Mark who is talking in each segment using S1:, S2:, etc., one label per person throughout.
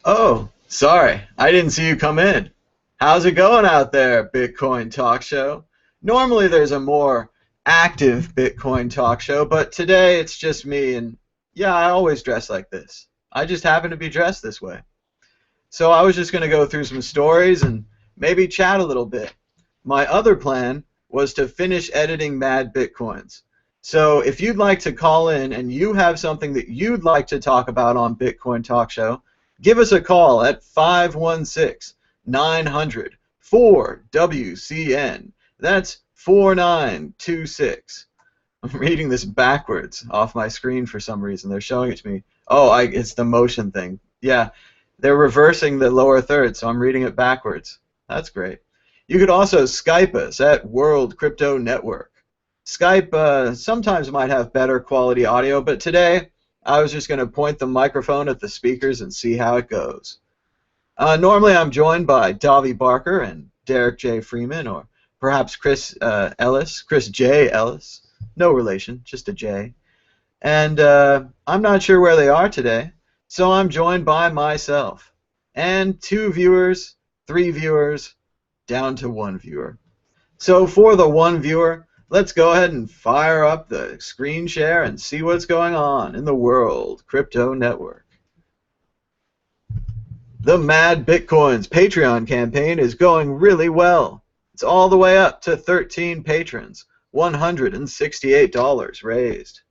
S1: Oh, sorry. I didn't see you come in. How's it going out there, Bitcoin Talk Show? Normally there's a more active Bitcoin Talk Show, but today it's just me, and yeah, I always dress like this. I just happen to be dressed this way. So I was just going to go through some stories and maybe chat a little bit. My other plan was to finish editing Mad Bitcoins. So if you'd like to call in and you have something that you'd like to talk about on Bitcoin Talk Show, give us a call at 516-900-4WCN. That's 4926. I'm reading this backwards off my screen for some reason. They're showing it to me. Oh, it's the motion thing. Yeah, they're reversing the lower third, so I'm reading it backwards. That's great. You could also Skype us at World Crypto Network. Skype sometimes might have better quality audio, but today I was just going to point the microphone at the speakers and see how it goes. Normally I'm joined by Davi Barker and Derek J. Freeman, or perhaps Chris J. Ellis. No relation, just a J. And I'm not sure where they are today, so I'm joined by myself. And 2 viewers, 3 viewers, down to 1 viewer. So for the 1 viewer, let's go ahead and fire up the screen share and see what's going on in the World Crypto Network. The Mad Bitcoins Patreon campaign is going really well. It's all the way up to 13 patrons, $168 raised.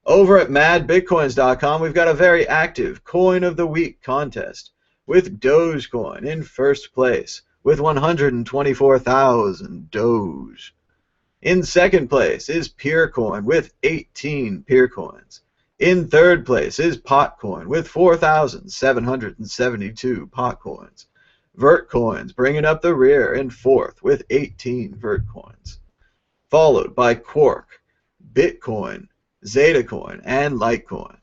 S1: Over at madbitcoins.com, we've got a very active Coin of the Week contest with Dogecoin in first place with 124,000 Doge. In second place is Peercoin with 18 Peercoins. In third place is Potcoin with 4,772 Potcoins. Vertcoins bringing up the rear in fourth with 18 Vertcoins. Followed by Quark, Bitcoin, Zetacoin, and Litecoin.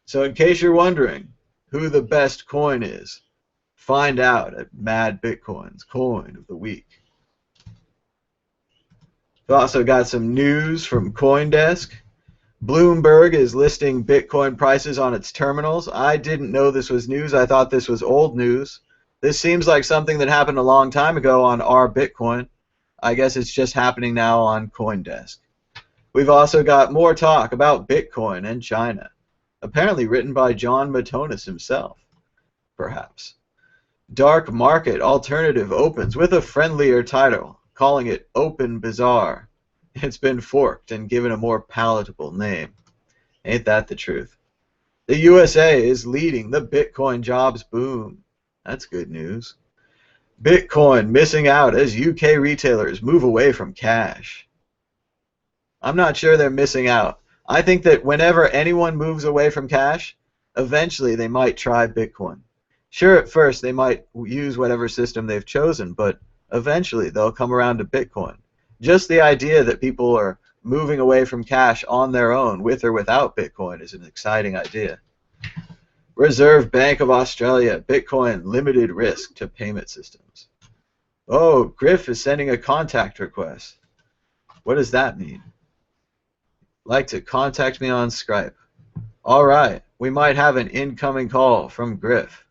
S1: So in case you're wondering who the best coin is, find out at Mad Bitcoin's Coin of the Week. We've also got some news from CoinDesk. Bloomberg is listing Bitcoin prices on its terminals. I didn't know this was news. I thought this was old news. This seems like something that happened a long time ago on our Bitcoin. I guess it's just happening now on CoinDesk. We've also got more talk about Bitcoin and China, apparently written by John Matonis himself, perhaps. Dark Market Alternative opens with a friendlier title, calling it Open Bazaar. It's been forked and given a more palatable name. Ain't that the truth? The USA is leading the Bitcoin jobs boom. That's good news. Bitcoin missing out as UK retailers move away from cash. I'm not sure they're missing out. I think that whenever anyone moves away from cash, eventually they might try Bitcoin. Sure, at first they might use whatever system they've chosen, but eventually they'll come around to Bitcoin. Just the idea that people are moving away from cash on their own, with or without Bitcoin, is an exciting idea. Reserve Bank of Australia, Bitcoin limited risk to payment systems. Oh, Griff is sending a contact request. What does that mean? Like to contact me on Skype. All right, we might have an incoming call from Griff.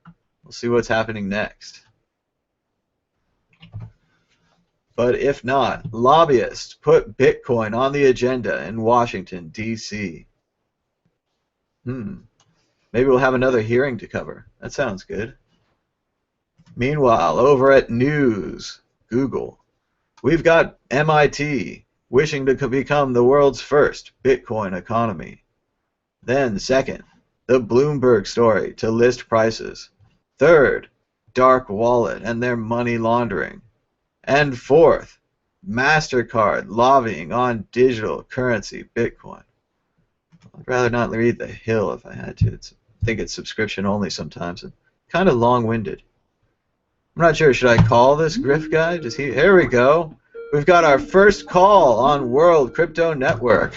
S1: We'll see what's happening next. But if not, lobbyists put Bitcoin on the agenda in Washington, D.C. Maybe we'll have another hearing to cover. That sounds good. Meanwhile, over at News, Google, we've got MIT wishing to become the world's first Bitcoin economy. Then, second, the Bloomberg story to list prices. Third, Dark Wallet and their money laundering. And fourth, MasterCard lobbying on digital currency Bitcoin. I'd rather not read The Hill if I had to. I think it's subscription only sometimes and kind of long-winded. I'm not sure. Should I call this Griff guy? Here we go. We've got our first call on World Crypto Network.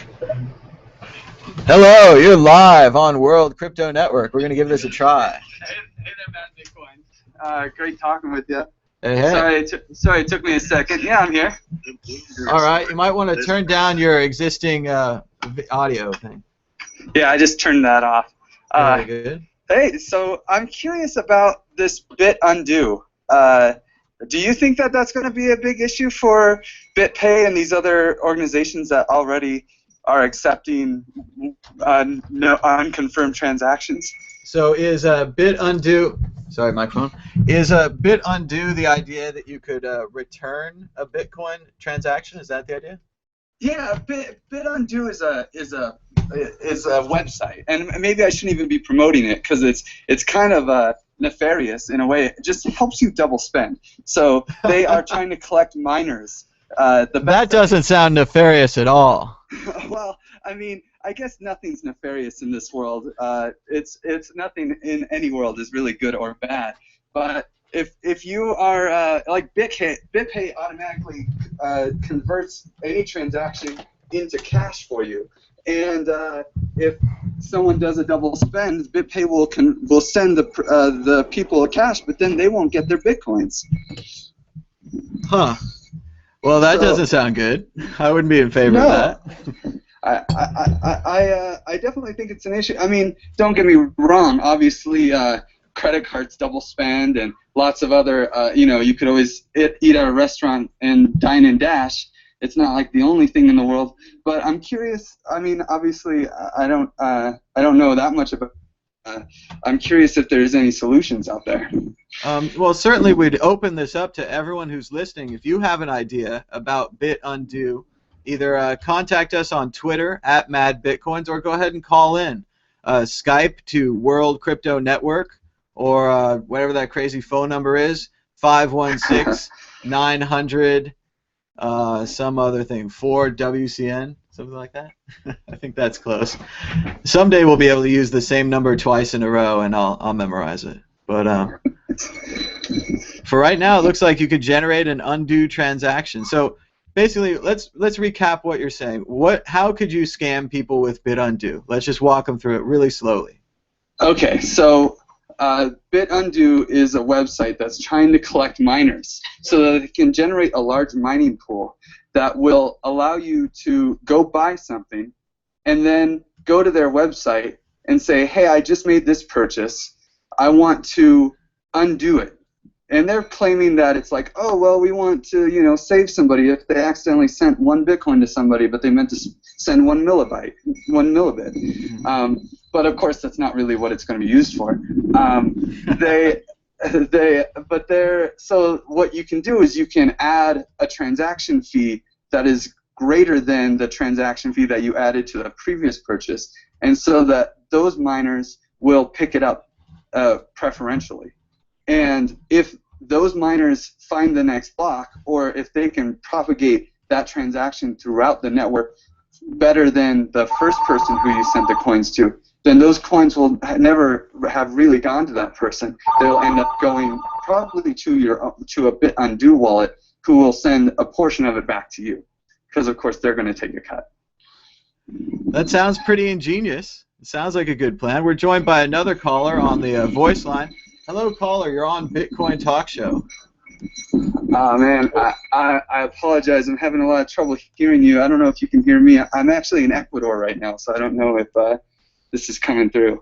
S1: Hello, you're live on World Crypto Network. We're going to give this a try.
S2: Hey there, Mad Bitcoin. Great talking with you.
S1: Hey.
S2: Sorry, it took me a second. Yeah, I'm here.
S1: All right, you might want to turn down your existing audio thing.
S2: Yeah, I just turned that off.
S1: Very good.
S2: Hey, so I'm curious about this bit undo. Do you think that that's going to be a big issue for BitPay and these other organizations that already are accepting no unconfirmed transactions?
S1: So is a bit undo? Sorry, microphone. Is a bit undo the idea that you could return a Bitcoin transaction? Is that the idea?
S2: Yeah, BitUndo is a website, and maybe I shouldn't even be promoting it because it's kind of nefarious in a way. It just helps you double spend. So they are trying to collect miners.
S1: That doesn't sound nefarious at all.
S2: Well, I mean, I guess nothing's nefarious in this world. It's nothing in any world is really good or bad. But if you are like BitPay automatically converts any transaction into cash for you, and if someone does a double spend, BitPay will send the people a cash, but then they won't get their bitcoins.
S1: Huh. Well, that doesn't sound good. I wouldn't be in favor of that.
S2: I definitely think it's an issue. I mean, don't get me wrong. Obviously, credit cards double spend, and lots of other. You could always eat at a restaurant and dine and dash. It's not like the only thing in the world. But I'm curious. I mean, obviously, I don't know that much about. I'm curious if there's any solutions out there.
S1: Well, certainly we'd open this up to everyone who's listening. If you have an idea about BitUndo, either contact us on Twitter at MadBitcoins or go ahead and call in. Skype to World Crypto Network or whatever that crazy phone number is, 516-900 some other thing, 4WCN, something like that. I think that's close. Someday we'll be able to use the same number twice in a row, and I'll memorize it. But for right now, it looks like you could generate an undo transaction. So basically, let's recap what you're saying. How could you scam people with BitUndo? Let's just walk them through it really slowly.
S2: Okay, so BitUndo is a website that's trying to collect miners so that it can generate a large mining pool that will allow you to go buy something and then go to their website and say, hey, I just made this purchase. I want to undo it. And they're claiming that it's like, oh, well, we want to, save somebody if they accidentally sent 1 Bitcoin to somebody, but they meant to send 1 millibit. But of course, that's not really what it's going to be used for. So what you can do is you can add a transaction fee that is greater than the transaction fee that you added to the previous purchase, and so that those miners will pick it up preferentially. And if those miners find the next block, or if they can propagate that transaction throughout the network better than the first person who you sent the coins to, then those coins will never have really gone to that person. They'll end up going probably to a BitUndo wallet, who will send a portion of it back to you, because of course they're going to take a cut.
S1: That sounds pretty ingenious. It sounds like a good plan. We're joined by another caller on the voice line. Hello, caller. You're on Bitcoin Talk Show.
S2: Oh, man, I apologize. I'm having a lot of trouble hearing you. I don't know if you can hear me. I'm actually in Ecuador right now, so I don't know if this is coming through.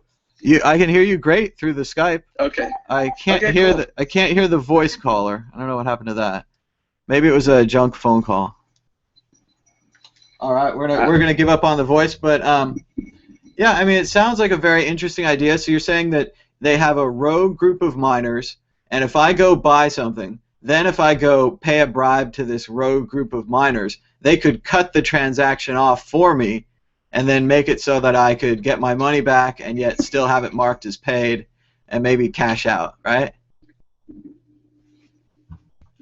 S1: I can hear you great through the Skype.
S2: Okay.
S1: I can't hear the voice caller. I don't know what happened to that. Maybe it was a junk phone call. All right, we're gonna give up on the voice, but yeah, I mean, it sounds like a very interesting idea. So you're saying that they have a rogue group of miners, and if I go buy something, then if I go pay a bribe to this rogue group of miners, they could cut the transaction off for me and then make it so that I could get my money back and yet still have it marked as paid and maybe cash out, right?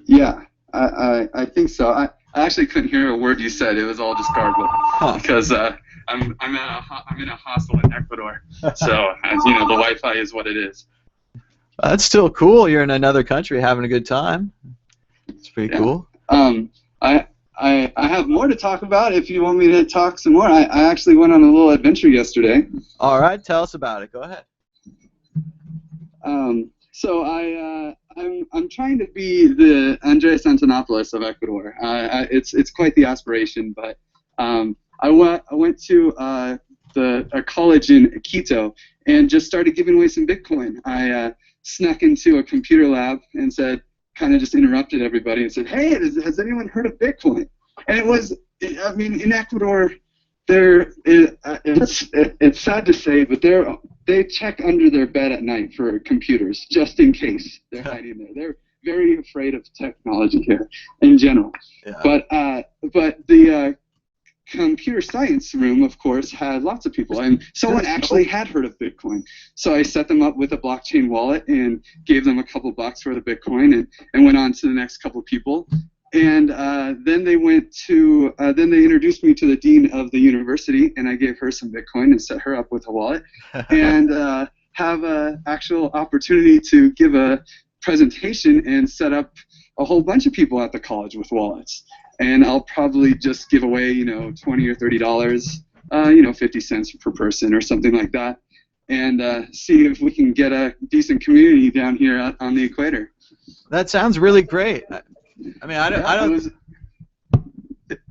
S2: Yeah, I think so. I actually couldn't hear a word you said. It was all just garbled because I'm in a hostel in Ecuador, so as you know, the Wi-Fi is what it is.
S1: That's still cool. You're in another country having a good time. It's pretty cool.
S2: I have more to talk about if you want me to talk some more. I actually went on a little adventure yesterday.
S1: All right, tell us about it. Go ahead.
S2: So I'm trying to be the Andres Antonopoulos of Ecuador. It's quite the aspiration, but I went to a college in Quito and just started giving away some Bitcoin. I snuck into a computer lab and said, kind of just interrupted everybody and said, "Hey, has anyone heard of Bitcoin?" And it was, I mean, in Ecuador, it's sad to say, but they check under their bed at night for computers just in case they're hiding there. They're very afraid of technology here in general. Yeah. But the computer science room, of course, had lots of people, and someone actually had heard of Bitcoin. So I set them up with a blockchain wallet and gave them a couple bucks for the Bitcoin, and went on to the next couple people. And then they introduced me to the dean of the university, and I gave her some Bitcoin and set her up with a wallet, and have an actual opportunity to give a presentation and set up a whole bunch of people at the college with wallets. And I'll probably just give away, $20 or $30, 50 cents per person or something like that, and see if we can get a decent community down here on the equator.
S1: That sounds really great. I mean, I don't.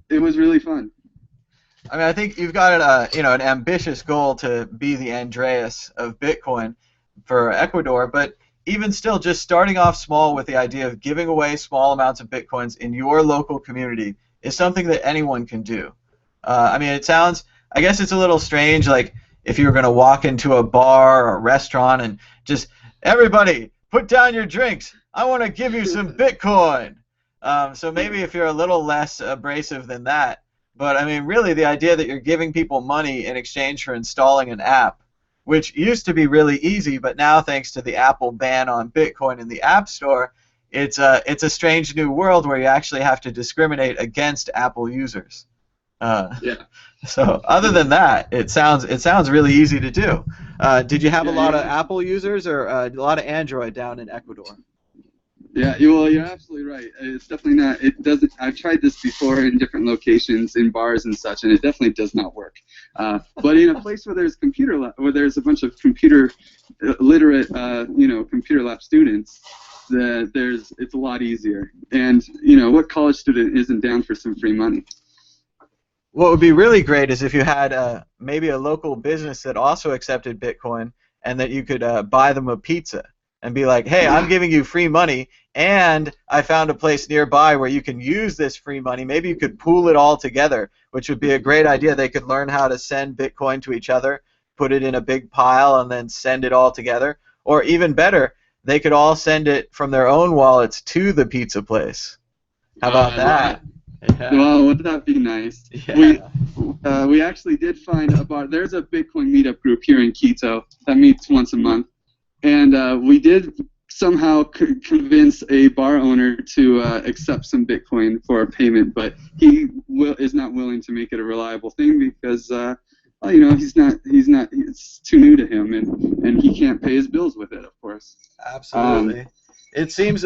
S2: It was really fun.
S1: I mean, I think you've got an ambitious goal to be the Andreas of Bitcoin for Ecuador, but even still, just starting off small with the idea of giving away small amounts of Bitcoins in your local community is something that anyone can do. I mean, I guess it's a little strange, like if you were going to walk into a bar or a restaurant and just, everybody, put down your drinks. I want to give you some Bitcoin. So maybe if you're a little less abrasive than that. But, I mean, really the idea that you're giving people money in exchange for installing an app, which used to be really easy, but now thanks to the Apple ban on Bitcoin in the App Store, it's a strange new world where you actually have to discriminate against Apple users.
S2: Yeah.
S1: So other than that, it sounds really easy to do. Did you have a lot of Apple users or a lot of Android down in Ecuador?
S2: Yeah, well, you're absolutely right. It's definitely not. It doesn't. I've tried this before in different locations, in bars and such, and it definitely does not work. But in a place where there's where there's a bunch of computer literate, computer lab students, it's a lot easier. And what college student isn't down for some free money?
S1: What would be really great is if you had maybe a local business that also accepted Bitcoin, and that you could buy them a pizza. And be like, hey, I'm giving you free money, and I found a place nearby where you can use this free money. Maybe you could pool it all together, which would be a great idea. They could learn how to send Bitcoin to each other, put it in a big pile, and then send it all together. Or even better, they could all send it from their own wallets to the pizza place. How about that?
S2: Yeah. Well, wouldn't that be nice? Yeah. We actually did find a bar. There's a Bitcoin meetup group here in Quito that meets once a month. And we did somehow convince a bar owner to accept some Bitcoin for a payment, but he is not willing to make it a reliable thing because, it's too new to him, and he can't pay his bills with it, of course.
S1: Absolutely. It seems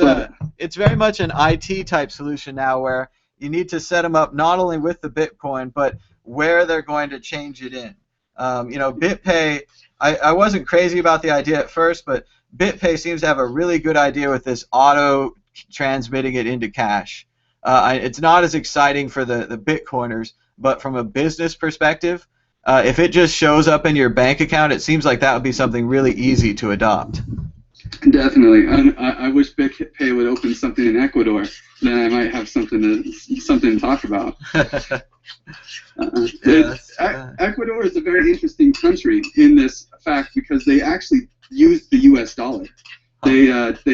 S1: it's very much an IT type solution now, where you need to set them up not only with the Bitcoin, but where they're going to change it in. BitPay. I wasn't crazy about the idea at first, but BitPay seems to have a really good idea with this auto transmitting it into cash. It's not as exciting for the Bitcoiners, but from a business perspective, if it just shows up in your bank account, it seems like that would be something really easy to adopt.
S2: Definitely. I wish BitPay would open something in Ecuador. Then I might have something to talk about. Ecuador is a very interesting country in this fact because they actually use the U.S. dollar. They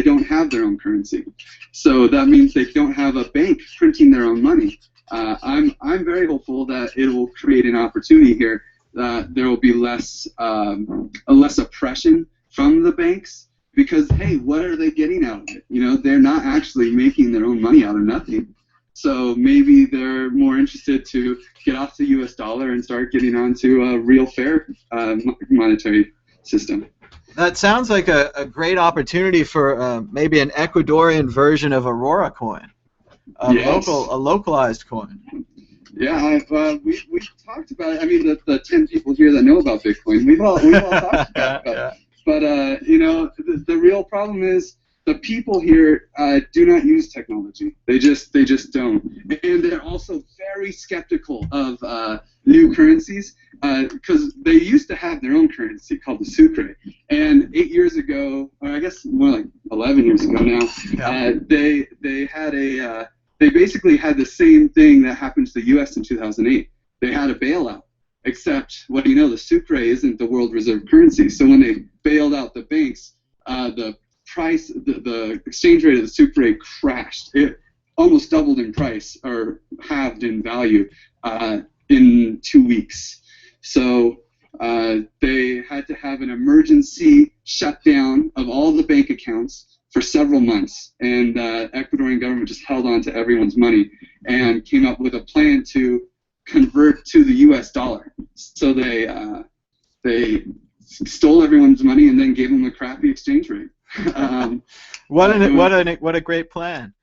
S2: don't have their own currency, so that means they don't have a bank printing their own money. I'm very hopeful that it will create an opportunity here. There will be less oppression from the banks because, hey, what are they getting out of it? They're not actually making their own money out of nothing. So maybe they're more interested to get off the U.S. dollar and start getting onto a real fair monetary system.
S1: That sounds like a great opportunity for maybe an Ecuadorian version of Aurora coin, a localized coin.
S2: Yeah, we talked about it. I mean, the 10 people here that know about Bitcoin, we've all talked about it. But the real problem is the people here do not use technology. They just don't, and they're also very skeptical of new currencies because they used to have their own currency called the sucre. And 8 years ago, or I guess more like 11 years ago now, they basically had the same thing that happened to the U.S. in 2008. They had a bailout. Except, what do you know? The sucre isn't the world reserve currency. So when they bailed out the banks, the exchange rate of the sucre crashed. It almost doubled in price, or halved in value, in 2 weeks. So they had to have an emergency shutdown of all the bank accounts for several months, and Ecuadorian government just held on to everyone's money and came up with a plan to convert to the U.S. dollar. So they stole everyone's money and then gave them a crappy exchange rate.
S1: What a great plan.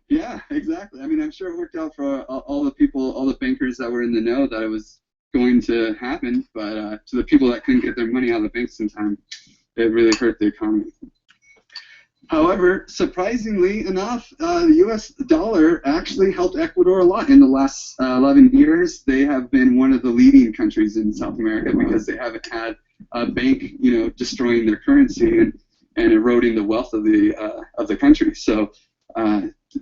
S2: Yeah, exactly. I mean, I'm sure it worked out for all the people, all the bankers that were in the know that it was going to happen, but to the people that couldn't get their money out of the banks in time, it really hurt the economy. However, surprisingly enough, the U.S. dollar actually helped Ecuador a lot in the last 11 years. They have been one of the leading countries in South America because they haven't had a bank, destroying their currency and eroding the wealth of the country. So,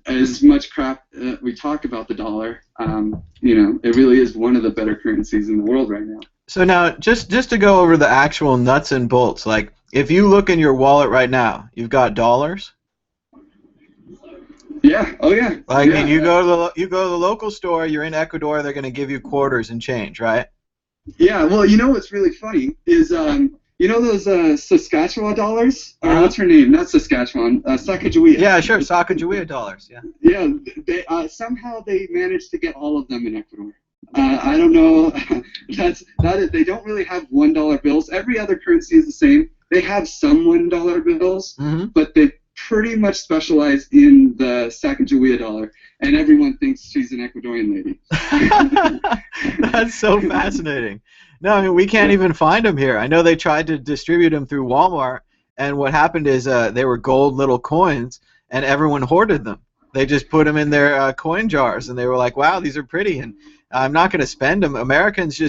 S2: as much crap we talk about the dollar, it really is one of the better currencies in the world right now.
S1: So now, just to go over the actual nuts and bolts, like, if you look in your wallet right now, you've got dollars?
S2: Yeah. Oh, yeah.
S1: Like,
S2: yeah.
S1: You go to the local store, you're in Ecuador, they're going to give you quarters and change, right?
S2: Yeah. Well, what's really funny is, those Saskatchewan dollars? Or what's her name? Not Saskatchewan. Sacagawea.
S1: Yeah, sure. Sacagawea dollars. Yeah.
S2: Yeah. They somehow they managed to get all of them in Ecuador. I don't know. They don't really have $1 bills. Every other currency is the same. They have some $1 bills, but they pretty much specialize in the Sacagawea dollar, and everyone thinks she's an Ecuadorian lady.
S1: That's so fascinating. No, I mean, we can't even find them here. I know they tried to distribute them through Walmart, and what happened is they were gold little coins, and everyone hoarded them. They just put them in their coin jars, and they were like, wow, these are pretty, and I'm not going to spend them. Americans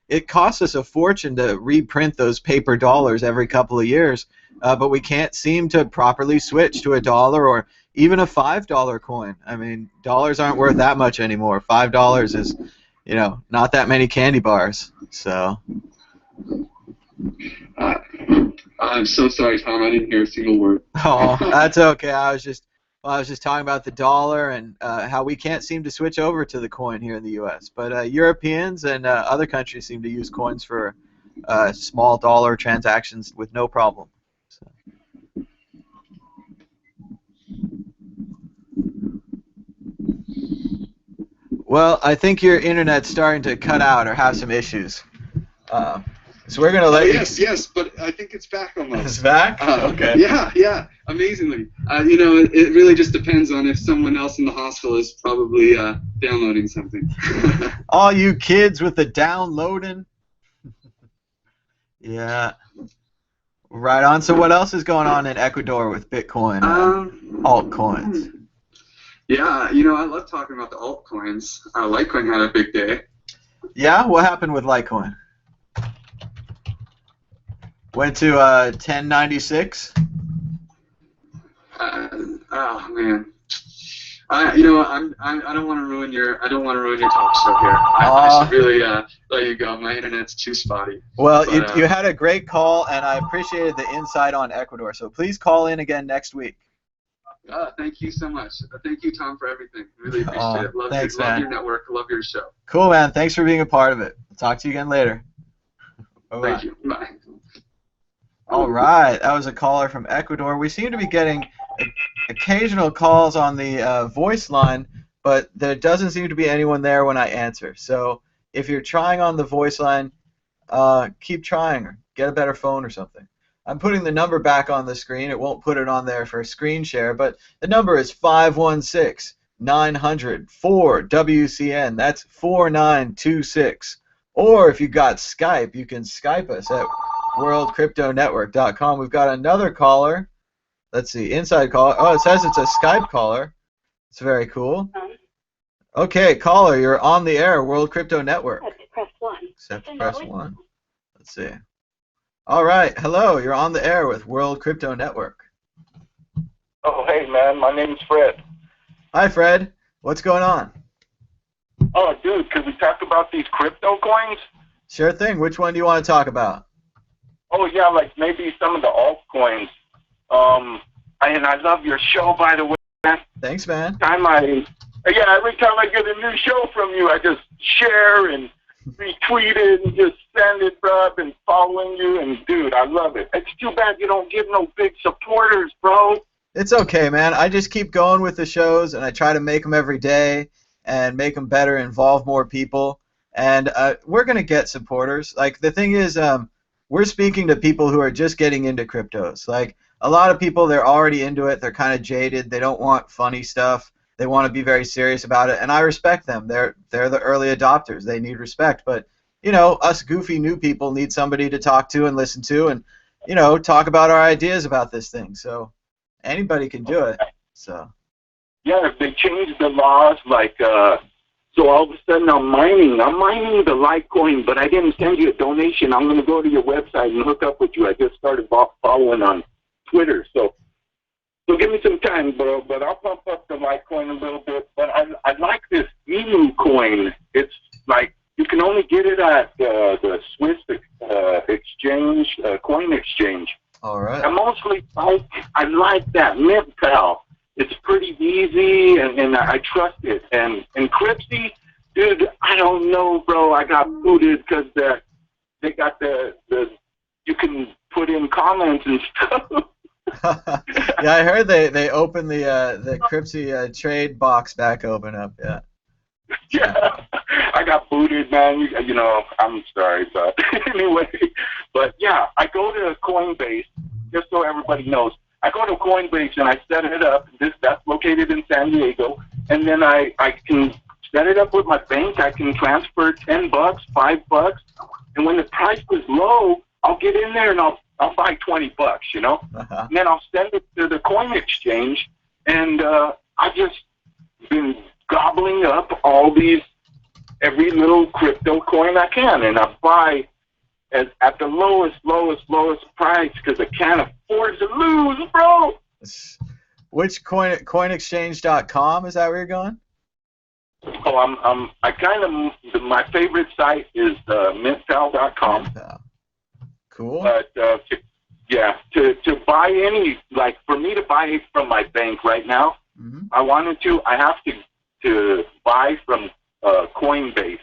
S1: it costs us a fortune to reprint those paper dollars every couple of years, but we can't seem to properly switch to a dollar or even a $5 coin. I mean, dollars aren't worth that much anymore. $5 is, not that many candy bars. So.
S2: I'm so sorry, Tom. I didn't hear a single word.
S1: Oh, that's okay. I was just talking about the dollar and how we can't seem to switch over to the coin here in the U.S. But Europeans and other countries seem to use coins for small dollar transactions with no problem. So. Well, I think your internet's starting to cut out or have some issues. So we're going to let you...
S2: Yes, but I think it's back almost.
S1: It's back? Okay.
S2: Yeah, amazingly. It really just depends on if someone else in the hospital is probably downloading something.
S1: All you kids with the downloading. Yeah. Right on. So what else is going on in Ecuador with Bitcoin altcoins?
S2: Yeah, I love talking about the altcoins. Litecoin had a big day.
S1: Yeah? What happened with Litecoin? Went to 1096.
S2: Oh man, I don't want to ruin your talk show here. I should really let you go. My internet's too spotty.
S1: Well, you had a great call, and I appreciated the insight on Ecuador. So please call in again next week.
S2: Thank you so much. Thank you, Tom, for everything. Really appreciate it. Love your network. Love your show.
S1: Cool, man. Thanks for being a part of it. Talk to you again later. Bye-bye.
S2: Thank you. Bye.
S1: All right, that was a caller from Ecuador. We seem to be getting occasional calls on the voice line, but there doesn't seem to be anyone there when I answer. So if you're trying on the voice line, keep trying or get a better phone or something. I'm putting the number back on the screen. It won't put it on there for screen share, but the number is 516-900-4WCN. That's 4926. Or if you got Skype, you can Skype us at worldcryptonetwork.com. We've got another caller. Let's see. Inside caller. Oh, it says it's a Skype caller. It's very cool. Okay, caller, you're on the air, World Crypto Network.
S3: Press 1.
S1: Except press 1. Let's see. All right. Hello, you're on the air with World Crypto Network.
S4: Oh, hey, man. My name's Fred.
S1: Hi, Fred. What's going on?
S4: Oh, dude, could we talk about these crypto coins?
S1: Sure thing. Which one do you want to talk about?
S4: Oh, yeah, like maybe some of the altcoins. And I love your show, by the way.
S1: Thanks, man.
S4: Every time I get a new show from you, I just share and retweet it and just send it, bro. I've been following you, and, dude, I love it. It's too bad you don't give no big supporters, bro.
S1: It's okay, man. I just keep going with the shows, and I try to make them every day and make them better, involve more people. And we're going to get supporters. Like, the thing is, we're speaking to people who are just getting into cryptos. Like, a lot of people, they're already into it. They're kind of jaded. They don't want funny stuff. They want to be very serious about it, and I respect them. They're the early adopters. They need respect. But, you know, us goofy new people need somebody to talk to and listen to and, you know, talk about our ideas about this thing. So anybody can do it. So.
S4: Yeah, if they change the laws, like, so all of a sudden I'm mining the Litecoin, but I didn't send you a donation. I'm going to go to your website and hook up with you. I just started following on Twitter, so give me some time, bro. But I'll pump up the Litecoin a little bit. But I like this Emu coin. It's like you can only get it at the Swiss exchange, coin exchange.
S1: All right.
S4: I like that Mint Pal. It's pretty easy, and I trust it. And Cryptsy, dude, I don't know, bro. I got booted because they got the you can put in comments and stuff.
S1: Yeah, I heard they opened the Cryptsy trade box back open up. Yeah.
S4: Yeah, I got booted, man. You know, I'm sorry, but anyway. But yeah, I go to Coinbase just so everybody knows. I go to Coinbase and I set it up. That's located in San Diego, and then I can set it up with my bank. I can transfer $10, $5, and when the price was low, I'll get in there and I'll buy $20, you know, and then I'll send it to the coin exchange, and I've just been gobbling up every little crypto coin I can, and I buy at the lowest price because I can't afford to lose, bro.
S1: Which coinexchange.com, is that where you're going?
S4: Oh, my favorite site is mintpal.com.
S1: Cool.
S4: But to buy any, like for me to buy from my bank right now, I have to buy from Coinbase.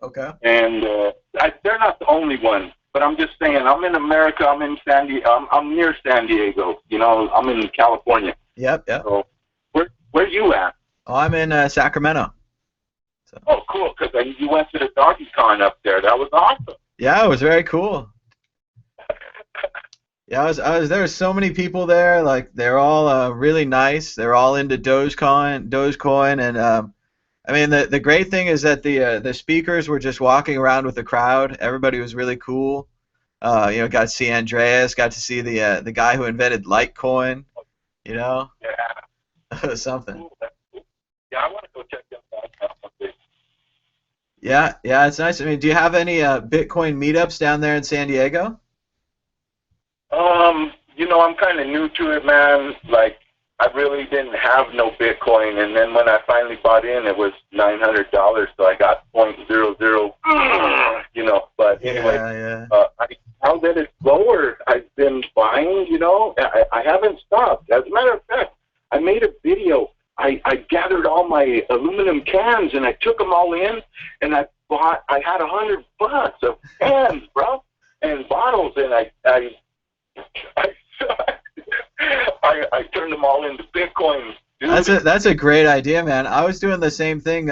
S1: Okay.
S4: And they're not the only one, but I'm just saying, I'm in America. I'm in I'm near San Diego. You know, I'm in California.
S1: Yep.
S4: So where you at?
S1: Oh, I'm in Sacramento. So.
S4: Oh, cool. Because you went to the Doggy Con up there. That was awesome.
S1: Yeah, it was very cool. Yeah, I was. There were so many people there. Like, they're all really nice. They're all into Dogecoin, and I mean, the great thing is that the speakers were just walking around with the crowd. Everybody was really cool. You know, got to see Andreas, got to see the guy who invented Litecoin. You know.
S4: Yeah.
S1: Something.
S4: Yeah, I want to go check them out someday.
S1: Yeah, it's nice. I mean, do you have any Bitcoin meetups down there in San Diego?
S4: You know, I'm kind of new to it, man. Like, I really didn't have no Bitcoin, and then when I finally bought in, it was $900, so I got 0.00, you know. But anyway, now that it's lower, I've been buying, you know. I haven't stopped. As a matter of fact, I made a video. I gathered all my aluminum cans, and I took them all in, and I had $100 of cans, bro, and bottles, and I turned them all into Bitcoin. Dude.
S1: That's a great idea, man. I was doing the same thing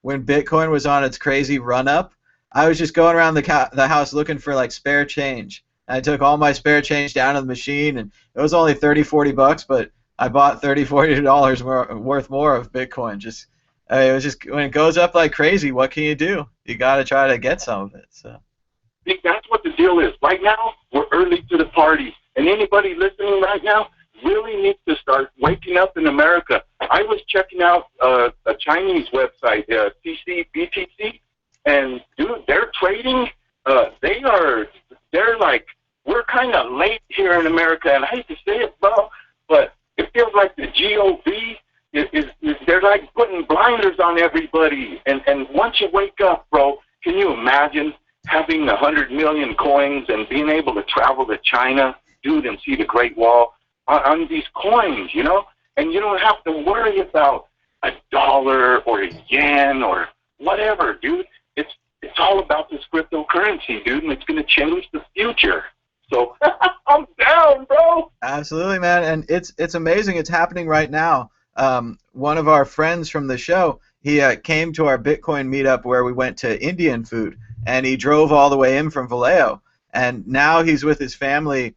S1: when Bitcoin was on its crazy run-up. I was just going around the house looking for like spare change. I took all my spare change down to the machine, and it was only $30-$40, but I bought $30-$40 worth more of Bitcoin. It was just, when it goes up like crazy, what can you do? You got to try to get some of it. So.
S4: See, that's what the deal is. Right now, we're early to the party. And anybody listening right now, really needs to start waking up in America. I was checking out a Chinese website, BTC, and dude, they're trading. They're like, we're kind of late here in America, and I hate to say it, bro, but it feels like the GOV they're like putting blinders on everybody. And once you wake up, bro, can you imagine having 100 million coins and being able to travel to China, dude, and see the Great Wall on these coins, you know? And you don't have to worry about a dollar or a yen or whatever, dude. It's all about this cryptocurrency, dude, and it's going to change the future. So I'm down, bro.
S1: Absolutely, man, and it's amazing. It's happening right now. One of our friends from the show, he came to our Bitcoin meetup where we went to Indian food, and he drove all the way in from Vallejo, and now he's with his family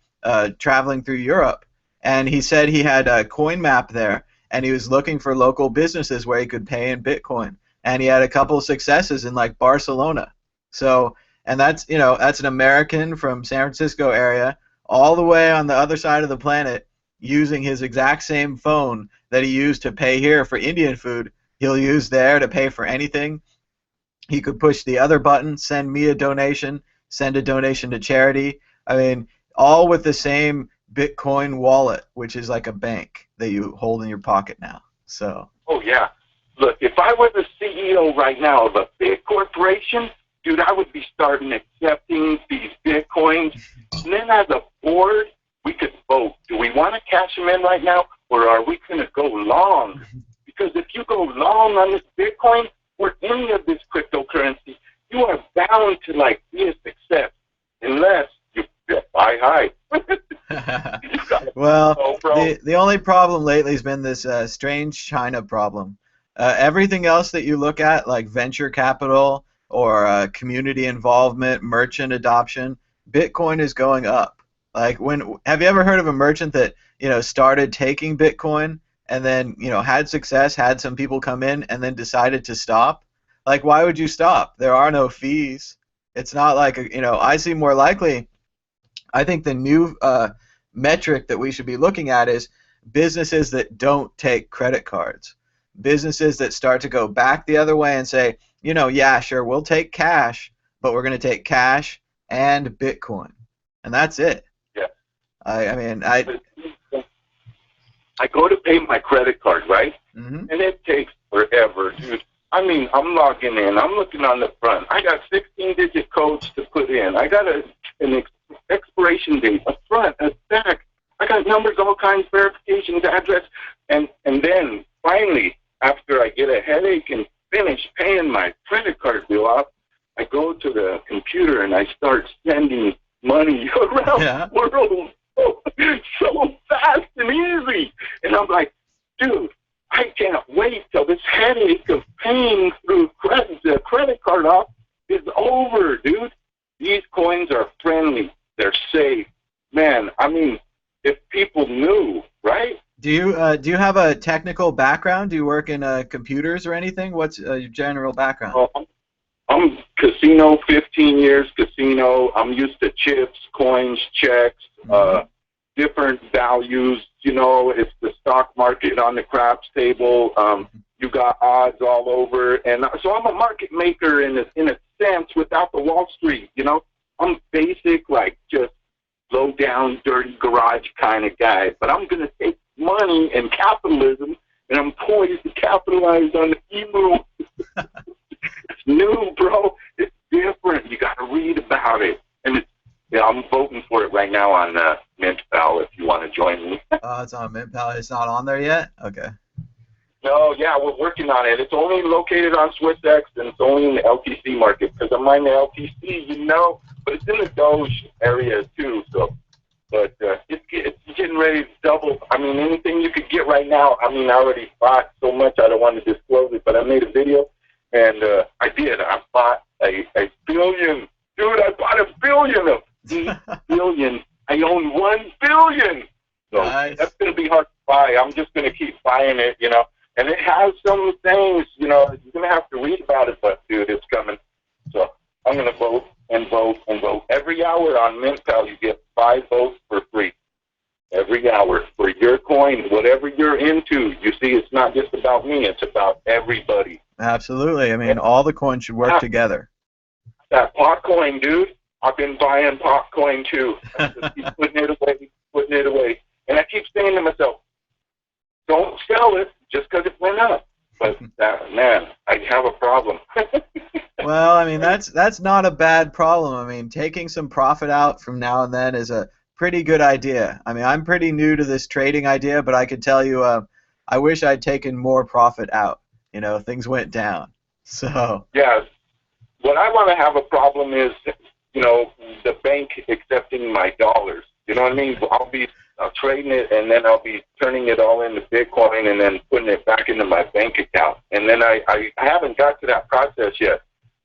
S1: traveling through Europe, and he said he had a coin map there, and he was looking for local businesses where he could pay in Bitcoin, and he had a couple of successes in like Barcelona. So, and that's an American from San Francisco area all the way on the other side of the planet using his exact same phone that he used to pay here for Indian food. He'll use there to pay for anything. He could push the other button, send me a donation, send a donation to charity. I mean, all with the same Bitcoin wallet, which is like a bank that you hold in your pocket now. So.
S4: Oh, yeah. Look, if I were the CEO right now of a big corporation, dude, I would be starting accepting these Bitcoins. And then as a board, we could vote. Do we want to cash them in right now, or are we going to go long? Because if you go long on this Bitcoin or any of this cryptocurrency, you are bound to like be a success unless you buy high.
S1: Well, the only problem lately has been this strange China problem. Everything else that you look at, like venture capital or community involvement, merchant adoption, Bitcoin is going up. Like, have you ever heard of a merchant that started taking Bitcoin and then had success, had some people come in, and then decided to stop? Like, why would you stop? There are no fees. It's not like I see more likely. I think the new metric that we should be looking at is businesses that don't take credit cards, businesses that start to go back the other way and say, yeah, sure, we'll take cash, but we're going to take cash and Bitcoin, and that's it.
S4: Yeah.
S1: I
S4: go to pay my credit card, right?
S1: Mm-hmm.
S4: And it takes forever, dude. I mean, I'm logging in. I'm looking on the front. I got 16-digit codes to put in. I got an expiration date, a front, a back. I got numbers, all kinds, verifications, address, and then finally, after I get a headache and finish paying my credit card bill off, I go to the computer and I start sending money around the world so fast and easy. And I'm like, dude, I can't wait till this headache of paying through the credit card off is over, dude. These coins are friendly. They're safe. Man, I mean, if people knew, right?
S1: Do you have a technical background? Do you work in computers or anything? What's your general background?
S4: I'm casino, 15 years casino. I'm used to chips, coins, checks, different values. It's the stock market on the craps table. You got odds all over, and so I'm a market maker in a sense without the Wall Street. I'm basic, like just low down, dirty garage kind of guy. But I'm gonna take money and capitalism, and I'm poised to capitalize on the evil. It's new, bro. It's different. You got to read about it, and I'm voting for it right now on MintPal. If you want to join me.
S1: Oh, it's on MintPal. It's not on there yet. Okay.
S4: No, yeah, we're working on it. It's only located on SwissX, and it's only in the LTC market because I'm in the LTC, but it's in the Doge area too. So, but it's getting ready to double. I mean, anything you could get right now. I mean, I already bought so much I don't want to disclose it, but I made a video, and I did. I bought a billion. Dude, I bought a billion of these billion. I own 1 billion. So
S1: nice.
S4: That's going to be hard to buy. I'm just going to keep buying it, And it has some things, you're going to have to read about it, but, dude, it's coming. So I'm going to vote and vote and vote. Every hour on MintPal, you get 5 votes for free. Every hour for a your coin, whatever you're into. You see, it's not just about me, it's about everybody.
S1: Absolutely. I mean, all the coins should work together.
S4: That pot coin, dude, I've been buying pot coin too. I just keep putting it away. And I keep saying to myself, don't sell it just because it went up. But man, I have a problem.
S1: Well, I mean, that's not a bad problem. I mean, taking some profit out from now and then is a pretty good idea. I mean, I'm pretty new to this trading idea, but I can tell you, I wish I'd taken more profit out. You know, things went down. So.
S4: Yeah. What I want to have a problem is, you know, the bank accepting my dollars. You know what I mean? I'll be trading it, and then I'll be turning it all into Bitcoin and then putting it back into my bank account. And then I haven't got to that process yet,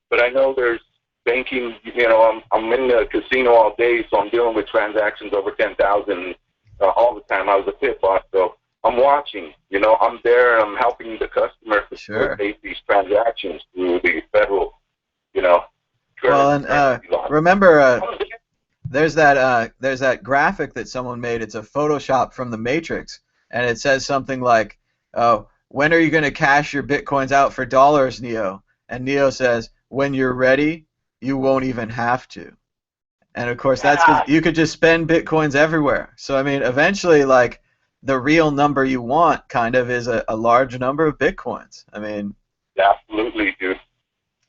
S4: but I know there's banking. You know, I'm in the casino all day, so I'm dealing with transactions over 10,000 all the time. I was a pit boss, so I'm watching. You know, I'm there. I'm helping the customer facilitate these transactions through the federal. You know.
S1: Well, and remember, there's that graphic that someone made. It's a Photoshop from the Matrix, and it says something like, "Oh, when are you going to cash your bitcoins out for dollars, Neo?" And Neo says, "When you're ready, you won't even have to." And of course, that's because you could just spend bitcoins everywhere. So I mean, eventually, like the real number you want, kind of, is a large number of bitcoins. I mean,
S4: absolutely, dude.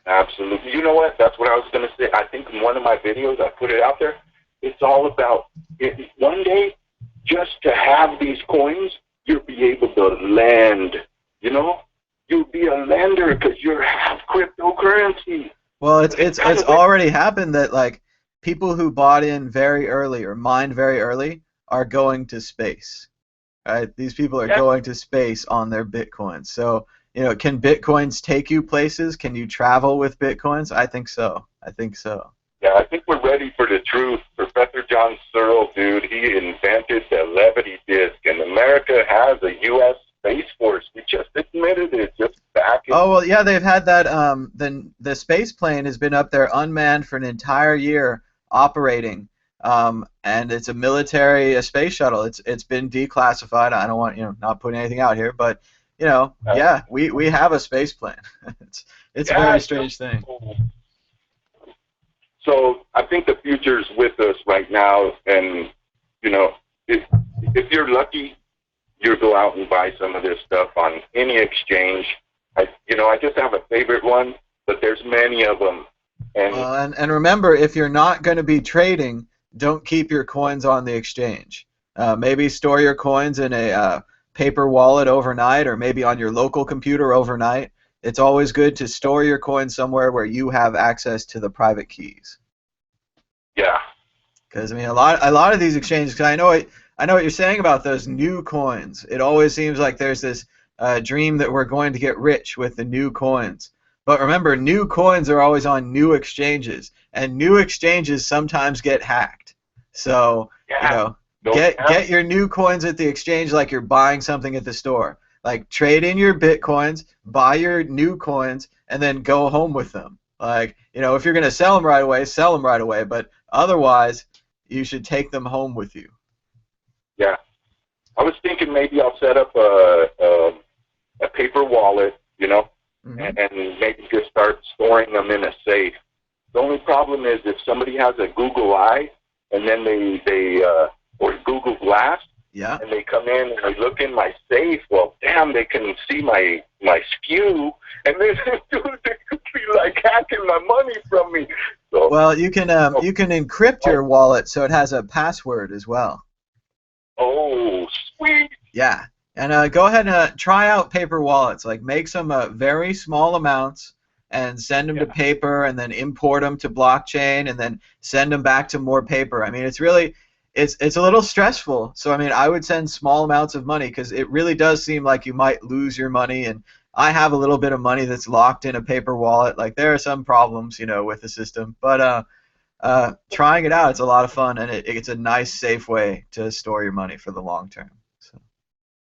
S4: Absolutely. You know what? That's what I was going to say. I think in one of my videos, I put it out there. It's all about it. One day, just to have these coins, you'll be able to lend. You know, you'll be a lender because you have cryptocurrency.
S1: Well, it's already happened that like people who bought in very early or mined very early are going to space. Right? These people are going to space on their bitcoins. So. You know, can bitcoins take you places? Can you travel with bitcoins? I think so. I think so.
S4: Yeah, I think we're ready for the truth. Professor John Searle, dude, he invented the levity disk, and America has a U.S. Space Force. We just admitted it just back in...
S1: Oh, well, yeah, they've had that. The space plane has been up there unmanned for an entire year operating, and it's a military space shuttle. It's been declassified. I don't want, not putting anything out here, but... You know, yeah, we have a space plane. it's a very strange thing.
S4: So I think the future's with us right now, and you know, if you're lucky, you'll go out and buy some of this stuff on any exchange. I just have a favorite one, but there's many of them.
S1: And remember, if you're not going to be trading, don't keep your coins on the exchange. Maybe store your coins in a paper wallet overnight, or maybe on your local computer overnight. It's always good to store your coins somewhere where you have access to the private keys.
S4: Yeah.
S1: Because I mean, a lot of these exchanges. Cause I know what you're saying about those new coins. It always seems like there's this dream that we're going to get rich with the new coins. But remember, new coins are always on new exchanges, and new exchanges sometimes get hacked. So Get your new coins at the exchange like you're buying something at the store. Like trade in your bitcoins, buy your new coins, and then go home with them. Like, if you're going to sell them right away, sell them right away. But otherwise, you should take them home with you.
S4: Yeah. I was thinking maybe I'll set up a paper wallet, and maybe just start storing them in a safe. The only problem is if somebody has a Google Eye, and then they or Google Glass, and they come in and they look in my safe, well, damn, they can see my SKU, and then they could be like hacking my money from me. So,
S1: well, you can encrypt your wallet so it has a password as well.
S4: Oh, sweet.
S1: Yeah, and go ahead and try out paper wallets. Like make some very small amounts and send them to paper, and then import them to blockchain, and then send them back to more paper. I mean, it's a little stressful. So I mean, I would send small amounts of money because it really does seem like you might lose your money. And I have a little bit of money that's locked in a paper wallet. Like there are some problems, with the system, but trying it out, it's a lot of fun, and it's a nice, safe way to store your money for the long term. So.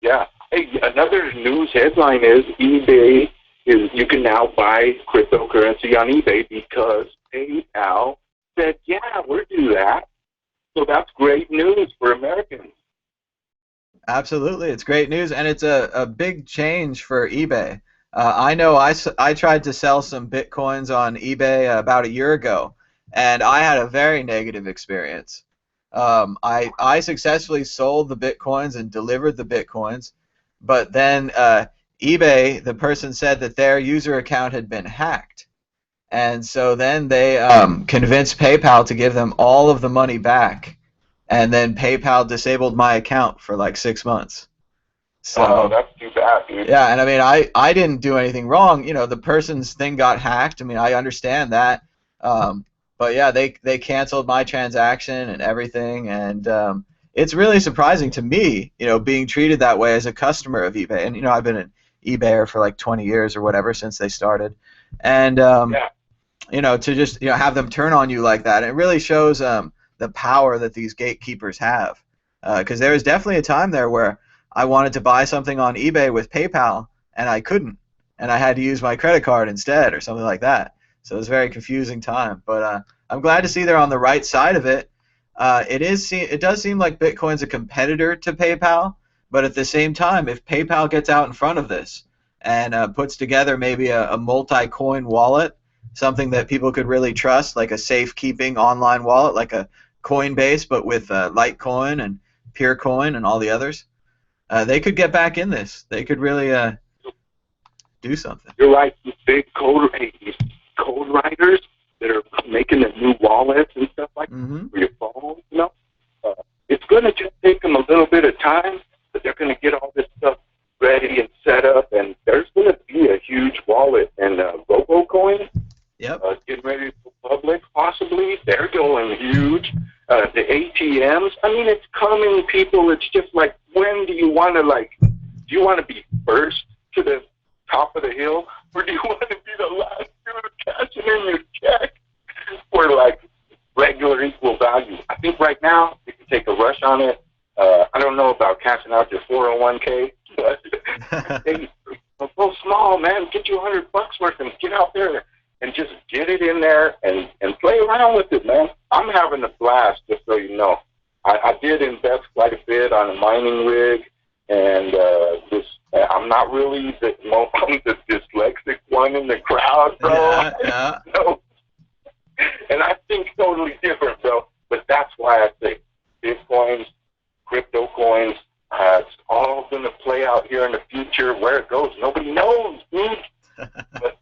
S4: Yeah. Hey, another news headline is eBay you can now buy cryptocurrency on eBay because PayPal said, yeah, we'll do that. So that's great news for Americans.
S1: Absolutely, it's great news, and it's a big change for eBay. I know I tried to sell some Bitcoins on eBay about a year ago, and I had a very negative experience. I successfully sold the Bitcoins and delivered the Bitcoins, but then eBay, the person said that their user account had been hacked. And so then they convinced PayPal to give them all of the money back, and then PayPal disabled my account for like 6 months.
S4: Oh,
S1: So
S4: that's too bad, dude.
S1: yeah, and I mean I didn't do anything wrong. You know, the person's thing got hacked. I mean, I understand that. Um, but yeah, they canceled my transaction and everything, and it's really surprising to me, you know, being treated that way as a customer of eBay. And you know, I've been an eBayer for like 20 years or whatever since they started, and
S4: Yeah.
S1: you know, to just, you know, have them turn on you like that. It really shows the power that these gatekeepers have. Because there was definitely a time there where I wanted to buy something on eBay with PayPal and I couldn't, and I had to use my credit card instead or something like that. So it was a very confusing time. But I'm glad to see they're on the right side of it. It does seem like Bitcoin's a competitor to PayPal, but at the same time, if PayPal gets out in front of this and puts together maybe a multi-coin wallet, something that people could really trust, like a safe-keeping online wallet, like a Coinbase, but with Litecoin and Purecoin and all the others, they could get back in this. They could really do something.
S4: You're right. These big code writers that are making the new wallets and stuff like that for your phone, you know, it's going to just take them a little bit of time, but they're going to get all this stuff ready and set up, and there's going to be a huge wallet and RoboCoin.
S1: Yep.
S4: Getting ready for public, possibly. They're going huge. The ATMs, I mean, it's coming, people. It's just like, when do you want to, like, do you want to be first to the top of the hill, or do you want to be the last dude cashing in your check for, like, regular equal value? I think right now, you can take a rush on it. I don't know about cashing out your 401k, but hey, go small, man. Get you $100 worth and get out there and just get it in there and play around with it, man. I'm having a blast, just so you know. I did invest quite a bit on a mining rig, and I'm not really I'm the dyslexic one in the crowd, bro.
S1: Yeah.
S4: No. And I think totally different, bro. But that's why I say Bitcoins, crypto coins, it's all going to play out here in the future. Where it goes, nobody knows, dude. But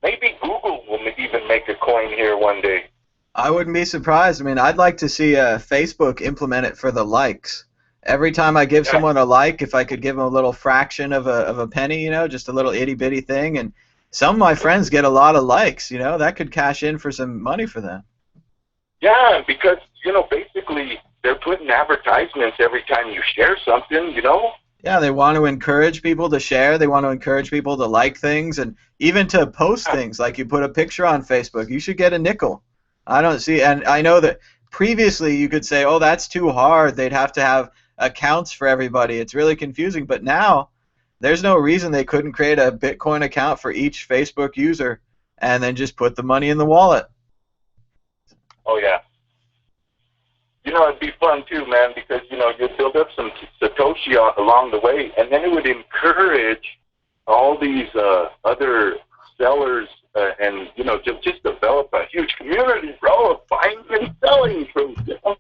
S4: maybe Google will even make a coin here one day.
S1: I wouldn't be surprised. I mean, I'd like to see Facebook implement it for the likes. Every time I give someone a like, if I could give them a little fraction of a penny, you know, just a little itty-bitty thing, and some of my friends get a lot of likes, you know, that could cash in for some money for them.
S4: Yeah, because, you know, basically they're putting advertisements every time you share something, you know?
S1: Yeah, they want to encourage people to share. They want to encourage people to like things, and even to post things. Like you put a picture on Facebook, you should get a nickel. I don't see, and I know that previously you could say, oh, that's too hard. They'd have to have accounts for everybody. It's really confusing. But now there's no reason they couldn't create a Bitcoin account for each Facebook user and then just put the money in the wallet.
S4: Oh, yeah. You know, it'd be fun too, man, because, you know, you'd build up some Satoshi along the way, and then it would encourage all these other sellers and, you know, just develop a huge community, bro, of buying and selling. You know?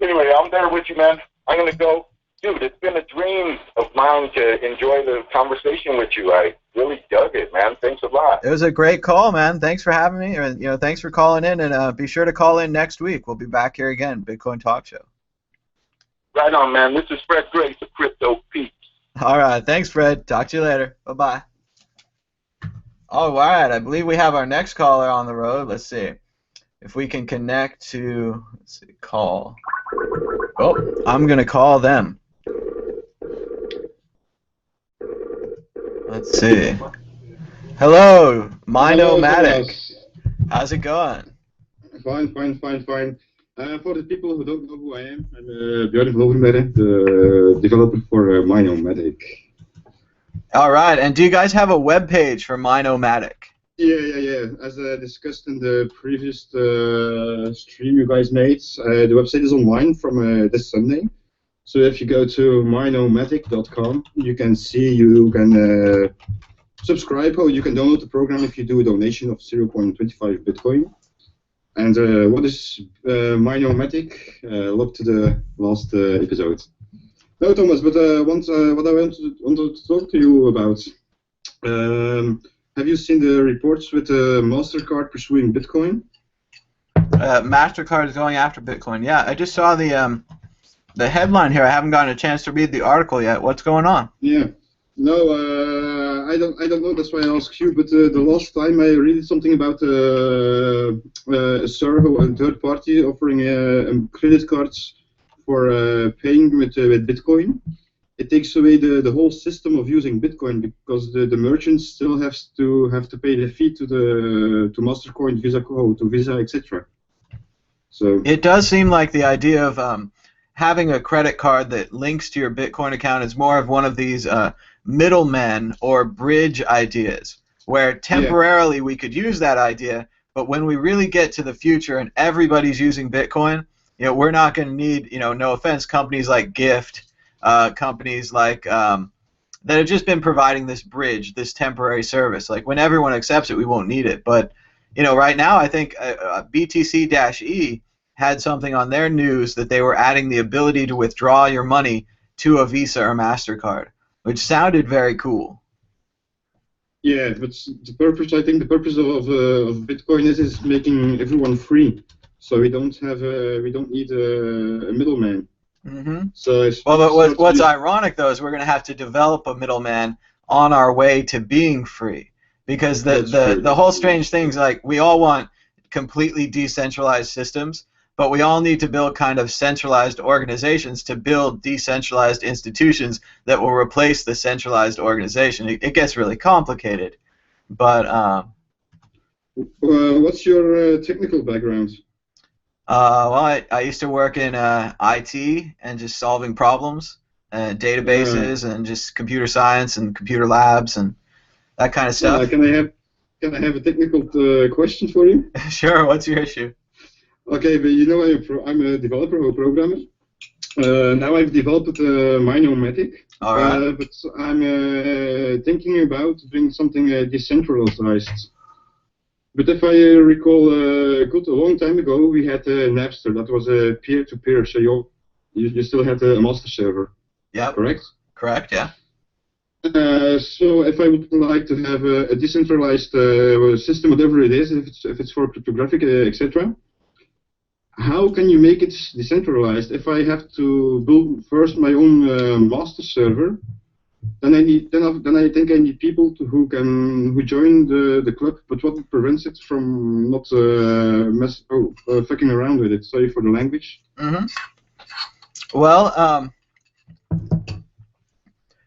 S4: Anyway, I'm there with you, man. I'm going to go. Dude, it's been a dream of mine to enjoy the conversation with you. I really dug it, man. Thanks a lot.
S1: It was a great call, man. Thanks for having me, and you know, thanks for calling in. And be sure to call in next week. We'll be back here again, Bitcoin Talk Show.
S4: Right on, man. This is Fred Grace of Crypto Peeps.
S1: All right, thanks, Fred. Talk to you later. Bye-bye. All right, I believe we have our next caller on the road. Let's see if we can connect to. Let's see, call. Oh, I'm gonna call them. Let's see. Hello, Minomatic. How's it going?
S3: Fine. For the people who don't know who I am, I'm Björn Vlogenberg, the developer for Minomatic.
S1: All right, and do you guys have a web page for Minomatic?
S3: Yeah. As discussed in the previous stream you guys made, the website is online from this Sunday. So if you go to minomatic.com, you can see you can subscribe or you can download the program if you do a donation of 0.25 Bitcoin. And what is Minomatic? Look to the last episode. No, Thomas, but what I wanted to talk to you about. Have you seen the reports with MasterCard pursuing Bitcoin?
S1: MasterCard is going after Bitcoin. Yeah, I just saw the headline here. I haven't gotten a chance to read the article yet. What's going on?
S3: Yeah. No, I don't know. That's why I asked you. But the last time I read something about a server, a third party offering credit cards for paying with Bitcoin. It takes away the whole system of using Bitcoin because the merchants still have to pay the fee to Mastercoin, Visa, etc. So
S1: it does seem like the idea of having a credit card that links to your Bitcoin account is more of one of these middlemen or bridge ideas, where temporarily we could use that idea, but when we really get to the future and everybody's using Bitcoin, we're not going to need, no offense, companies like Gift. Companies like that have just been providing this bridge, this temporary service. Like when everyone accepts it, we won't need it. But right now, I think BTC-E had something on their news that they were adding the ability to withdraw your money to a Visa or MasterCard, which sounded very cool.
S3: Yeah, but the purpose, I think, the purpose of Bitcoin is making everyone free. So we don't need a middleman.
S1: Mm-hmm.
S3: So
S1: but what's ironic though is we're going to have to develop a middleman on our way to being free, because the whole strange thing's like we all want completely decentralized systems, but we all need to build kind of centralized organizations to build decentralized institutions that will replace the centralized organization. It gets really complicated, but
S3: what's your technical background?
S1: Well, I used to work in IT and just solving problems, databases, and just computer science and computer labs and that kind of stuff.
S3: Can I have a technical question for you?
S1: Sure. What's your issue?
S3: Okay, but I'm a developer or programmer. Now I've developed Minomatic.
S1: All right.
S3: But I'm thinking about doing something decentralized. But if I recall, a long time ago, we had Napster. That was a peer-to-peer, so you still had a master server.
S1: Yeah.
S3: Correct?
S1: Correct, yeah.
S3: So if I would like to have a decentralized system, whatever it is, if it's for cryptographic, etc., how can you make it decentralized? If I have to build first my own master server, then I think I need people who join the club. But what prevents it from not fucking around with it? Sorry for the language.
S1: Mm-hmm. Well,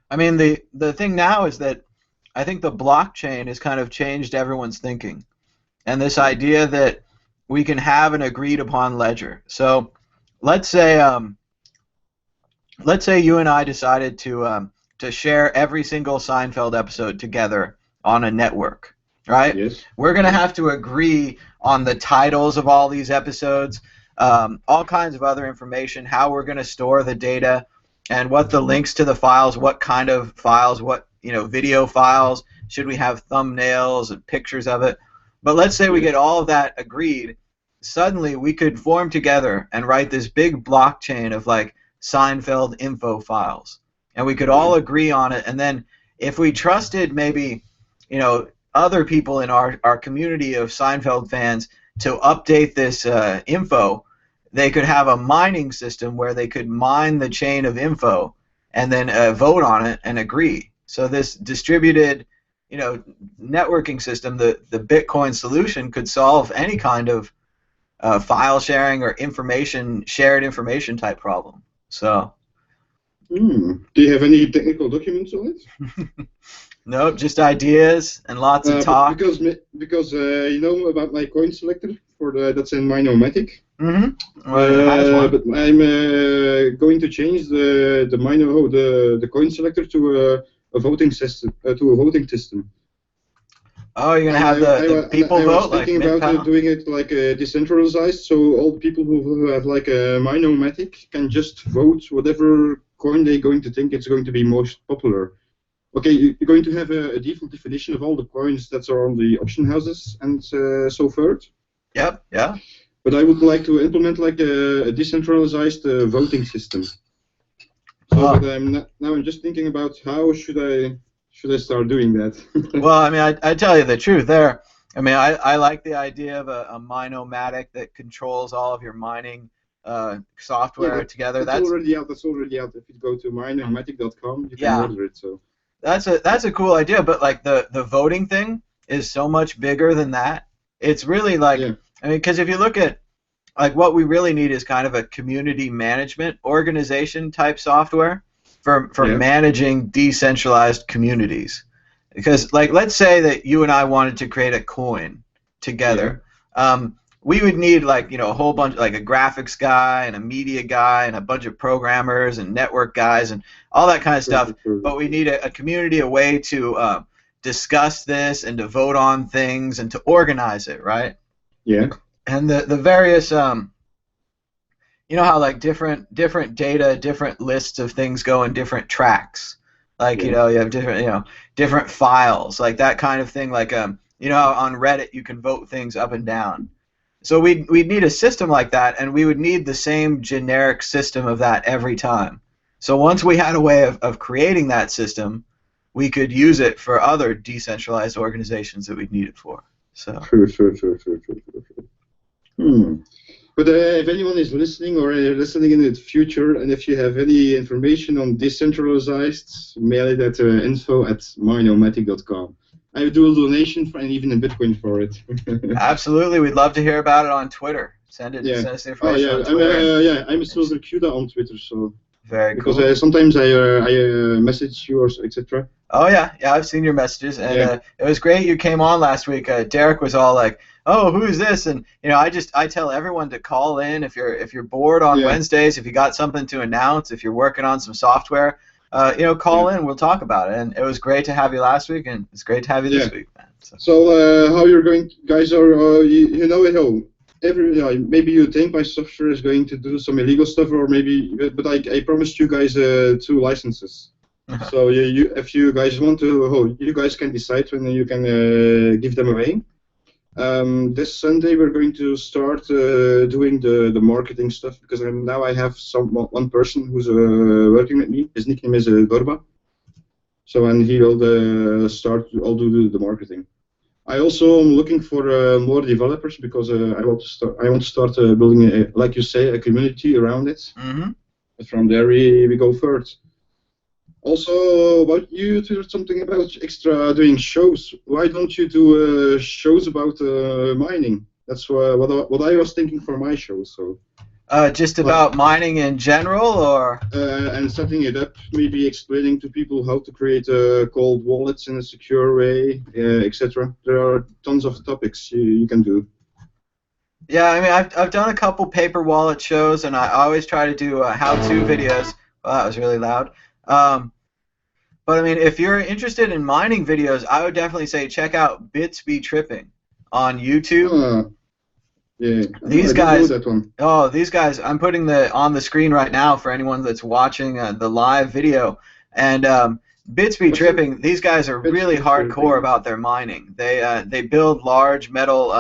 S1: I mean the thing now is that I think the blockchain has kind of changed everyone's thinking, and this idea that we can have an agreed upon ledger. So let's say you and I decided to share every single Seinfeld episode together on a network, right?
S3: Yes.
S1: We're going to have to agree on the titles of all these episodes, all kinds of other information, how we're going to store the data, and what the links to the files, what kind of files, what video files, should we have thumbnails and pictures of it. But let's say we get all of that agreed, suddenly we could form together and write this big blockchain of like Seinfeld info files. And we could all agree on it, and then if we trusted maybe, other people in our community of Seinfeld fans to update this info, they could have a mining system where they could mine the chain of info and then vote on it and agree. So this distributed, networking system, the Bitcoin solution, could solve any kind of file sharing or shared information type problem. So.
S3: Do you have any technical documents on it?
S1: Nope, just ideas and lots of talk.
S3: Because you know about my coin selector that's in Minomatic.
S1: Mm-hmm. Well,
S3: but I'm going to change the coin selector to a voting system.
S1: Oh, you're gonna have the people
S3: I
S1: vote
S3: was
S1: like
S3: thinking about
S1: Mint
S3: doing it like decentralized, so all the people who have like a Minomatic can just vote whatever coin they're going to think it's going to be most popular. Okay, you're going to have a default definition of all the coins that are on the auction houses and so forth.
S1: Yep. Yeah.
S3: But I would like to implement like a decentralized voting system. So, but now I'm just thinking about how should I start doing that?
S1: Well, I mean, I tell you the truth there. I mean, I like the idea of a Minomatic that controls all of your mining software together.
S3: That's already out. That's already out. If you go to minomatic.com, you can order it. So
S1: that's a cool idea. But like the voting thing is so much bigger than that. It's really like I mean, because if you look at like what we really need is kind of a community management organization type software for managing decentralized communities. Because like let's say that you and I wanted to create a coin together. We would need like a whole bunch, like a graphics guy and a media guy and a bunch of programmers and network guys and all that kind of stuff. But we need a community, a way to discuss this and to vote on things and to organize it, right?
S3: Yeah.
S1: And the various you know how like different data, different lists of things go in different tracks. Like you have different files, like that kind of thing. Like you know how on Reddit you can vote things up and down. So we'd need a system like that, and we would need the same generic system of that every time. So once we had a way of creating that system, we could use it for other decentralized organizations that we'd need it for. So.
S3: Sure. But if anyone is listening or listening in the future, and if you have any information on decentralized, mail it at info@minomatic.com. I do a donation and even a Bitcoin for it.
S1: Absolutely, we'd love to hear about it on Twitter. Send us the information on Twitter.
S3: I'm a Silver Cuda on Twitter, so.
S1: Very cool.
S3: Because sometimes I message you or etc.
S1: Oh yeah, I've seen your messages, and it was great you came on last week. Derek was all like, "Oh, who is this?" And I tell everyone to call in if you're bored on Wednesdays, if you got something to announce, if you're working on some software, call in. We'll talk about it. And it was great to have you last week, and it's great to have you this week, man.
S3: So how you're going, guys? Are maybe you think my software is going to do some illegal stuff, or maybe, but I promised you guys 2 licenses. So if you guys want to, you guys can decide when you can give them away. This Sunday we're going to start doing the marketing stuff, because now I have one person who's working with me. His nickname is Gorba. So and he will I'll do the marketing. I also am looking for more developers, because I want to start building, like you say, a community around it. From there we go first. Also, about you something about extra doing shows. Why don't you do shows about mining? That's what I was thinking for my show. So.
S1: Just about mining in general, or?
S3: And setting it up, maybe explaining to people how to create cold wallets in a secure way, etc. There are tons of topics you can do.
S1: Yeah, I mean, I've done a couple paper wallet shows, and I always try to do how-to videos. Well, that was really loud. But I mean, if you're interested in mining videos, I would definitely say check out Bits Be Tripping on YouTube. These guys. Oh, these guys! I'm putting on the screen right now for anyone that's watching the live video. And Bits Be Tripping. These guys are really hardcore about their mining. They build large metal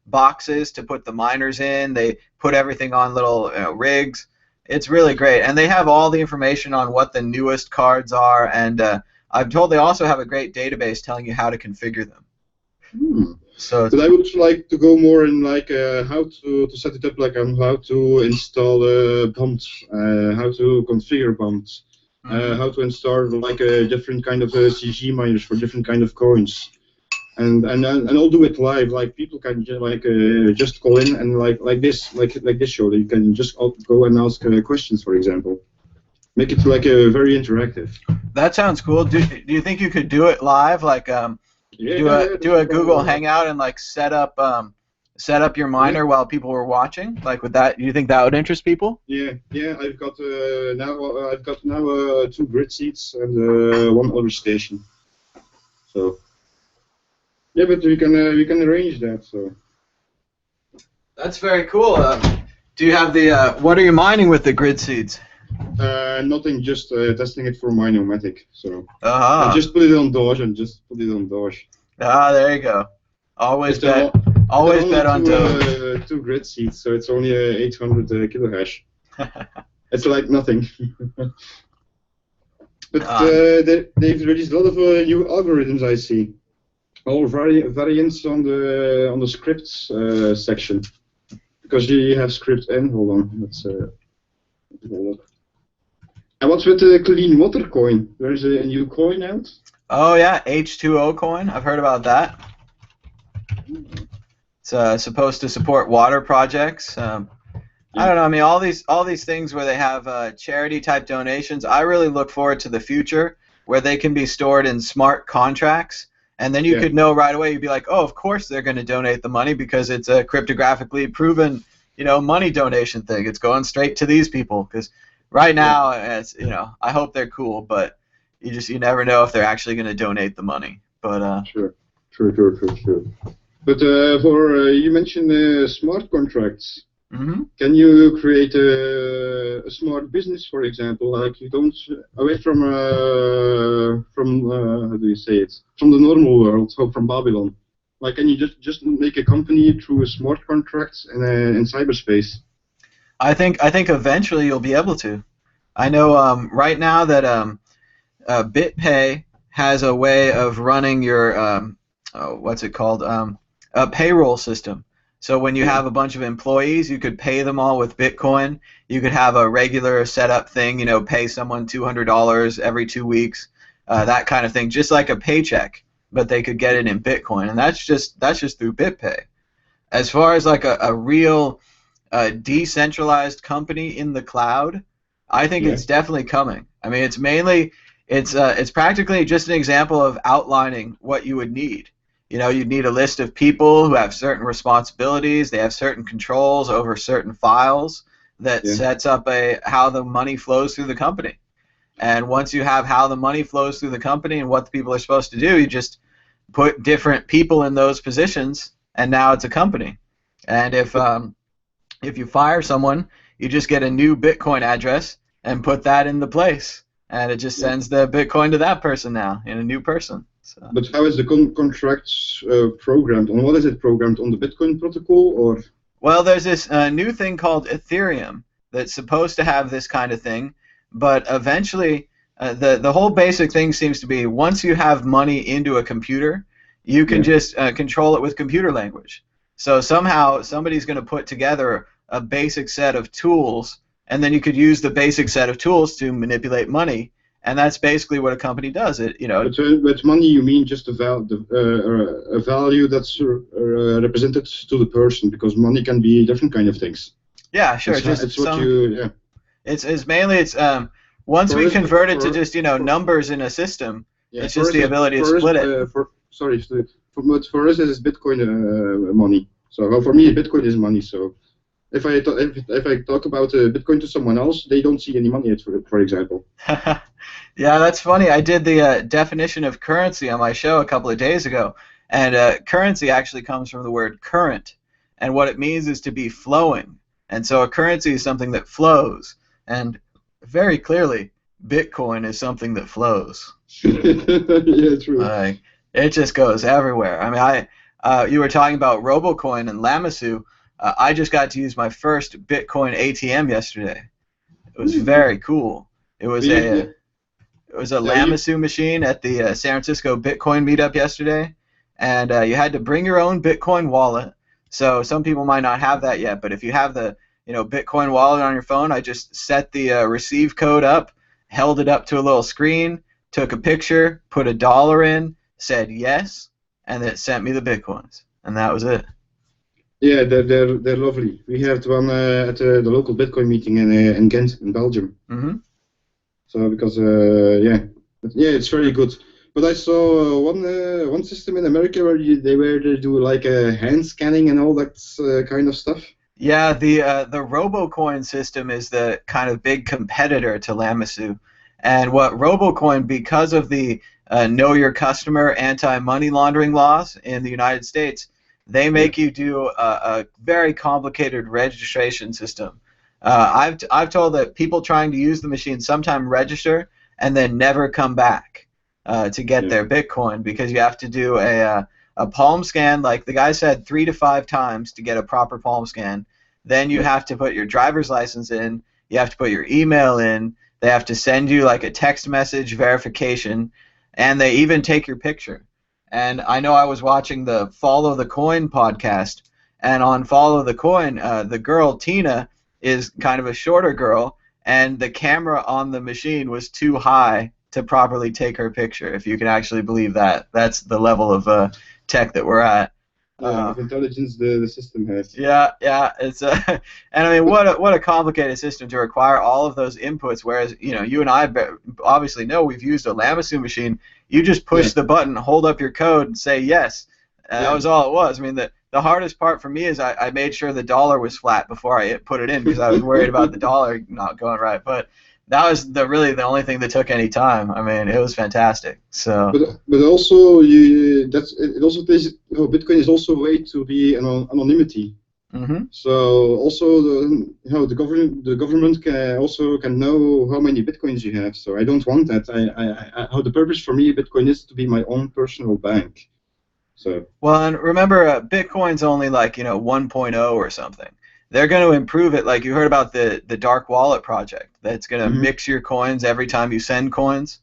S1: boxes to put the miners in. They put everything on little rigs. It's really great, and they have all the information on what the newest cards are, and I'm told they also have a great database telling you how to configure them. So,
S3: but I would like to go more in like how to set it up, like how to install bombs, how to configure bombs, how to install like different kind of CG miners for different kind of coins. And I'll do it live. Like people can just call in and like this show. You can just go and ask questions, for example. Make it like very interactive.
S1: That sounds cool. Do you think you could do it live? Like do a Google Hangout and like set up your miner while people were watching? Like would that? Do you think that would interest people?
S3: Yeah. I've got now 2 grid seats and 1 other station. So. Yeah, but we can arrange that. So.
S1: That's very cool. Do you have the what are you mining with the grid seeds?
S3: Nothing, just testing it for Minomatic. So
S1: Uh-huh.
S3: I just put it on Doge and just put it on Doge.
S1: Ah, there you go. Always bet on Doge.
S3: Two grid seeds, so it's only 800 kilohash. It's like nothing. But they've released a lot of new algorithms. I see. All variants on the scripts section, because you have script N. Hold on, let's hold up. And what's with the clean water coin? There's a new coin out.
S1: Oh yeah, H2O coin. I've heard about that. It's supposed to support water projects. I don't know. I mean, all these things where they have charity type donations. I really look forward to the future where they can be stored in smart contracts, and then you could know right away. You'd be like, oh, of course they're going to donate the money because it's a cryptographically proven, money donation thing. It's going straight to these people. Because right now, it's I hope they're cool, but you never know if they're actually going to donate the money. But
S3: Sure. But for you mentioned smart contracts.
S1: Mm-hmm.
S3: Can you create a smart business, for example, like you don't away from how do you say it, from the normal world, so from Babylon? Like, can you just make a company through smart contracts in cyberspace?
S1: I think eventually you'll be able to. I know right now that BitPay has a way of running your what's it called, a payroll system. So when you have a bunch of employees, you could pay them all with Bitcoin. You could have a regular setup thing, pay someone $200 every 2 weeks, that kind of thing, just like a paycheck, but they could get it in Bitcoin, and that's just through BitPay. As far as like a real decentralized company in the cloud, I think it's definitely coming. I mean, it's practically just an example of outlining what you would need. You'd need a list of people who have certain responsibilities. They have certain controls over certain files that sets up how the money flows through the company. And once you have how the money flows through the company and what the people are supposed to do, you just put different people in those positions, and now it's a company. And if you fire someone, you just get a new Bitcoin address and put that in the place, and it just sends the Bitcoin to that person now, in a new person. So.
S3: But how is the contracts programmed? On what is it programmed? On the Bitcoin protocol, or?
S1: Well, there's this new thing called Ethereum that's supposed to have this kind of thing, but eventually the whole basic thing seems to be once you have money into a computer, you can just control it with computer language. So somehow somebody's going to put together a basic set of tools, and then you could use the basic set of tools to manipulate money. And that's basically what a company does.
S3: With money, you mean just a value that's represented to the person, because money can be different kind of things.
S1: Yeah, sure. It's mainly once we convert it to just numbers in a system, it's just the ability to split it.
S3: For us, it's Bitcoin money. So for me, Bitcoin is money. So if I talk about Bitcoin to someone else, they don't see any money in it, for example.
S1: Yeah, that's funny. I did the definition of currency on my show a couple of days ago, and currency actually comes from the word current, and what it means is to be flowing. And so a currency is something that flows, and very clearly, Bitcoin is something that flows.
S3: Yeah, true.
S1: It just goes everywhere. I mean, you were talking about RoboCoin and Lamassu. I just got to use my first Bitcoin ATM yesterday. It was very cool. It was a Lamassu machine at the San Francisco Bitcoin meetup yesterday, and you had to bring your own Bitcoin wallet. So some people might not have that yet, but if you have the Bitcoin wallet on your phone, I just set the receive code up, held it up to a little screen, took a picture, put $1 in, said yes, and it sent me the Bitcoins, and that was it.
S3: Yeah, they're lovely. We had one at the local Bitcoin meeting in Ghent, in Belgium.
S1: Mm-hmm.
S3: So because it's very good. But I saw one system in America where they do like hand scanning and all that kind of stuff.
S1: Yeah, the RoboCoin system is the kind of big competitor to Lamassu, And what Robocoin, because of the know your customer anti-money laundering laws in the United States, they make you do a very complicated registration system. I've told that people trying to use the machine sometimes register and then never come back to get their Bitcoin, because you have to do a palm scan, like the guy said, 3 to 5 times to get a proper palm scan. Then you have to put your driver's license in, you have to put your email in, they have to send you like a text message verification, and they even take your picture. And I know I was watching the Follow the Coin podcast, and on Follow the Coin, the girl, Tina, is kind of a shorter girl, and the camera on the machine was too high to properly take her picture, if you can actually believe that. That's the level of tech that we're at.
S3: Of intelligence the system has.
S1: Yeah, it's and I mean, what a complicated system to require all of those inputs. Whereas, you know, you and I obviously know, we've used a Lamasu machine. You just push the button, hold up your code, and say yes. That was all it was. I mean, the hardest part for me is I made sure the dollar was flat before I put it in, because I was worried about the dollar not going right. But that was really the only thing that took any time. I mean, it was fantastic. So.
S3: But also it also Bitcoin is also a way to be anonymity.
S1: Mm-hmm.
S3: So also the government can know how many Bitcoins you have. So I don't want that. How the purpose for me Bitcoin is to be my own personal bank. So.
S1: Well, and remember, Bitcoin's only like 1.0 or something. They're going to improve it. Like you heard about the dark wallet project that's going to mix your coins every time you send coins.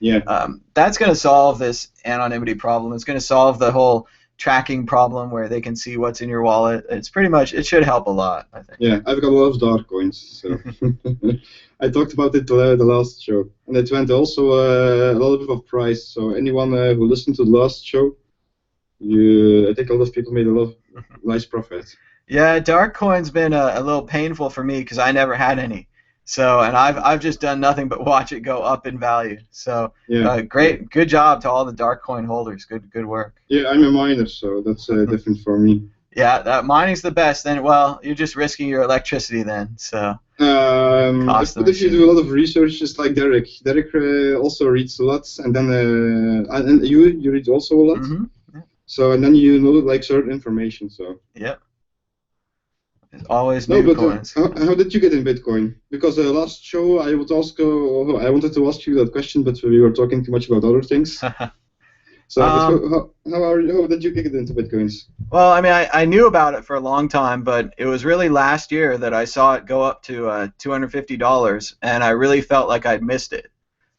S3: Yeah.
S1: That's going to solve this anonymity problem. It's going to solve the whole tracking problem where they can see what's in your wallet. It's pretty much, it should help a lot, I think.
S3: Yeah, I've got a lot of dark coins. So I talked about it the last show, and it went also a lot of price. So anyone who listened to the last show, I think a lot of people made a lot of nice profit.
S1: Yeah, dark coin's been a little painful for me because I never had any. So, and I've just done nothing but watch it go up in value. So, good job to all the dark coin holders. Good work.
S3: Yeah, I'm a miner, so that's different for me.
S1: Yeah, that mining's the best. Then, well, you're just risking your electricity then. So.
S3: But if you do a lot of research, just like Derek. Derek also reads a lot, and then and you read also a lot.
S1: Mm-hmm. Yeah.
S3: So and then you know like certain information. So.
S1: Yep. There's always new coins.
S3: How did you get in Bitcoin? Because the last show I wanted to ask you that question, but we were talking too much about other things. So how did you get into Bitcoins?
S1: Well, I mean, I knew about it for a long time, but it was really last year that I saw it go up to $250, and I really felt like I'd missed it.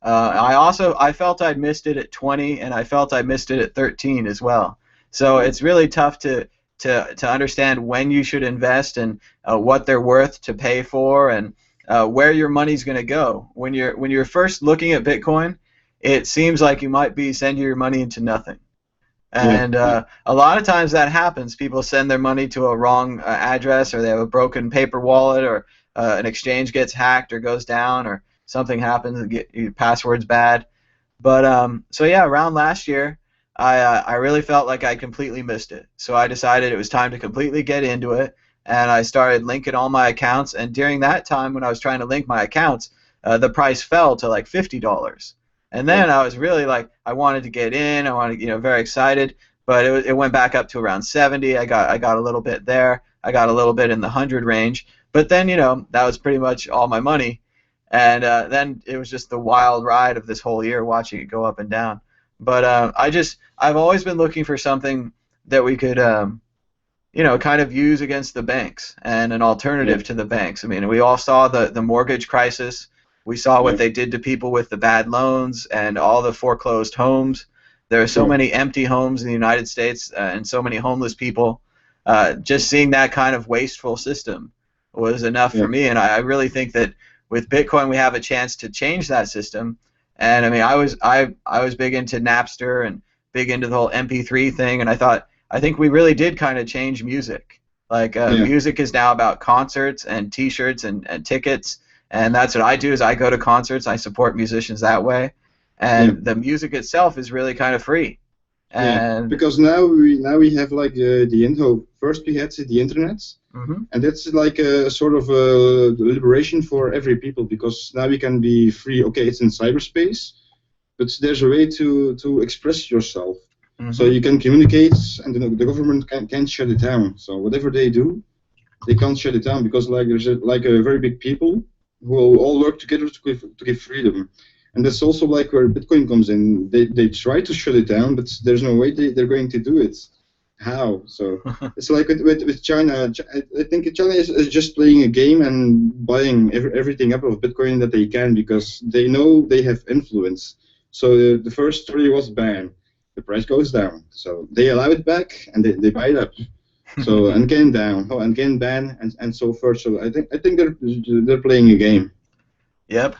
S1: I felt I'd missed it at 20, and I felt I missed it at 13 as well. So it's really tough to understand when you should invest and what they're worth to pay for, and where your money's going to go. When you're first looking at Bitcoin, it seems like you might be sending your money into nothing. And a lot of times that happens. People send their money to a wrong address, or they have a broken paper wallet, or an exchange gets hacked or goes down, or something happens and your password's bad. But so yeah, around last year, I really felt like I completely missed it. So I decided it was time to completely get into it, and I started linking all my accounts. And during that time, when I was trying to link my accounts, the price fell to like $50. And then I was really like, I wanted to get in. I wanted, very excited. But it went back up to around 70. I got a little bit there. I got a little bit in the 100 range. But then, that was pretty much all my money. And then it was just the wild ride of this whole year, watching it go up and down. But I've always been looking for something that we could, kind of use against the banks, and an alternative to the banks. I mean, we all saw the mortgage crisis. We saw what they did to people with the bad loans and all the foreclosed homes. There are so many empty homes in the United States and so many homeless people. Just seeing that kind of wasteful system was enough for me, and I really think that with Bitcoin we have a chance to change that system. And I mean, I was big into Napster and big into the whole MP3 thing, and I think we really did kind of change music. Like music is now about concerts and T-shirts and tickets, and that's what I do. Is I go to concerts, I support musicians that way, and the music itself is really kind of free. And
S3: because now we have like the info. First we had the internet, and that's like a sort of liberation for every people, because now we can be free. Okay, it's in cyberspace, but there's a way to express yourself. So you can communicate, and the government can't shut it down. So whatever they do, they can't shut it down, because like there's a very big people who will all work together to give freedom. And that's also like where Bitcoin comes in. They try to shut it down, but there's no way they're going to do it. How? So it's like with China. I think China is just playing a game and buying everything up of Bitcoin that they can, because they know they have influence. So the first story was ban. The price goes down. So they allow it back, and they buy it up. So and again down, and again ban, and so forth. So I think they're playing a game.
S1: Yep.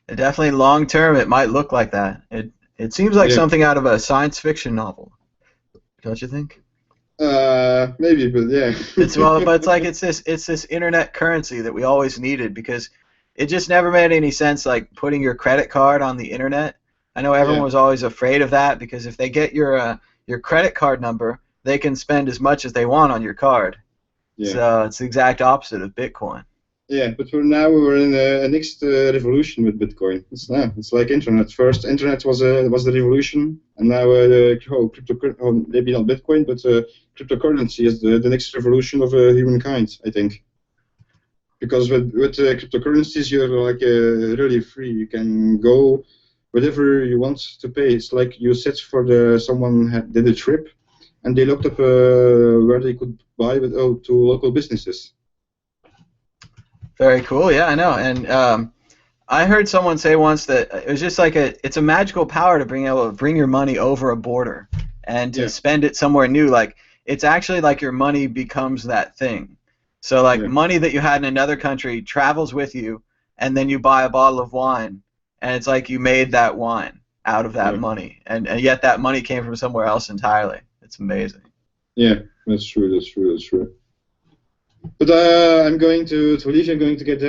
S1: Definitely long term it might look like that. It seems like something out of a science fiction novel. Don't you think?
S3: Maybe, but yeah.
S1: But it's like it's this internet currency that we always needed, because it just never made any sense, like putting your credit card on the internet. I know everyone was always afraid of that, because if they get your credit card number, they can spend as much as they want on your card. Yeah. So it's the exact opposite of Bitcoin.
S3: Yeah, but for now we're in a next revolution with Bitcoin. It's like internet. First, internet was the revolution, and now maybe not Bitcoin, but cryptocurrency is the next revolution of humankind, I think. Because with cryptocurrencies, you're like really free. You can go whatever you want to pay. It's like you said for someone did a trip, and they looked up where they could buy to local businesses.
S1: Very cool. Yeah, I know. And I heard someone say once that it was just like it's a magical power to bring your money over a border and to spend it somewhere new. Like it's actually like your money becomes that thing. So like money that you had in another country travels with you, and then you buy a bottle of wine, and it's like you made that wine out of that money, and yet that money came from somewhere else entirely. It's amazing.
S3: Yeah, that's true. But I'm going to leave. I'm going to get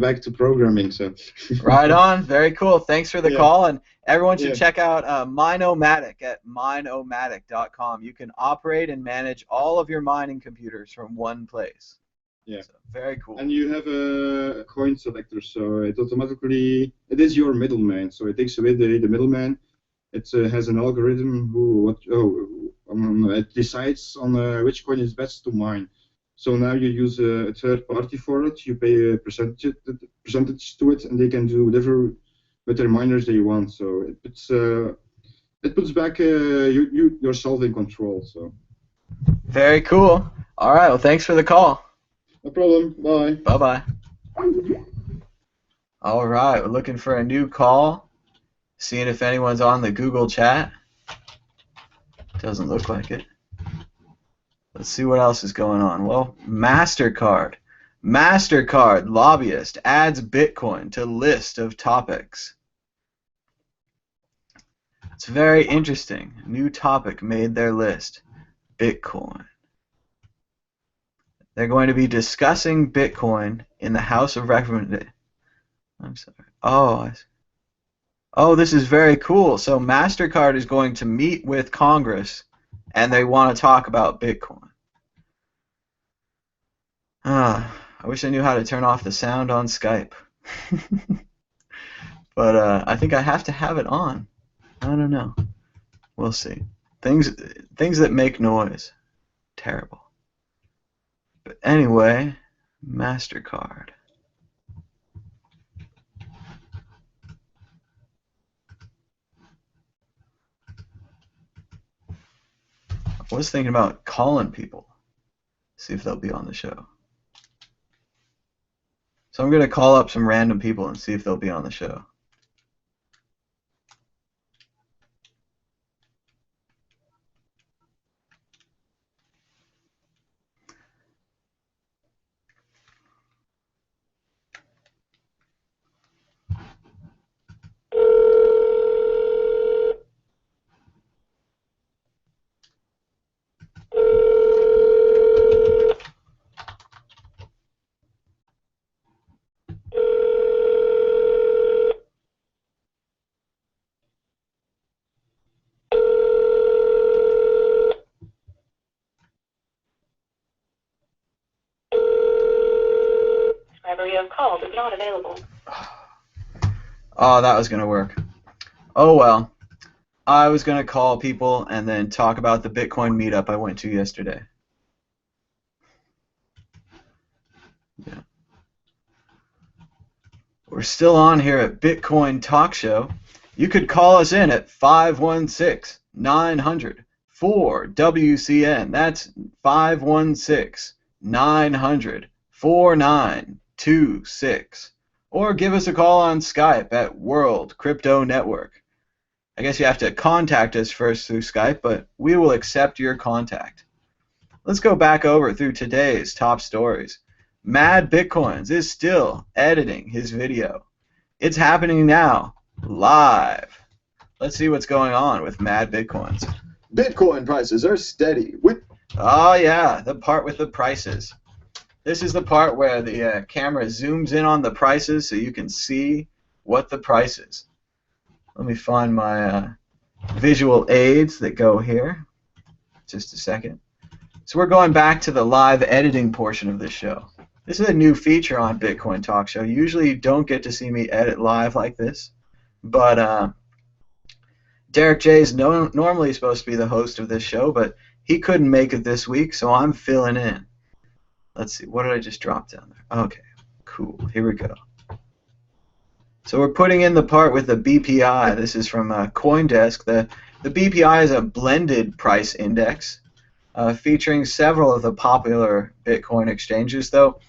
S3: back to programming. So.
S1: Right on. Very cool. Thanks for the call, and everyone should check out Minomatic at minomatic.com. You can operate and manage all of your mining computers from one place. Yeah. So, very cool.
S3: And you have a coin selector, so it is your middleman. So it takes away the middleman. It has an algorithm it decides on which coin is best to mine. So now you use a third party for it. You pay a percentage to it, and they can do whatever with their miners they want. So it puts back yourself in control. So.
S1: Very cool. All right. Well, thanks for the call.
S3: No problem. Bye.
S1: Bye-bye. All right. We're looking for a new call. Seeing if anyone's on the Google chat. Doesn't look like it. Let's see what else is going on. Well, MasterCard. MasterCard lobbyist adds Bitcoin to list of topics. It's very interesting. New topic made their list. Bitcoin. They're going to be discussing Bitcoin in the House of Representatives. I'm sorry. Oh, this is very cool. So MasterCard is going to meet with Congress, and they want to talk about Bitcoin. I wish I knew how to turn off the sound on Skype. But I think I have to have it on. I don't know. We'll see. Things that make noise. Terrible. But anyway, MasterCard. I was thinking about calling people, see if they'll be on the show. So I'm going to call up some random people and see if they'll be on the show.
S5: you have called is not available.
S1: Oh, that was going to work. Oh, well. I was going to call people and then talk about the Bitcoin meetup I went to yesterday. Yeah. We're still on here at Bitcoin Talk Show. You could call us in at 516-900-4WCN. That's 516-900-4926. Or give us a call on Skype at World Crypto Network. I guess you have to contact us first through Skype, but we will accept your contact. Let's go back over through today's top stories. Mad Bitcoins is still editing his video. It's happening now, live. Let's see what's going on with Mad Bitcoins.
S6: Bitcoin prices are steady.
S1: Oh yeah, the part with the prices. This is the part where the camera zooms in on the prices so you can see what the price is. Let me find my visual aids that go here. Just a second. So we're going back to the live editing portion of this show. This is a new feature on Bitcoin Talk Show. Usually you don't get to see me edit live like this, but Derek J is normally supposed to be the host of this show, but he couldn't make it this week, so I'm filling in. Let's see, what did I just drop down there? Okay, cool, here we go. So we're putting in the part with the BPI. This is from CoinDesk. The BPI is a blended price index featuring several of the popular Bitcoin exchanges, though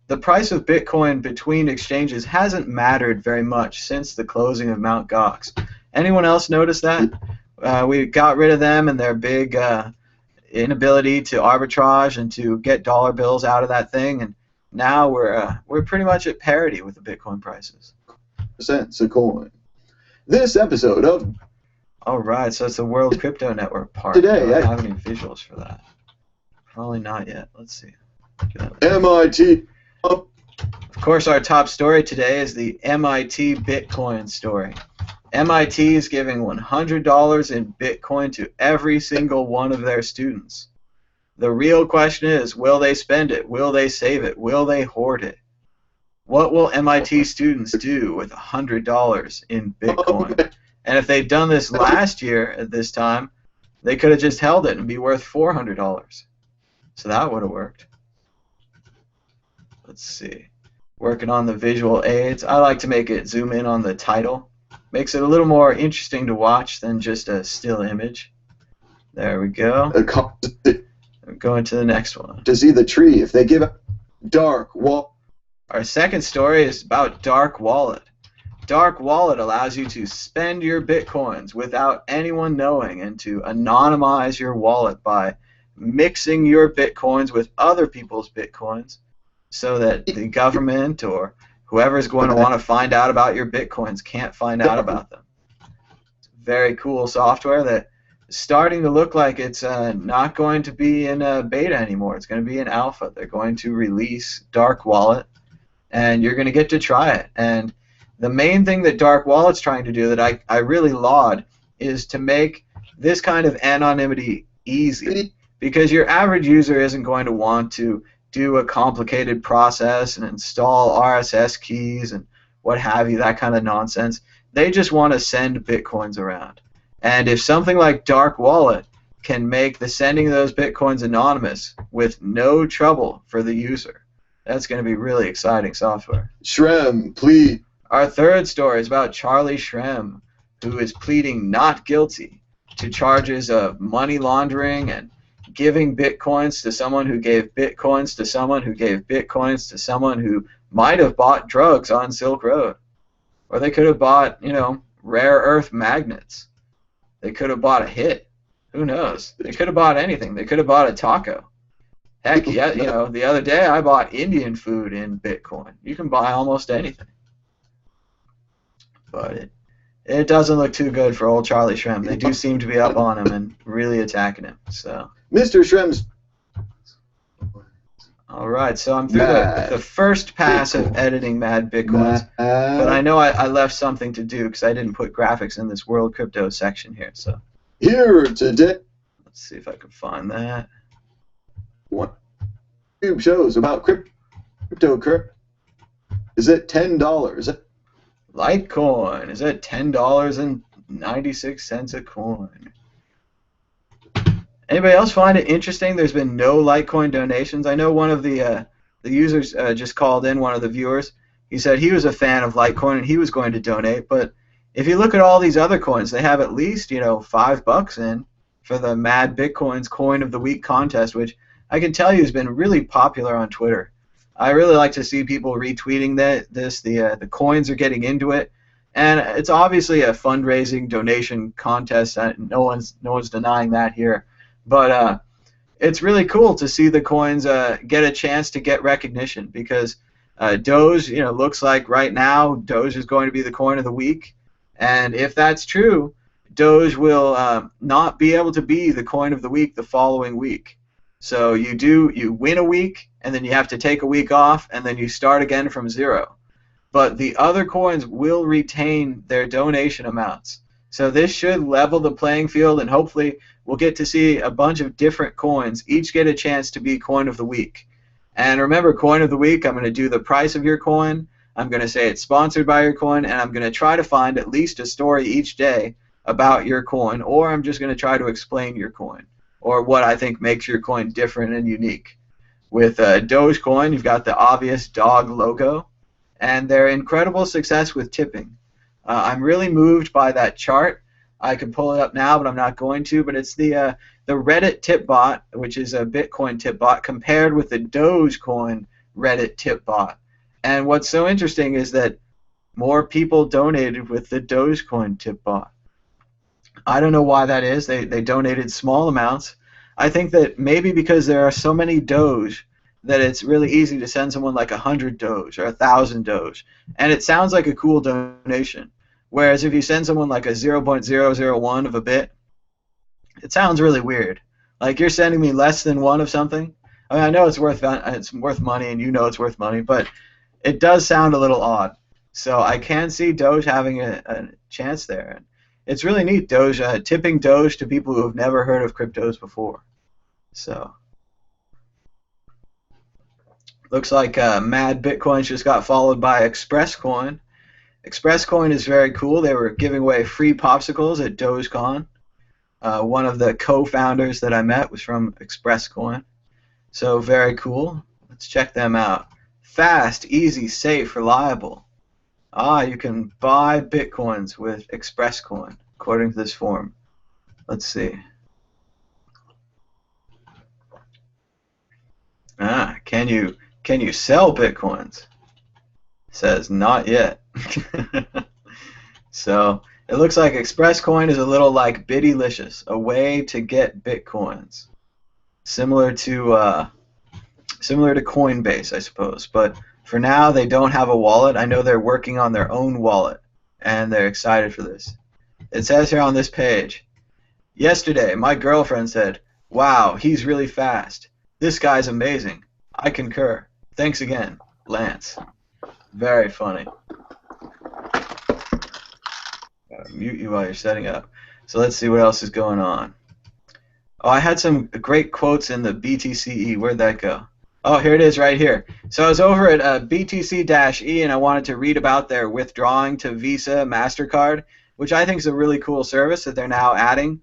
S1: the price of Bitcoin between exchanges hasn't mattered very much since the closing of Mt. Gox. Anyone else notice that? We got rid of them and their big inability to arbitrage and to get dollar bills out of that thing, and now we're pretty much at parity with the Bitcoin prices.
S6: Cents a coin. This episode of...
S1: All right, so it's the World Crypto Network part.
S6: Today,
S1: Do I have any visuals for that? Probably not yet. Let's see.
S6: MIT.
S1: Of course, our top story today is the MIT Bitcoin story. MIT is giving $100 in Bitcoin to every single one of their students. The real question is, will they spend it? Will they save it? Will they hoard it? What will MIT students do with $100 in Bitcoin? And if they'd done this last year at this time, they could have just held it and be worth $400. So that would have worked. Let's see. Working on the visual aids. I like to make it zoom in on the title. Makes it a little more interesting to watch than just a still image. There we go. Going to the next one.
S6: To see the tree, if they give a dark wall.
S1: Our second story is about Dark Wallet. Dark Wallet allows you to spend your Bitcoins without anyone knowing and to anonymize your wallet by mixing your Bitcoins with other people's Bitcoins so that the government or whoever is going to want to find out about your Bitcoins can't find out about them. It's very cool software that is starting to look like it's not going to be in beta anymore. It's going to be in alpha. They're going to release Dark Wallet, and you're going to get to try it. And the main thing that Dark Wallet's trying to do that I really laud is to make this kind of anonymity easy, because your average user isn't going to want to do a complicated process and install RSS keys and what have you, that kind of nonsense. They just want to send Bitcoins around. And if something like Dark Wallet can make the sending of those Bitcoins anonymous with no trouble for the user, that's going to be really exciting software.
S6: Shrem, please.
S1: Our third story is about Charlie Shrem, who is pleading not guilty to charges of money laundering and giving Bitcoins to someone who gave Bitcoins to someone who gave Bitcoins to someone who might have bought drugs on Silk Road. Or they could have bought, rare earth magnets. They could have bought a hit. Who knows? They could have bought anything. They could have bought a taco. Heck, yeah, the other day I bought Indian food in Bitcoin. You can buy almost anything. But it doesn't look too good for old Charlie Shrem. They do seem to be up on him and really attacking him. So.
S6: Mr. Shrem's.
S1: All right, so I'm through the first pass of editing Mad Bitcoins, but I know I left something to do because I didn't put graphics in this World Crypto section here. So
S6: here today.
S1: Let's see if I can find that.
S6: One YouTube shows about cryptocurrency. is at $10.
S1: Litecoin is at $10.96 a coin. Anybody else find it interesting? There's been no Litecoin donations. I know one of the users just called in, one of the viewers. He said he was a fan of Litecoin and he was going to donate. But if you look at all these other coins, they have at least $5 in for the Mad Bitcoins Coin of the Week contest, which I can tell you has been really popular on Twitter. I really like to see people retweeting this. The coins are getting into it, and it's obviously a fundraising donation contest. No one's denying that here. But it's really cool to see the coins get a chance to get recognition because Doge, looks like right now Doge is going to be the coin of the week, and if that's true, Doge will not be able to be the coin of the week the following week. So you win a week, and then you have to take a week off, and then you start again from zero. But the other coins will retain their donation amounts. So this should level the playing field, and hopefully we'll get to see a bunch of different coins each get a chance to be coin of the week. And remember, coin of the week, I'm going to do the price of your coin, I'm going to say it's sponsored by your coin, and I'm going to try to find at least a story each day about your coin, or I'm just going to try to explain your coin, or what I think makes your coin different and unique. With Dogecoin, you've got the obvious dog logo, and their incredible success with tipping. I'm really moved by that chart. I could pull it up now, but I'm not going to. But it's the Reddit tip bot, which is a Bitcoin tip bot, compared with the Dogecoin Reddit tip bot. And what's so interesting is that more people donated with the Dogecoin tip bot. I don't know why that is. They donated small amounts. I think that maybe because there are so many Doge that it's really easy to send someone like 100 Doge or 1,000 Doge. And it sounds like a cool donation. Whereas if you send someone like a 0.001 of a bit, it sounds really weird. Like you're sending me less than one of something. I mean, I know it's worth money, and you know it's worth money, but it does sound a little odd. So I can see Doge having a chance there. It's really neat, Doge, tipping Doge to people who have never heard of cryptos before. So looks like Mad Bitcoin just got followed by ExpressCoin. ExpressCoin is very cool. They were giving away free popsicles at DogeCon. One of the co-founders that I met was from ExpressCoin. So very cool. Let's check them out. Fast, easy, safe, reliable. You can buy Bitcoins with ExpressCoin, according to this form. Let's see. Can you sell Bitcoins? It says not yet. So it looks like ExpressCoin is a little like Bittylicious, a way to get Bitcoins, similar to Coinbase, I suppose. But for now, they don't have a wallet. I know they're working on their own wallet, and they're excited for this. It says here on this page, yesterday, my girlfriend said, "Wow, he's really fast. This guy's amazing. I concur. Thanks again, Lance." Very funny. Gotta mute you while you're setting up. So let's see what else is going on. Oh, I had some great quotes in the BTCE. Where'd that go? Oh, here it is right here. So I was over at BTC-E, and I wanted to read about their withdrawing to Visa, MasterCard, which I think is a really cool service that they're now adding.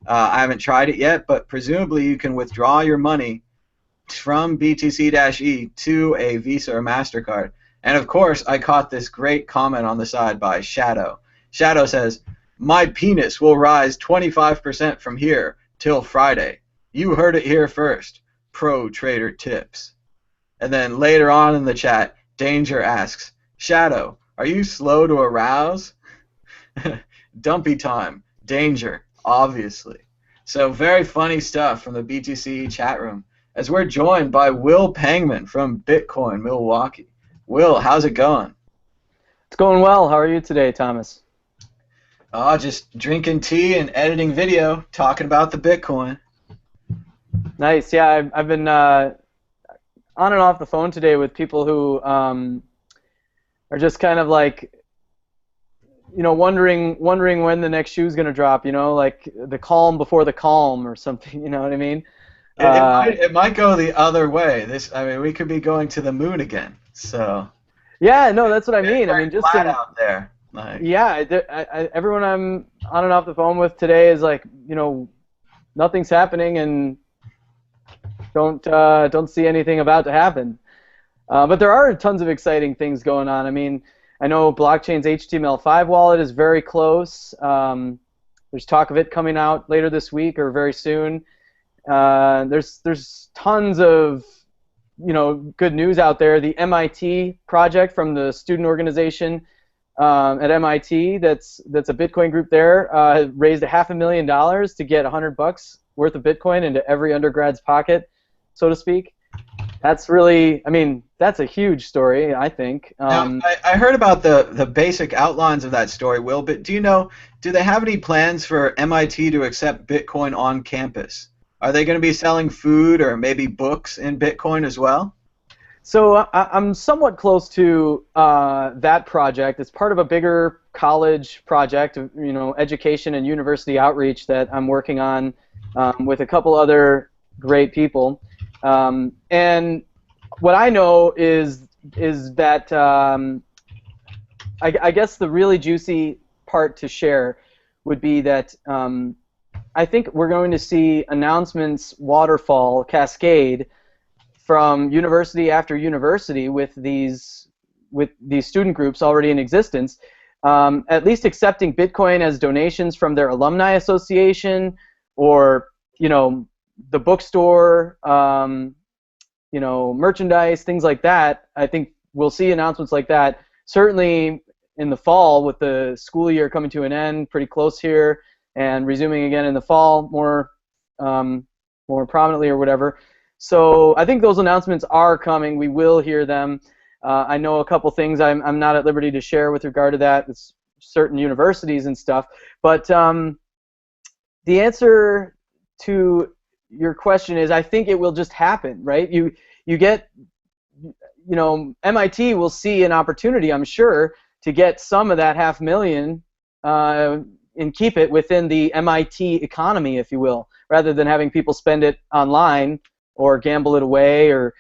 S1: I haven't tried it yet, but presumably you can withdraw your money from BTC-E to a Visa or MasterCard. And of course, I caught this great comment on the side by Shadow. Shadow says, "My penis will rise 25% from here till Friday. You heard it here first. Pro Trader Tips." And then later on in the chat, Danger asks, "Shadow, are you slow to arouse?" Dumpy time. Danger, obviously. So very funny stuff from the BTC chat room, as we're joined by Will Pangman from Bitcoin Milwaukee. Will, how's it going?
S5: It's going well. How are you today, Thomas?
S1: Just drinking tea and editing video, talking about the Bitcoin.
S5: Nice. Yeah, I've been on and off the phone today with people who are just kind of like, wondering when the next shoe's gonna drop. Like the calm before the calm or something. You know what I mean?
S1: It might go the other way. We could be going to the moon again. So.
S5: Yeah, no, that's what I mean.
S1: It's
S5: I mean, just
S1: flat out there. Like,
S5: yeah, everyone I'm on and off the phone with today is like, nothing's happening and don't see anything about to happen. But there are tons of exciting things going on. I mean, I know blockchain's HTML5 wallet is very close. There's talk of it coming out later this week or very soon. There's tons of good news out there. The MIT project from the student organization at MIT, that's a Bitcoin group there, raised $500,000 to get $100 worth of Bitcoin into every undergrad's pocket, so to speak. That's really, I mean, that's a huge story, I think.
S1: Now, I heard about the basic outlines of that story, Will, but do they have any plans for MIT to accept Bitcoin on campus? Are they going to be selling food or maybe books in Bitcoin as well?
S5: So I'm somewhat close to that project. It's part of a bigger college project, education and university outreach that I'm working on with a couple other great people. And what I know is that I guess the really juicy part to share would be that I think we're going to see announcements waterfall, cascade from university after university with these student groups already in existence, at least accepting Bitcoin as donations from their alumni association or the bookstore, merchandise, things like that. I think we'll see announcements like that certainly in the fall with the school year coming to an end, pretty close here, and resuming again in the fall more prominently or whatever. So I think those announcements are coming. We will hear them. I know a couple things I'm not at liberty to share with regard to that. It's certain universities and stuff. But the answer to your question is I think it will just happen, right? You get, MIT will see an opportunity, I'm sure, to get some of that $500,000 and keep it within the MIT economy, if you will, rather than having people spend it online or gamble it away or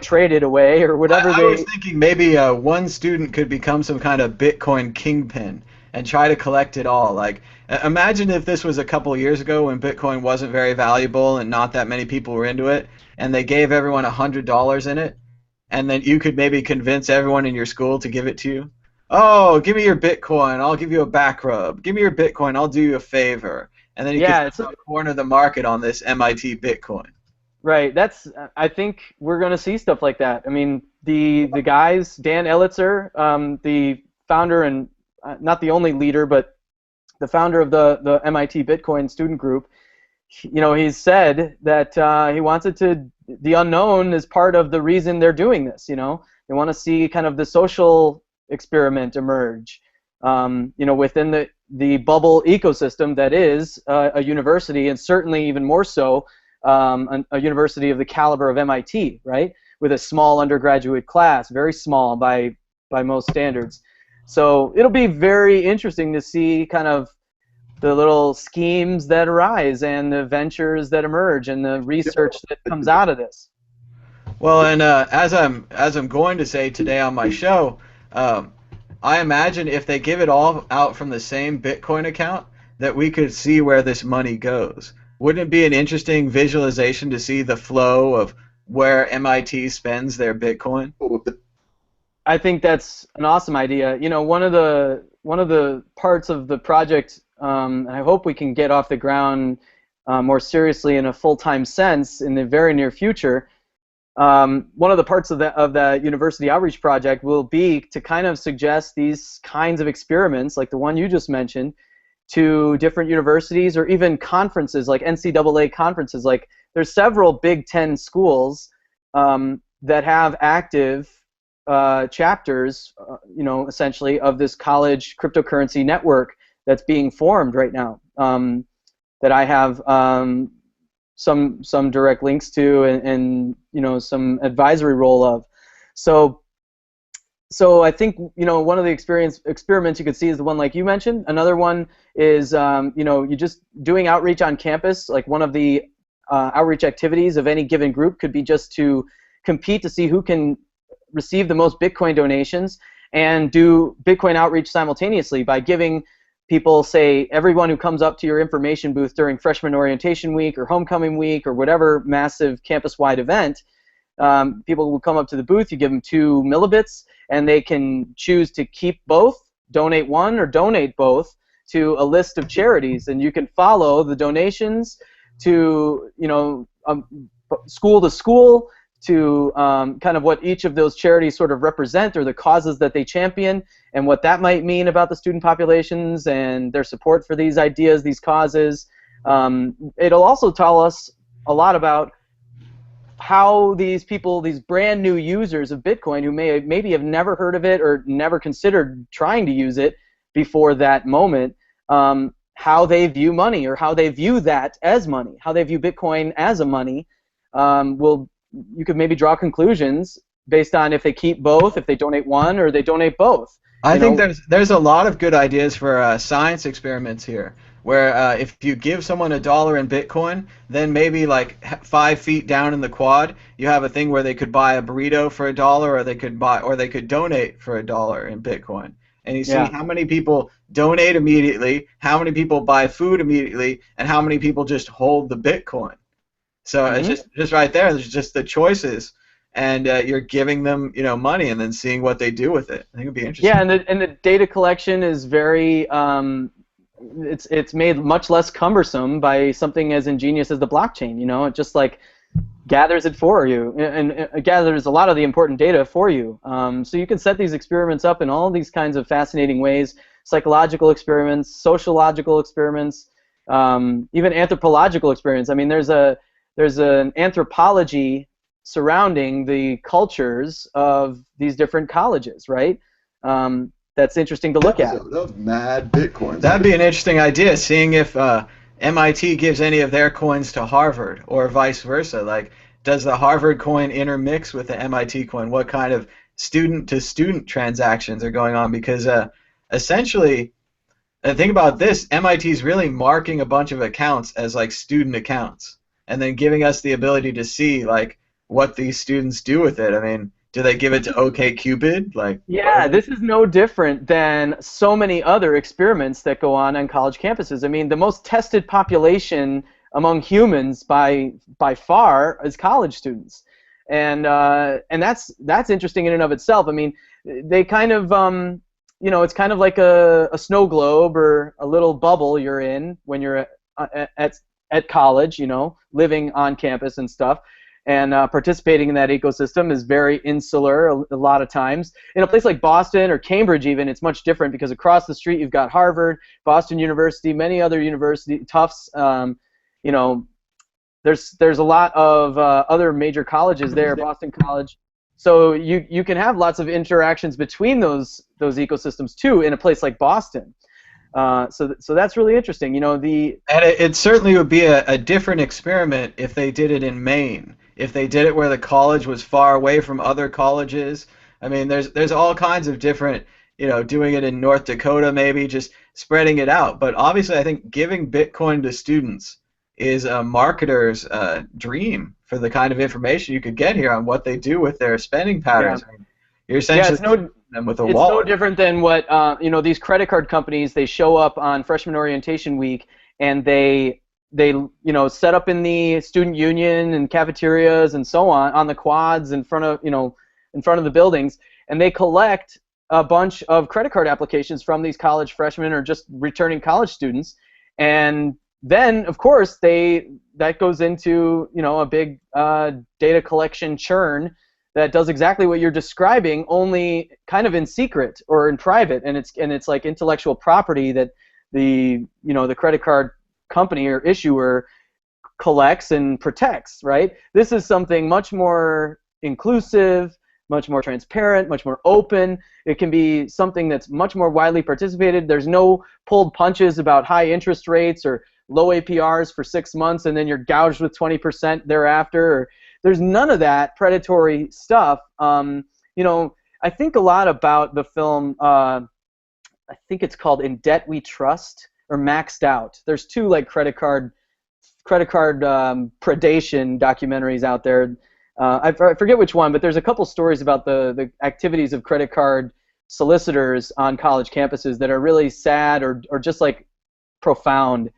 S5: trade it away or whatever.
S1: I was thinking maybe one student could become some kind of Bitcoin kingpin and try to collect it all. Like, imagine if this was a couple of years ago when Bitcoin wasn't very valuable and not that many people were into it, and they gave everyone $100 in it, and then you could maybe convince everyone in your school to give it to you. Oh, give me your Bitcoin, I'll give you a back rub. Give me your Bitcoin, I'll do you a favor. And then you can corner the market on this MIT Bitcoin.
S5: Right. I think we're going to see stuff like that. I mean, the guys, Dan Elitzer, the founder and not the only leader, but the founder of the MIT Bitcoin student group, he's said that he wants the unknown is part of the reason they're doing this. They want to see kind of the social experiment emerge, within the bubble ecosystem that is a university, and certainly even more so a university of the caliber of MIT, right? With a small undergraduate class, very small by most standards. So it'll be very interesting to see kind of the little schemes that arise and the ventures that emerge and the research that comes out of this.
S1: Well, and as I'm going to say today on my show, I imagine if they give it all out from the same Bitcoin account, that we could see where this money goes. Wouldn't it be an interesting visualization to see the flow of where MIT spends their Bitcoin?
S5: I think that's an awesome idea. One of the parts of the project, I hope we can get off the ground more seriously in a full-time sense in the very near future. One of the parts of the university outreach project will be to kind of suggest these kinds of experiments, like the one you just mentioned, to different universities or even conferences like NCAA conferences. Like there's several Big Ten schools that have active chapters, essentially of this college cryptocurrency network that's being formed right now. That I have some direct links to and some advisory role of. So I think one of the experiments you could see is the one like you mentioned. Another one is you just doing outreach on campus. Like one of the outreach activities of any given group could be just to compete to see who can receive the most Bitcoin donations and do Bitcoin outreach simultaneously by giving people, say, everyone who comes up to your information booth during freshman orientation week or homecoming week or whatever massive campus-wide event, people will come up to the booth, you give them 2 millibits, and they can choose to keep both, donate one, or donate both to a list of charities, and you can follow the donations to, school to school, to kind of what each of those charities sort of represent or the causes that they champion and what that might mean about the student populations and their support for these ideas, these causes. It'll also tell us a lot about how these people, these brand new users of Bitcoin who maybe have never heard of it or never considered trying to use it before that moment, how they view money or how they view that as money, how they view Bitcoin as a money. You could maybe draw conclusions based on if they keep both, if they donate one, or they donate both.
S1: I think there's a lot of good ideas for science experiments here, where if you give someone $1 in Bitcoin, then maybe like 5 feet down in the quad, you have a thing where they could buy a burrito for $1, or they could donate for $1 in Bitcoin. And you see how many people donate immediately, how many people buy food immediately, and how many people just hold the Bitcoin. So it's just right there. There's just the choices, and you're giving them money and then seeing what they do with it. I think it'd be interesting.
S5: Yeah, and the data collection is very it's made much less cumbersome by something as ingenious as the blockchain. It just like gathers it for you and it gathers a lot of the important data for you. So you can set these experiments up in all these kinds of fascinating ways: psychological experiments, sociological experiments, even anthropological experiments. I mean, there's an anthropology surrounding the cultures of these different colleges, right? That's interesting to look at.
S6: Of mad Bitcoins.
S1: That'd be an interesting idea, seeing if MIT gives any of their coins to Harvard or vice versa. Like, does the Harvard coin intermix with the MIT coin? What kind of student-to-student transactions are going on? Because essentially, think about this, MIT is really marking a bunch of accounts as like student accounts, and then giving us the ability to see like what these students do with it. I mean, do they give it to OkCupid?
S5: Yeah, this is no different than so many other experiments that go on college campuses. I mean, the most tested population among humans by far is college students, and that's interesting in and of itself. I mean, they kind of it's kind of like a snow globe or a little bubble you're in when you're at college, living on campus and stuff. And participating in that ecosystem is very insular a lot of times. In a place like Boston or Cambridge even, it's much different because across the street you've got Harvard, Boston University, many other universities, Tufts, there's a lot of other major colleges there, Boston College. So you can have lots of interactions between those ecosystems too in a place like Boston. So that's really interesting. And
S1: it certainly would be a different experiment if they did it in Maine. If they did it where the college was far away from other colleges. I mean, there's all kinds of different, doing it in North Dakota maybe, just spreading it out. But obviously I think giving Bitcoin to students is a marketer's dream for the kind of information you could get here on what they do with their spending patterns.
S5: Yeah.
S1: I mean, you're essentially them with a wallet.
S5: It's no different than what these credit card companies, they show up on freshman orientation week and they set up in the student union and cafeterias and so on the quads in front of the buildings, and they collect a bunch of credit card applications from these college freshmen or just returning college students, and then of course that goes into a big data collection churn that does exactly what you're describing, only kind of in secret or in private, and it's like intellectual property that the credit card company or issuer collects and protects, right? This is something much more inclusive, much more transparent, much more open. It can be something that's much more widely participated. There's no pulled punches about high interest rates or low APRs for 6 months and then you're gouged with 20% thereafter. There's none of that predatory stuff. I think a lot about the film, I think it's called In Debt We Trust, or Maxed Out. There's 2 like credit card predation documentaries out there. I forget which one, but there's a couple stories about the activities of credit card solicitors on college campuses that are really sad or just like profound.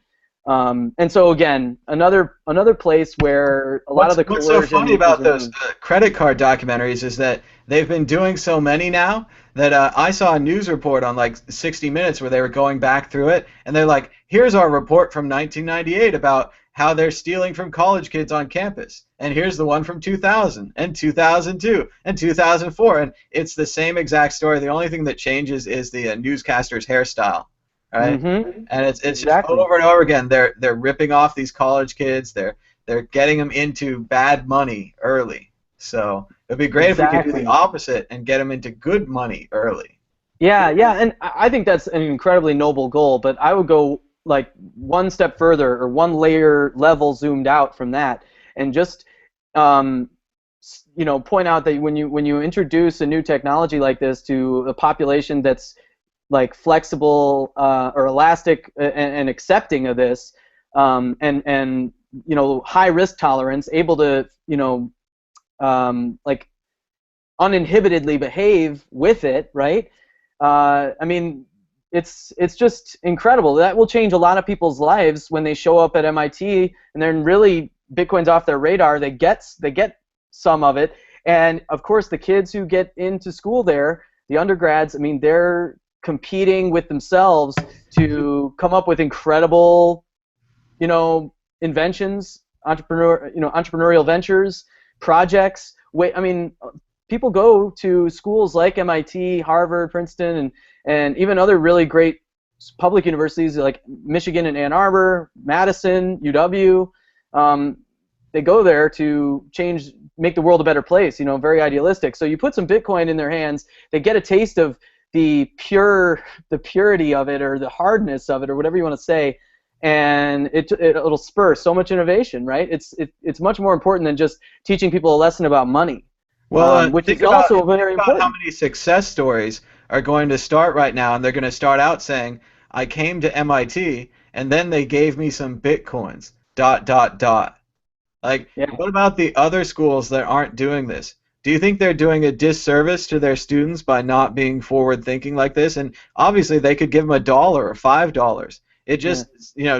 S5: And so again, another place where a lot of the
S1: What's so
S5: coercion
S1: funny about
S5: is
S1: those
S5: removed.
S1: credit card documentaries is that they've been doing so many now that I saw a news report on like 60 Minutes where they were going back through it, and they're like, here's our report from 1998 about how they're stealing from college kids on campus, and here's the one from 2000 and 2002 and 2004, and it's the same exact story. The only thing that changes is the newscaster's hairstyle, right?
S5: Mm-hmm.
S1: And it's
S5: Exactly.
S1: just over and over again. They're ripping off these college kids. They're getting them into bad money early. So it'd be great if we could do
S5: Exactly.
S1: the opposite and get them into good money early.
S5: Yeah, and I think that's an incredibly noble goal, but I would go like one step further or one level zoomed out from that, and just point out that when you introduce a new technology like this to a population that's like flexible or elastic and accepting of this, and high risk tolerance, able to like uninhibitedly behave with it, right? I mean, it's just incredible. That will change a lot of people's lives when they show up at MIT and then really Bitcoin's off their radar. They get some of it, and of course the kids who get into school there, the undergrads, I mean, they're competing with themselves to come up with incredible, inventions, entrepreneurial ventures, projects. I mean, people go to schools like MIT, Harvard, Princeton, and even other really great public universities like Michigan and Ann Arbor, Madison, UW. They go there to make the world a better place. Very idealistic. So you put some Bitcoin in their hands, they get a taste of the purity of it, or the hardness of it, or whatever you want to say, and it'll spur so much innovation, right? It's much more important than just teaching people a lesson about money.
S1: Well,
S5: which is also very important.
S1: How many success stories are going to start right now, and they're going to start out saying, I came to MIT, and then they gave me some Bitcoins, ... Like,
S5: Yeah.
S1: What about the other schools that aren't doing this? Do you think they're doing a disservice to their students by not being forward-thinking like this? And obviously, they could give them $1 or $5. It just,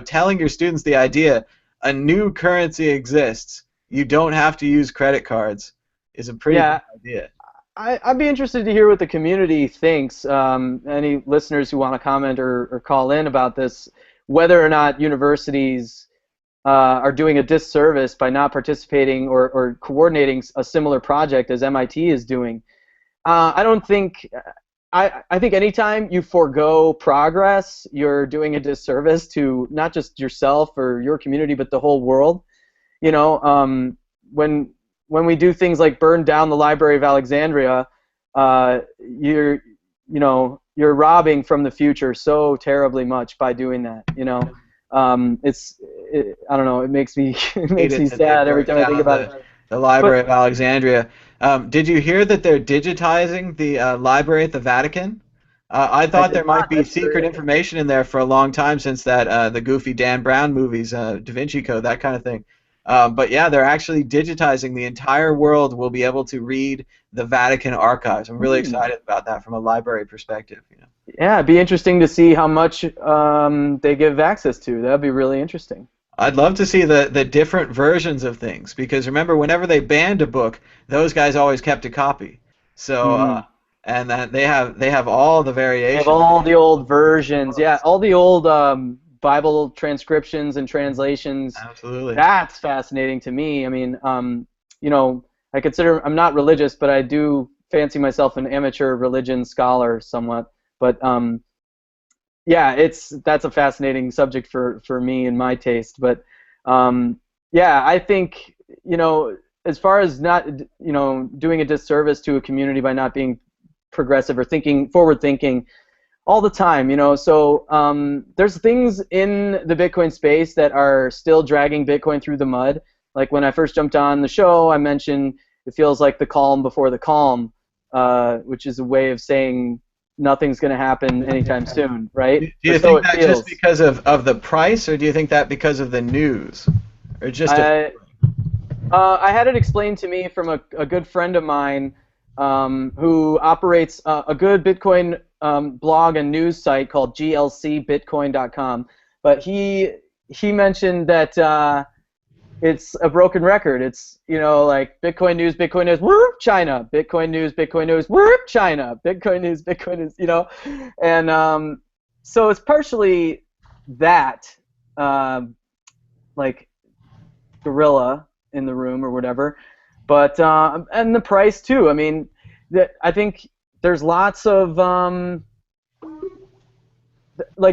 S1: telling your students the idea, a new currency exists, you don't have to use credit cards, is a pretty good idea.
S5: I'd be interested to hear what the community thinks. Any listeners who want to comment or call in about this, whether or not universities are doing a disservice by not participating or coordinating a similar project as MIT is doing. I don't think. I think anytime you forego progress, you're doing a disservice to not just yourself or your community, but the whole world. When we do things like burn down the Library of Alexandria, you're robbing from the future so terribly much by doing that. I don't know. It makes me sad every time I think about it.
S1: The Library of Alexandria. Did you hear that they're digitizing the library at the Vatican? I thought there might be secret information in there for a long time since that the goofy Dan Brown movies, Da Vinci Code, that kind of thing. But yeah, they're actually digitizing. The entire world will be able to read the Vatican archives. I'm really excited about that from a library perspective.
S5: Yeah, it'd be interesting to see how much they give access to. That'd be really interesting.
S1: I'd love to see the different versions of things, because remember, whenever they banned a book, those guys always kept a copy. So and then they have all the variations.
S5: They have all the old versions. Yeah, all the old Bible transcriptions and translations.
S1: Absolutely.
S5: That's fascinating to me. I mean, I consider, I'm not religious, but I do fancy myself an amateur religion scholar somewhat. But yeah, that's a fascinating subject for me and my taste. But yeah, I think as far as not doing a disservice to a community by not being progressive or forward thinking all the time, so there's things in the Bitcoin space that are still dragging Bitcoin through the mud. Like when I first jumped on the show, I mentioned it feels like the calm before the calm, which is a way of saying nothing's going to happen anytime soon, right?
S1: Do you think that just because of the price, or do you think that because of the news, or just?
S5: I had it explained to me from a good friend of mine who operates a good Bitcoin blog and news site called glcbitcoin.com. But he mentioned that it's a broken record. It's, like Bitcoin news, whoop, China. Bitcoin news, whoop, China. Bitcoin news, And so it's partially that, like, gorilla in the room or whatever, but and the price too. I mean, I think there's lots of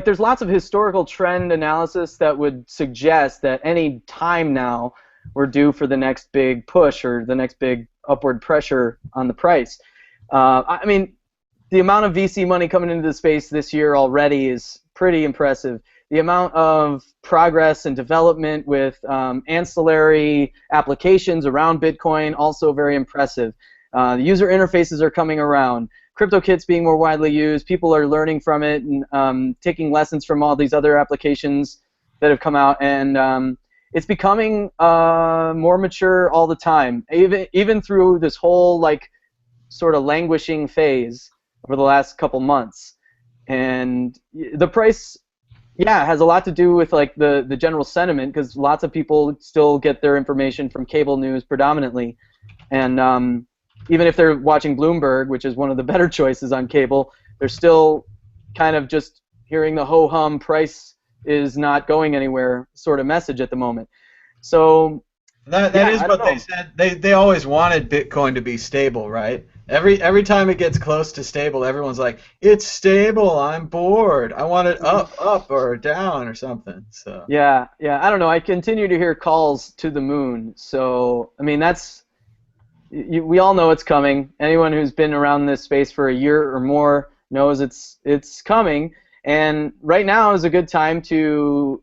S5: there's lots of historical trend analysis that would suggest that any time now we're due for the next big push or the next big upward pressure on the price. I mean, the amount of VC money coming into the space this year already is pretty impressive. The amount of progress and development with ancillary applications around Bitcoin, also very impressive. The user interfaces are coming around. CryptoKit's being more widely used. People are learning from it and taking lessons from all these other applications that have come out. And it's becoming more mature all the time, even through this whole sort of languishing phase over the last couple months. And the price, yeah, has a lot to do with the general sentiment, because lots of people still get their information from cable news predominantly, and even if they're watching Bloomberg, which is one of the better choices on cable, they're still kind of just hearing the ho-hum price is not going anywhere sort of message at the moment. So
S1: that is what they said. They always wanted Bitcoin to be stable, right? Every time it gets close to stable, everyone's like, "It's stable. I'm bored. I want it up or down or something." So
S5: yeah, I don't know. I continue to hear calls to the moon. So I mean, we all know it's coming. Anyone who's been around this space for a year or more knows it's coming. And right now is a good time to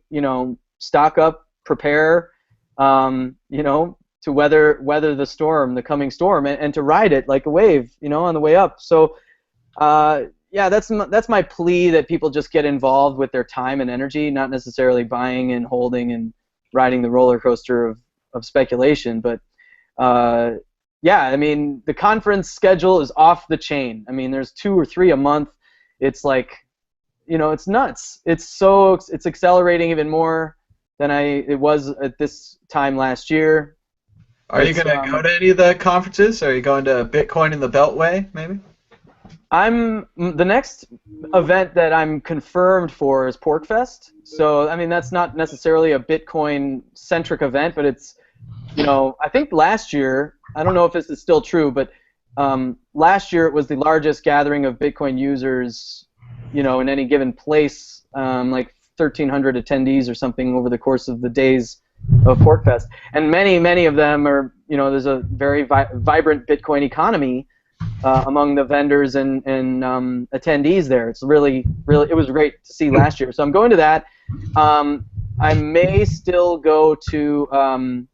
S5: stock up, prepare, to weather the storm, the coming storm, and to ride it like a wave, on the way up. So, yeah, that's my plea, that people just get involved with their time and energy, not necessarily buying and holding and riding the roller coaster of speculation. But yeah, I mean, the conference schedule is off the chain. I mean, there's 2 or 3 a month. It's it's nuts. It's accelerating even more than it was at this time last year.
S1: Are you going to go to any of the conferences? Are you going to Bitcoin in the Beltway, maybe?
S5: The next event that I'm confirmed for is PorkFest. So, I mean, that's not necessarily a Bitcoin-centric event, but it's, I think last year, I don't know if this is still true, but last year it was the largest gathering of Bitcoin users, in any given place, like 1,300 attendees or something over the course of the days of PorkFest. And many of them are, there's a very vibrant Bitcoin economy among the vendors and attendees there. It's really, it was great to see last year. So I'm going to that. I may still go to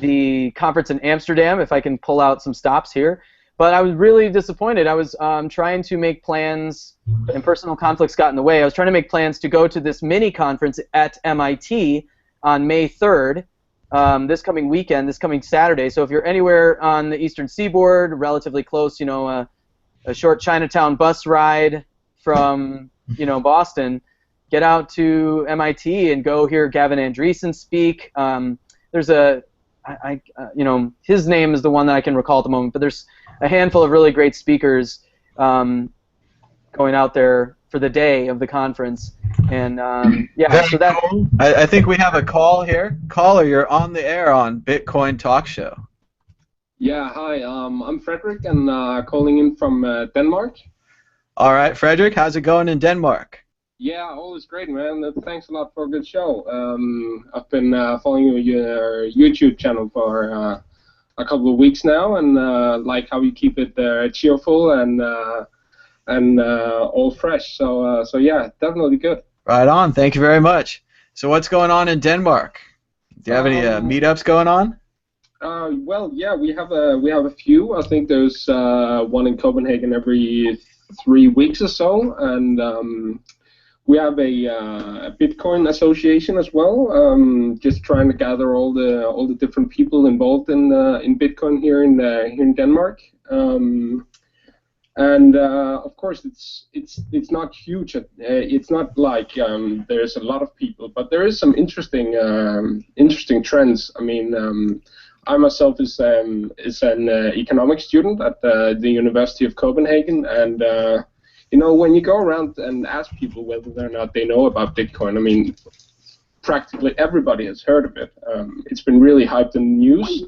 S5: the conference in Amsterdam if I can pull out some stops here. But I was really disappointed. I was trying to make plans, and personal conflicts got in the way. I was trying to make plans to go to this mini conference at MIT on May 3rd, this coming weekend, this coming Saturday. So if you're anywhere on the Eastern Seaboard, relatively close, a short Chinatown bus ride from, Boston, get out to MIT and go hear Gavin Andreessen speak. There's his name is the one that I can recall at the moment, but there's a handful of really great speakers going out there for the day of the conference. And yeah,
S1: Very
S5: so that.
S1: cool. I think we have a call here. Caller, you're on the air on Bitcoin Talk Show.
S7: Yeah, hi. I'm Frederick, and calling in from Denmark.
S1: All right, Frederick, how's it going in Denmark?
S7: Yeah, all is great, man. Thanks a lot for a good show. I've been following your YouTube channel for a couple of weeks now, and like how you keep it cheerful and all fresh. So yeah, definitely good.
S1: Right on. Thank you very much. So what's going on in Denmark? Do you have any meetups going on?
S7: Well, yeah, we have a few. I think there's one in Copenhagen every 3 weeks or so, and we have a Bitcoin association as well, just trying to gather all the different people involved in Bitcoin here in Denmark. And of course, it's not huge. It's not like there's a lot of people, but there is some interesting trends. I mean, I myself is an economics student at the University of Copenhagen, and when you go around and ask people whether or not they know about Bitcoin, I mean, practically everybody has heard of it. It's been really hyped in the news,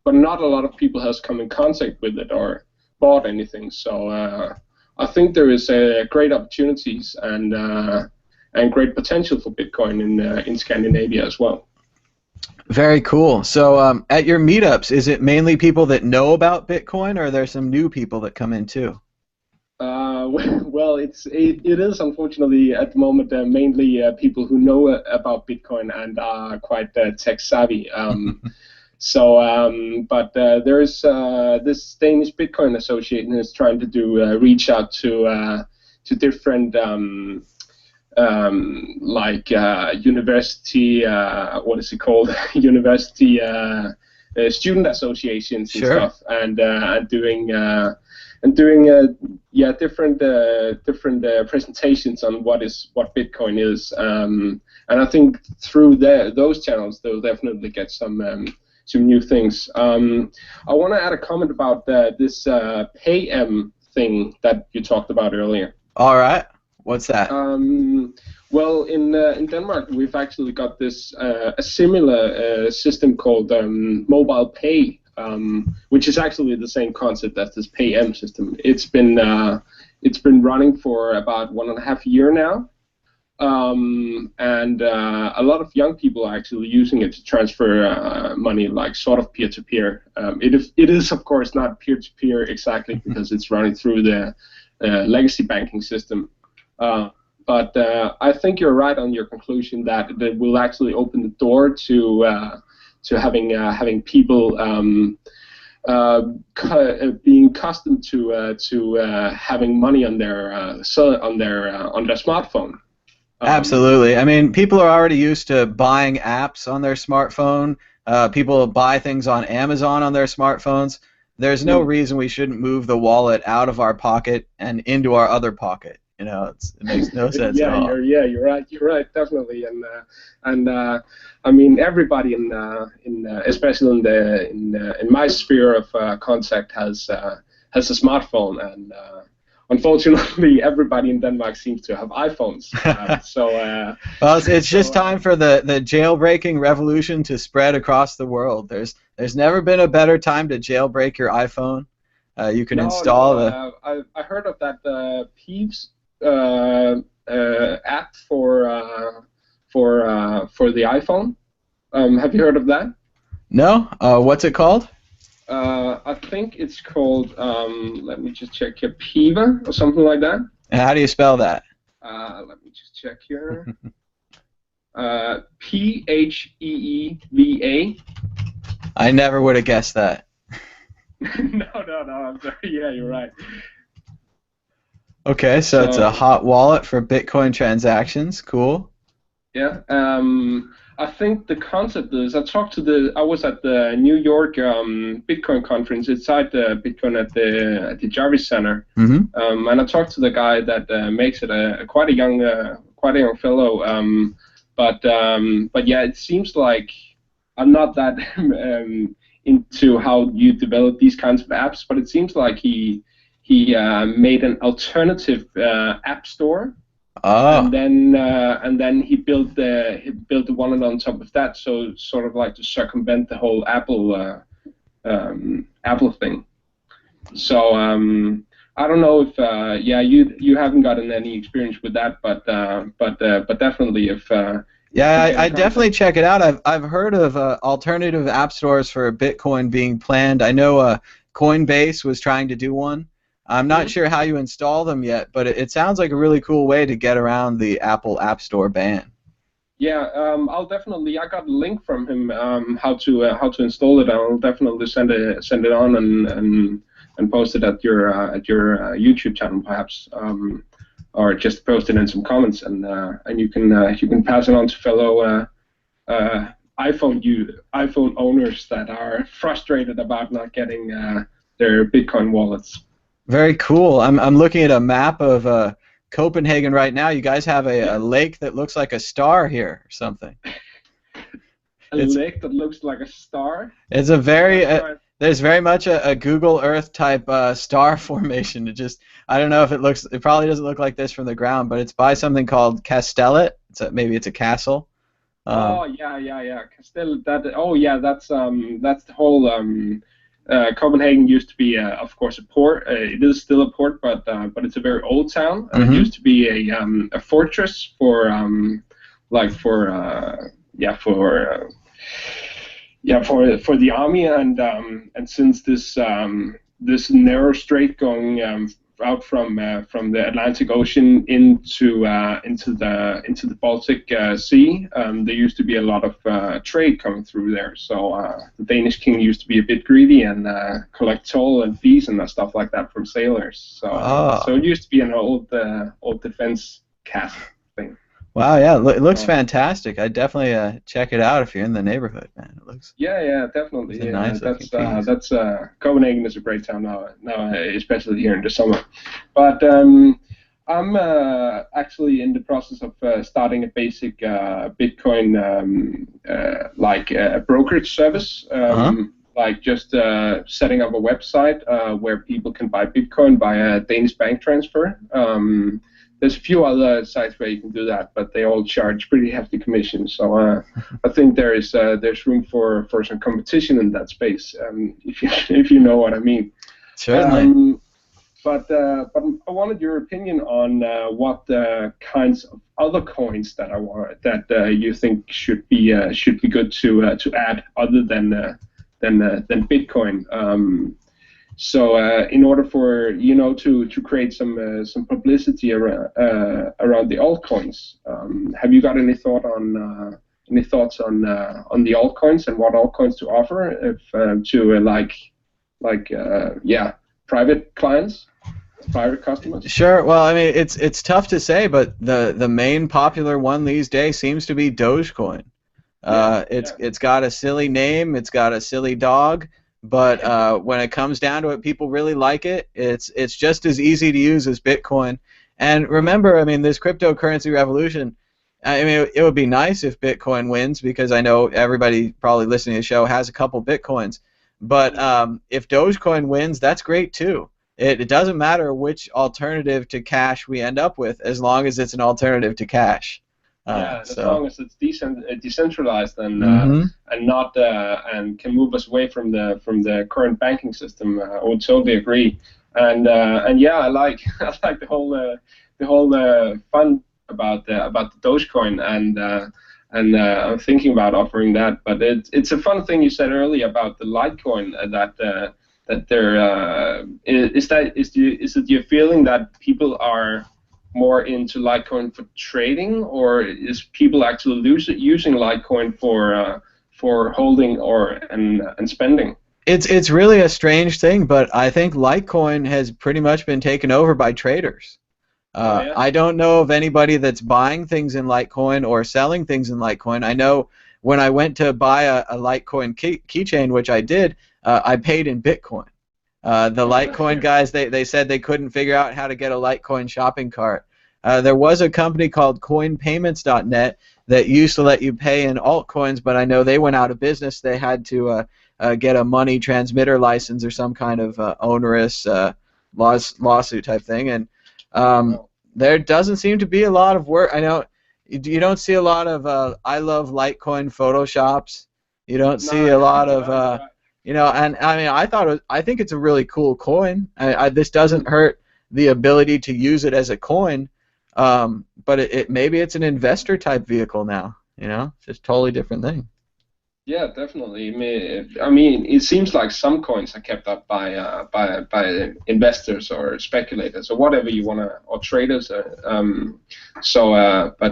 S7: but not a lot of people has come in contact with it or bought anything. So I think there is great opportunities and great potential for Bitcoin in Scandinavia as well.
S1: Very cool. So at your meetups, is it mainly people that know about Bitcoin, or are there some new people that come in too?
S7: Well, it is unfortunately at the moment mainly people who know about Bitcoin and are quite tech savvy. But there is this Danish Bitcoin Association is trying to reach out to different university, what is it called? University student associations and
S1: Sure.
S7: stuff, and doing different presentations on what Bitcoin is, and I think through those channels they'll definitely get some new things. I want to add a comment about this PayM thing that you talked about earlier.
S1: All right. What's that?
S7: Well, in Denmark, we've actually got this a similar system called mobile pay, which is actually the same concept as this PayM system. It's been running for about 1.5 years now. And a lot of young people are actually using it to transfer money, like sort of peer-to-peer. It is of course not peer-to-peer exactly because it's running through the legacy banking system. But I think you're right on your conclusion that it will actually open the door to having people being accustomed to having money on their smartphone.
S1: Absolutely. I mean, people are already used to buying apps on their smartphone. People buy things on Amazon on their smartphones. There's no reason we shouldn't move the wallet out of our pocket and into our other pocket. It makes no sense at all.
S7: You're right, definitely. And I mean, everybody especially in my sphere of contact has a smartphone, and unfortunately, everybody in Denmark seems to have iPhones.
S1: Well, it's just time for the jailbreaking revolution to spread across the world. There's never been a better time to jailbreak your iPhone. You can install
S7: I heard of that Peeves app for the iPhone. Have you heard of that?
S1: No. What's it called?
S7: I think it's called, let me just check here, Piva or something like that.
S1: And how do you spell that?
S7: Let me just check here. P-H-E-E-V-A.
S1: I never would have guessed that.
S7: No, I'm sorry. Yeah, you're right.
S1: Okay, so it's a hot wallet for Bitcoin transactions. Cool.
S7: Yeah. I think the concept is I was at the New York Bitcoin conference inside the Bitcoin at the Jarvis Center, and I talked to the guy that makes it quite a young fellow. But yeah, it seems like I'm not that into how you develop these kinds of apps, but it seems like he made an alternative app store.
S1: Oh.
S7: And then he built the wallet on top of that, so sort of like to circumvent the whole Apple thing. So I don't know if you haven't gotten any experience with that, but definitely if
S1: I definitely check it out. I've heard of alternative app stores for Bitcoin being planned. I know Coinbase was trying to do one. I'm not sure how you install them yet, but it sounds like a really cool way to get around the Apple App Store ban.
S7: Yeah, I'll definitely. I got a link from him how to install it. I'll definitely send it on and post it at your YouTube channel perhaps. or just post it in some comments, and you can pass it on to fellow iPhone owners that are frustrated about not getting their Bitcoin wallets.
S1: Very cool. I'm looking at a map of Copenhagen right now. You guys have a lake that looks like a star here or something.
S7: Lake that looks like a star?
S1: It's a very there's very much a Google Earth type star formation. I don't know if it probably doesn't look like this from the ground, but it's by something called Castellet. Maybe it's a castle.
S7: Yeah. Castellet. That's the whole. Copenhagen used to be, of course, a port. It is still a port, but it's a very old town. It used to be a fortress for the army, and since this narrow strait going out from the Atlantic Ocean into the Baltic Sea, there used to be a lot of trade coming through there. So the Danish king used to be a bit greedy and collect toll and fees and stuff like that from sailors. So it used to be an old defense castle thing.
S1: Wow, yeah, it looks fantastic. I'd definitely check it out if you're in the neighborhood, man. It looks.
S7: Yeah, definitely.
S1: It's a nice
S7: that's Copenhagen is a great town now, especially here in the summer. But I'm actually in the process of starting a basic Bitcoin brokerage service. Like just setting up a website where people can buy Bitcoin by a Danish bank transfer. There's a few other sites where you can do that, but they all charge pretty hefty commissions. So I think there's room for some competition in that space, if you know what I mean.
S1: Certainly.
S7: But I wanted your opinion on what kinds of other coins that you think should be good to add other than Bitcoin. So in order for to create some publicity around the altcoins, have you got any thoughts on the altcoins and what altcoins to offer to private clients, private customers?
S1: Sure. Well, I mean, it's tough to say, but the main popular one these days seems to be Dogecoin. It's got a silly name, it's got a silly dog. But when it comes down to it, people really like it. It's just as easy to use as Bitcoin. And remember, I mean, this cryptocurrency revolution, I mean, it would be nice if Bitcoin wins, because I know everybody probably listening to the show has a couple Bitcoins. But if Dogecoin wins, that's great too. It doesn't matter which alternative to cash we end up with, as long as it's an alternative to cash.
S7: As long as it's decentralized and not and can move us away from the current banking system, I would totally agree. And I like the whole fun about the Dogecoin, and I'm thinking about offering that. But it's a fun thing you said earlier about the Litecoin that there is it your feeling that people are more into Litecoin for trading, or is people actually using Litecoin for holding and spending?
S1: It's really a strange thing, but I think Litecoin has pretty much been taken over by traders. I don't know of anybody that's buying things in Litecoin or selling things in Litecoin. I know when I went to buy a Litecoin keychain, which I did, I paid in Bitcoin. The Litecoin guys, they said they couldn't figure out how to get a Litecoin shopping cart. There was a company called coinpayments.net that used to let you pay in altcoins, but I know they went out of business. They had to get a money transmitter license or some kind of onerous lawsuit type thing. And there doesn't seem to be a lot of work. I know you don't see a lot of I love Litecoin photoshops. You don't see a lot of and I mean, I think it's a really cool coin. This doesn't hurt the ability to use it as a coin, but maybe it's an investor type vehicle now. It's just a totally different thing.
S7: Yeah, definitely. I mean, it seems like some coins are kept up by investors or speculators or whatever you want to, or traders. But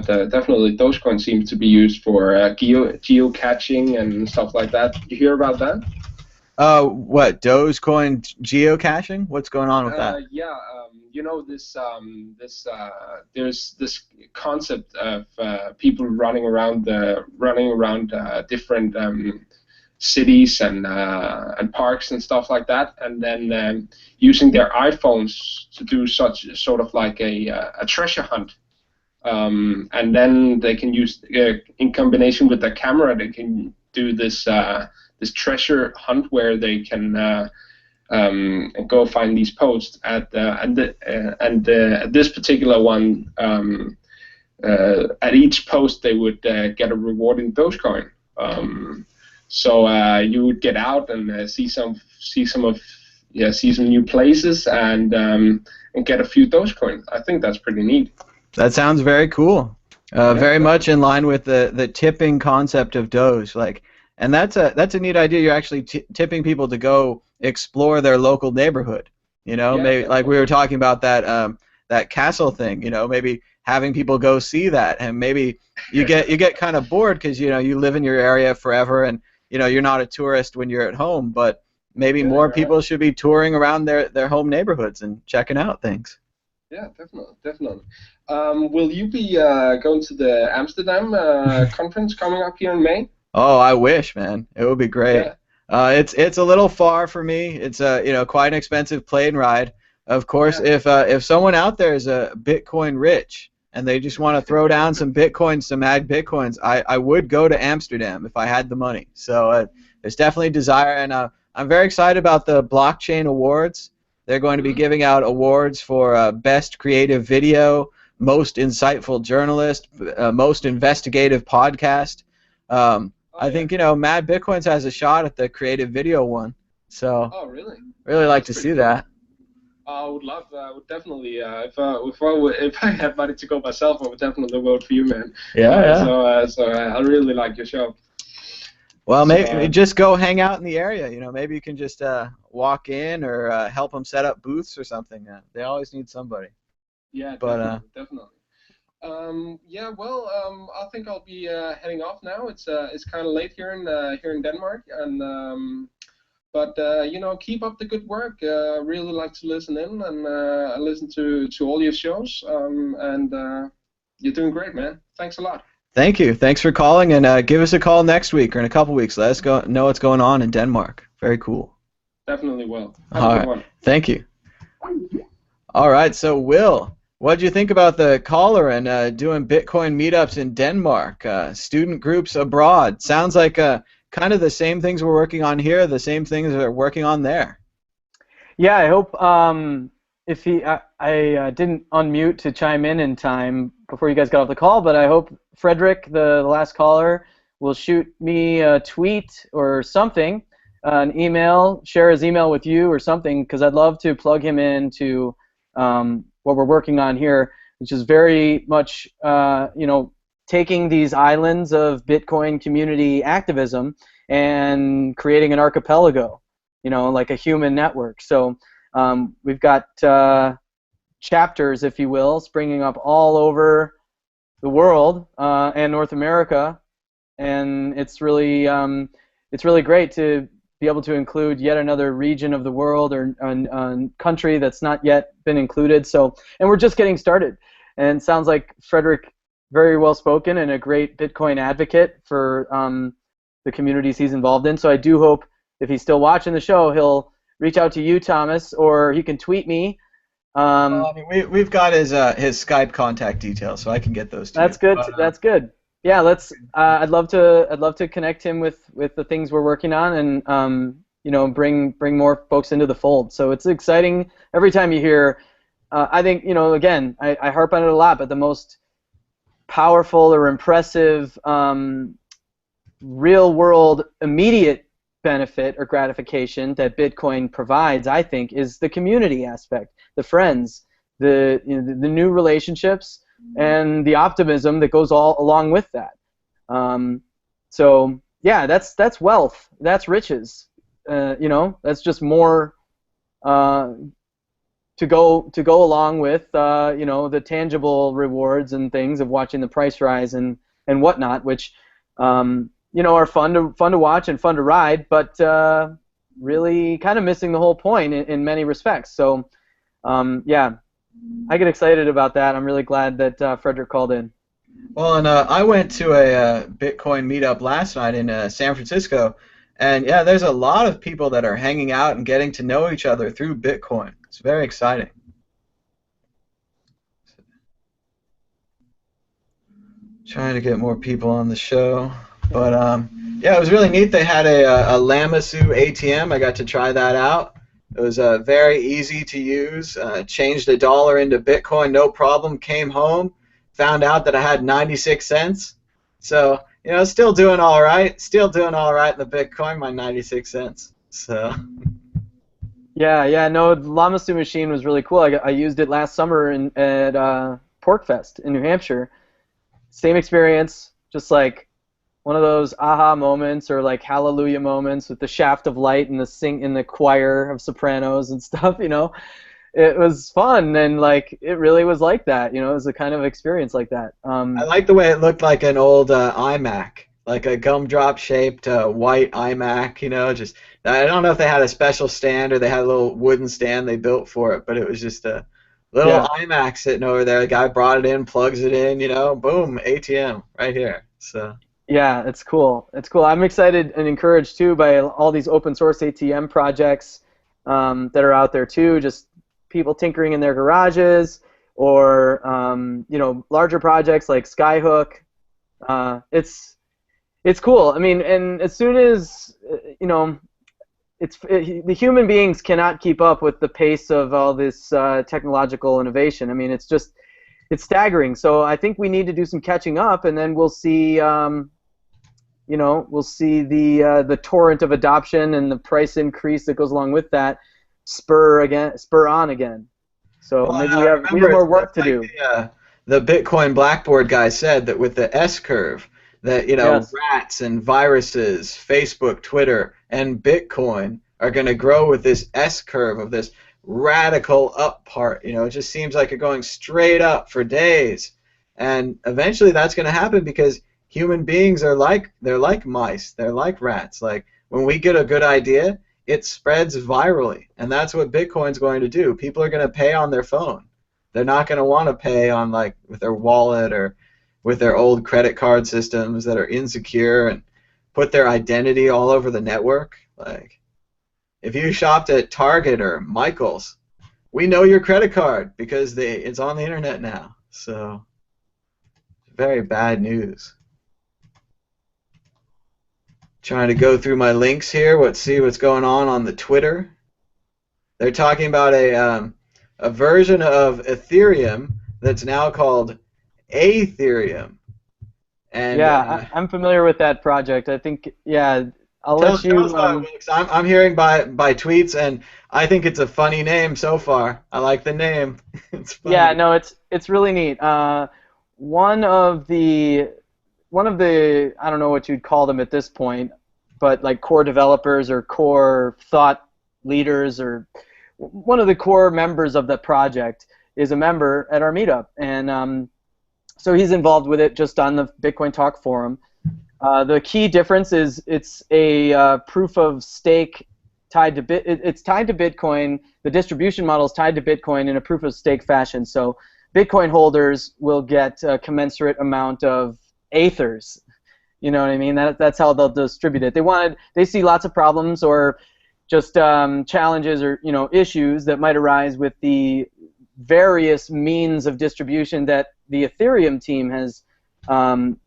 S7: definitely Dogecoin seems to be used for geocaching and stuff like that. Did you hear about that?
S1: What, Dogecoin geocaching? What's going on with that?
S7: Yeah, you know there's this concept of people running around different cities and parks and stuff like that, and then using their iPhones to do such sort of like a treasure hunt. And then they can use, in combination with their camera, they can do this treasure hunt where they can go find these posts at this particular one. At each post, they would get a reward in Dogecoin. So you would get out and see some new places and get a few Dogecoin. I think that's pretty neat.
S1: That sounds very cool. Very much in line with the tipping concept of Doge. And that's a neat idea. You're actually tipping people to go explore their local neighborhood. You know, maybe like we were talking about that castle thing. You know, maybe having people go see that, and maybe you get kind of bored because you live in your area forever, and you're not a tourist when you're at home. But maybe more people should be touring around their home neighborhoods and checking out things.
S7: Yeah, definitely. Will you be going to the Amsterdam conference coming up here in May?
S1: Oh, I wish, man. It would be great. Yeah. It's a little far for me. It's quite an expensive plane ride. Of course, if someone out there is a Bitcoin rich and they just want to throw down some Bitcoins, some ag Bitcoins, I would go to Amsterdam if I had the money. So there's definitely desire, and I'm very excited about the blockchain awards. They're going to be giving out awards for best creative video, most insightful journalist, most investigative podcast. I think Mad Bitcoins has a shot at the creative video one. So really like to see that.
S7: I would definitely. If I had money to go myself, I would definitely vote for you, man.
S1: Yeah.
S7: So I really like your show.
S1: Well, maybe just go hang out in the area. Maybe you can just walk in or help them set up booths or something. They always need somebody.
S7: Yeah, definitely. I think I'll be heading off now. It's kind of late here in Denmark, and but keep up the good work. Really like to listen in and listen to all your shows. And you're doing great, man. Thanks a lot.
S1: Thank you. Thanks for calling, and give us a call next week or in a couple weeks. Let us know what's going on in Denmark. Very cool.
S7: Definitely will.
S1: All right. Thank you. All right. So, Will, what did you think about the caller and doing Bitcoin meetups in Denmark? Student groups abroad. Sounds like kind of the same things we're working on here, the same things they're working on there.
S5: Yeah, I hope if I didn't unmute to chime in time before you guys got off the call, but I hope Frederick, the last caller, will shoot me a tweet or something, an email, share his email with you or something, because I'd love to plug him into what we're working on here, which is very much taking these islands of Bitcoin community activism and creating an archipelago, like a human network. So we've got chapters, if you will, springing up all over the world and North America, and it's really great to be able to include yet another region of the world or country that's not yet been included. So, and we're just getting started. And it sounds like Frederick, very well spoken and a great Bitcoin advocate for the communities he's involved in. So I do hope if he's still watching the show, he'll reach out to you, Thomas, or he can tweet me.
S1: We've got his Skype contact details, so I can get those to you.
S5: That's good. That's good. Yeah, let's. I'd love to connect him with the things we're working on, and bring more folks into the fold. So it's exciting every time you hear. I think again, I harp on it a lot, but the most powerful or impressive, real-world, immediate benefit or gratification that Bitcoin provides, I think, is the community aspect, the friends, the new relationships, and the optimism that goes all along with that. So yeah, that's wealth, that's riches. That's just more to go along with the tangible rewards and things of watching the price rise and whatnot, which are fun to watch and fun to ride, but really kind of missing the whole point in many respects. So, yeah, I get excited about that. I'm really glad that Frederick called in.
S1: Well, and I went to a Bitcoin meetup last night in San Francisco, and yeah, there's a lot of people that are hanging out and getting to know each other through Bitcoin. It's very exciting. Trying to get more people on the show, but yeah, it was really neat. They had a Lamasu ATM. I got to try that out. It was very easy to use. Changed $1 into Bitcoin, no problem. Came home, found out that I had 96 cents. So, you know, still doing all right. Still doing all right in the Bitcoin, my 96 cents. So.
S5: Yeah, no, the Lamasu machine was really cool. I used it last summer at Porkfest in New Hampshire. Same experience, just like one of those aha moments or like hallelujah moments with the shaft of light and the choir of sopranos and stuff, you know. It was fun, and like it really was like that, you know. It was a kind of experience like that.
S1: I like the way it looked like an old iMac, like a gumdrop shaped white iMac, you know. Just I don't know if they had a special stand or they had a little wooden stand they built for it, but it was just a little iMac sitting over there. The guy brought it in, plugs it in, you know, boom, ATM right here. So.
S5: Yeah, it's cool. It's cool. I'm excited and encouraged too by all these open source ATM projects that are out there too. Just people tinkering in their garages, or you know, larger projects like Skyhook. It's cool. I mean, and as soon as you know, the human beings cannot keep up with the pace of all this technological innovation. I mean, it's staggering. So I think we need to do some catching up, and then we'll see, you know, we'll see the torrent of adoption and the price increase that goes along with that spur on again. So
S1: well,
S5: maybe we have more work to do.
S1: The Bitcoin Blackboard guy said that with the S curve, that you know,
S5: Yes.
S1: rats and viruses, Facebook, Twitter, and Bitcoin are going to grow with this S curve of this radical up part. You know, it just seems like you're going straight up for days, and eventually that's going to happen because human beings are they're like mice, they're like rats. Like when we get a good idea, it spreads virally, and that's what Bitcoin's going to do. People are going to pay on their phone. They're not going to want to pay on like with their wallet or with their old credit card systems that are insecure and put their identity all over the network. Like, if you shopped at Target or Michael's, we know your credit card because it's on the internet now. So, very bad news. Trying to go through my links here. Let's see what's going on the Twitter. They're talking about a version of Ethereum that's now called Aetherium. And
S5: Yeah, I'm familiar with that project. I think, yeah, I'll let you.
S1: Tell us how it works. I'm hearing by tweets, and I think it's a funny name so far. I like the name. It's funny.
S5: Yeah, no, it's really neat. One of the I don't know what you'd call them at this point, but like core developers or core thought leaders, or one of the core members of the project is a member at our meetup, and so he's involved with it just on the Bitcoin Talk forum. The key difference is it's a proof of stake tied to it's tied to Bitcoin. The distribution model is tied to Bitcoin in a proof of stake fashion. So Bitcoin holders will get a commensurate amount of Aethers. You know what I mean? That's how they'll distribute it. They see lots of problems or just challenges or issues that might arise with the various means of distribution that the Ethereum team has kind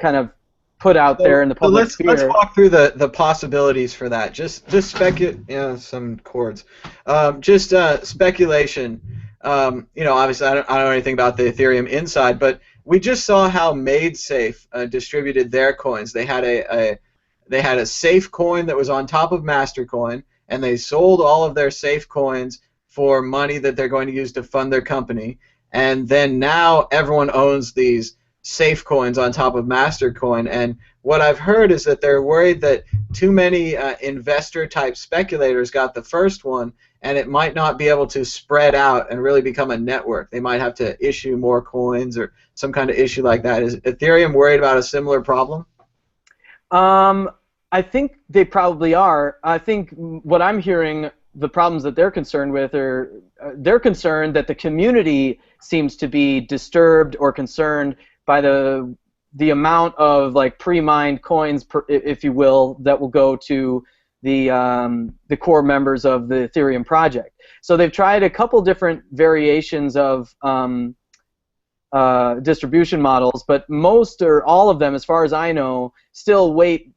S5: of put out there in the public sphere.
S1: Let's walk through the possibilities for that. Just speculate. Some chords. Just speculation. Obviously I don't know anything about the Ethereum inside, but we just saw how MadeSafe distributed their coins. They had a safe coin that was on top of Mastercoin, and they sold all of their safe coins for money that they're going to use to fund their company. And then now everyone owns these safe coins on top of Mastercoin. And what I've heard is that they're worried that too many investor-type speculators got the first one, and it might not be able to spread out and really become a network. They might have to issue more coins or some kind of issue like that. Is Ethereum worried about a similar problem?
S5: I think they probably are. I think what I'm hearing, the problems that they're concerned with are they're concerned that the community seems to be disturbed or concerned by the amount of like pre-mined coins, if you will, that will go to the core members of the Ethereum project. So they've tried a couple different variations of distribution models, but most or all of them, as far as I know, still weight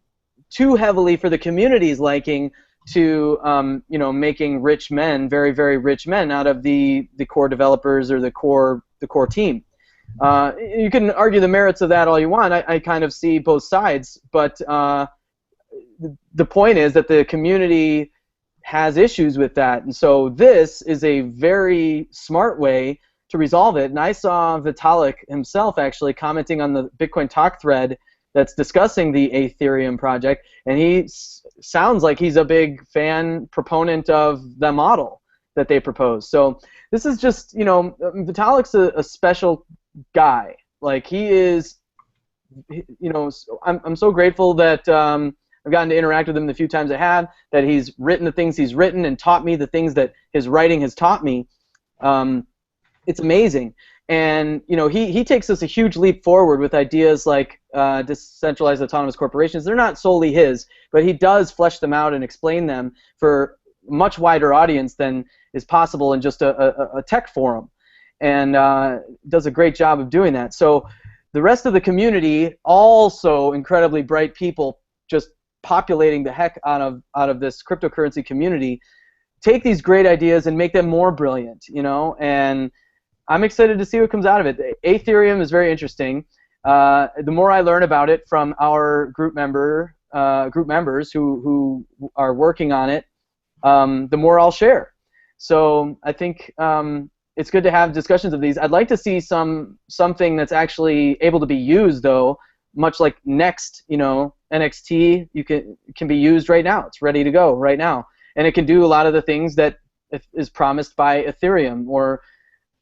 S5: too heavily for the community's liking to making rich men, very, very rich men, out of the core developers or the core team. You can argue the merits of that all you want. I kind of see both sides, but the point is that the community has issues with that, and so this is a very smart way to resolve it. And I saw Vitalik himself actually commenting on the Bitcoin Talk thread that's discussing the Ethereum project, and he sounds like he's a big proponent of the model that they propose. So this is just, Vitalik's a special guy. Like, he is, I'm so grateful that I've gotten to interact with him the few times I have, that he's written the things he's written and taught me the things that his writing has taught me. It's amazing. And he takes us a huge leap forward with ideas like decentralized autonomous corporations. They're not solely his, but he does flesh them out and explain them for a much wider audience than is possible in just a tech forum, and does a great job of doing that. So the rest of the community, also incredibly bright people, just populating the heck out of this cryptocurrency community, take these great ideas and make them more brilliant, and I'm excited to see what comes out of it. Ethereum is very interesting. The more I learn about it from our group members who are working on it, the more I'll share. So I think it's good to have discussions of these. I'd like to see something that's actually able to be used, though, much like Next, NXT, can be used right now. It's ready to go right now, and it can do a lot of the things that is promised by Ethereum or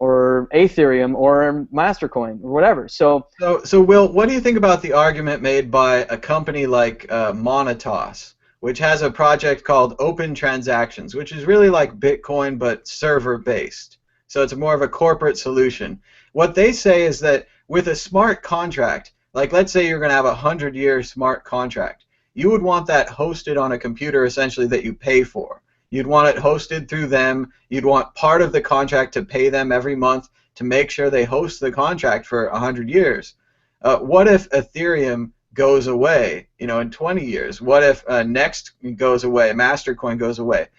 S5: Ethereum or Mastercoin or whatever. So
S1: Will, what do you think about the argument made by a company like Monetos, which has a project called Open Transactions, which is really like Bitcoin but server-based? So it's more of a corporate solution. What they say is that with a smart contract, like let's say you're going to have a 100-year smart contract, you would want that hosted on a computer essentially that you pay for. You'd want it hosted through them. You'd want part of the contract to pay them every month to make sure they host the contract for 100 years. What if Ethereum goes away, in 20 years? What if Next goes away, Mastercoin goes away?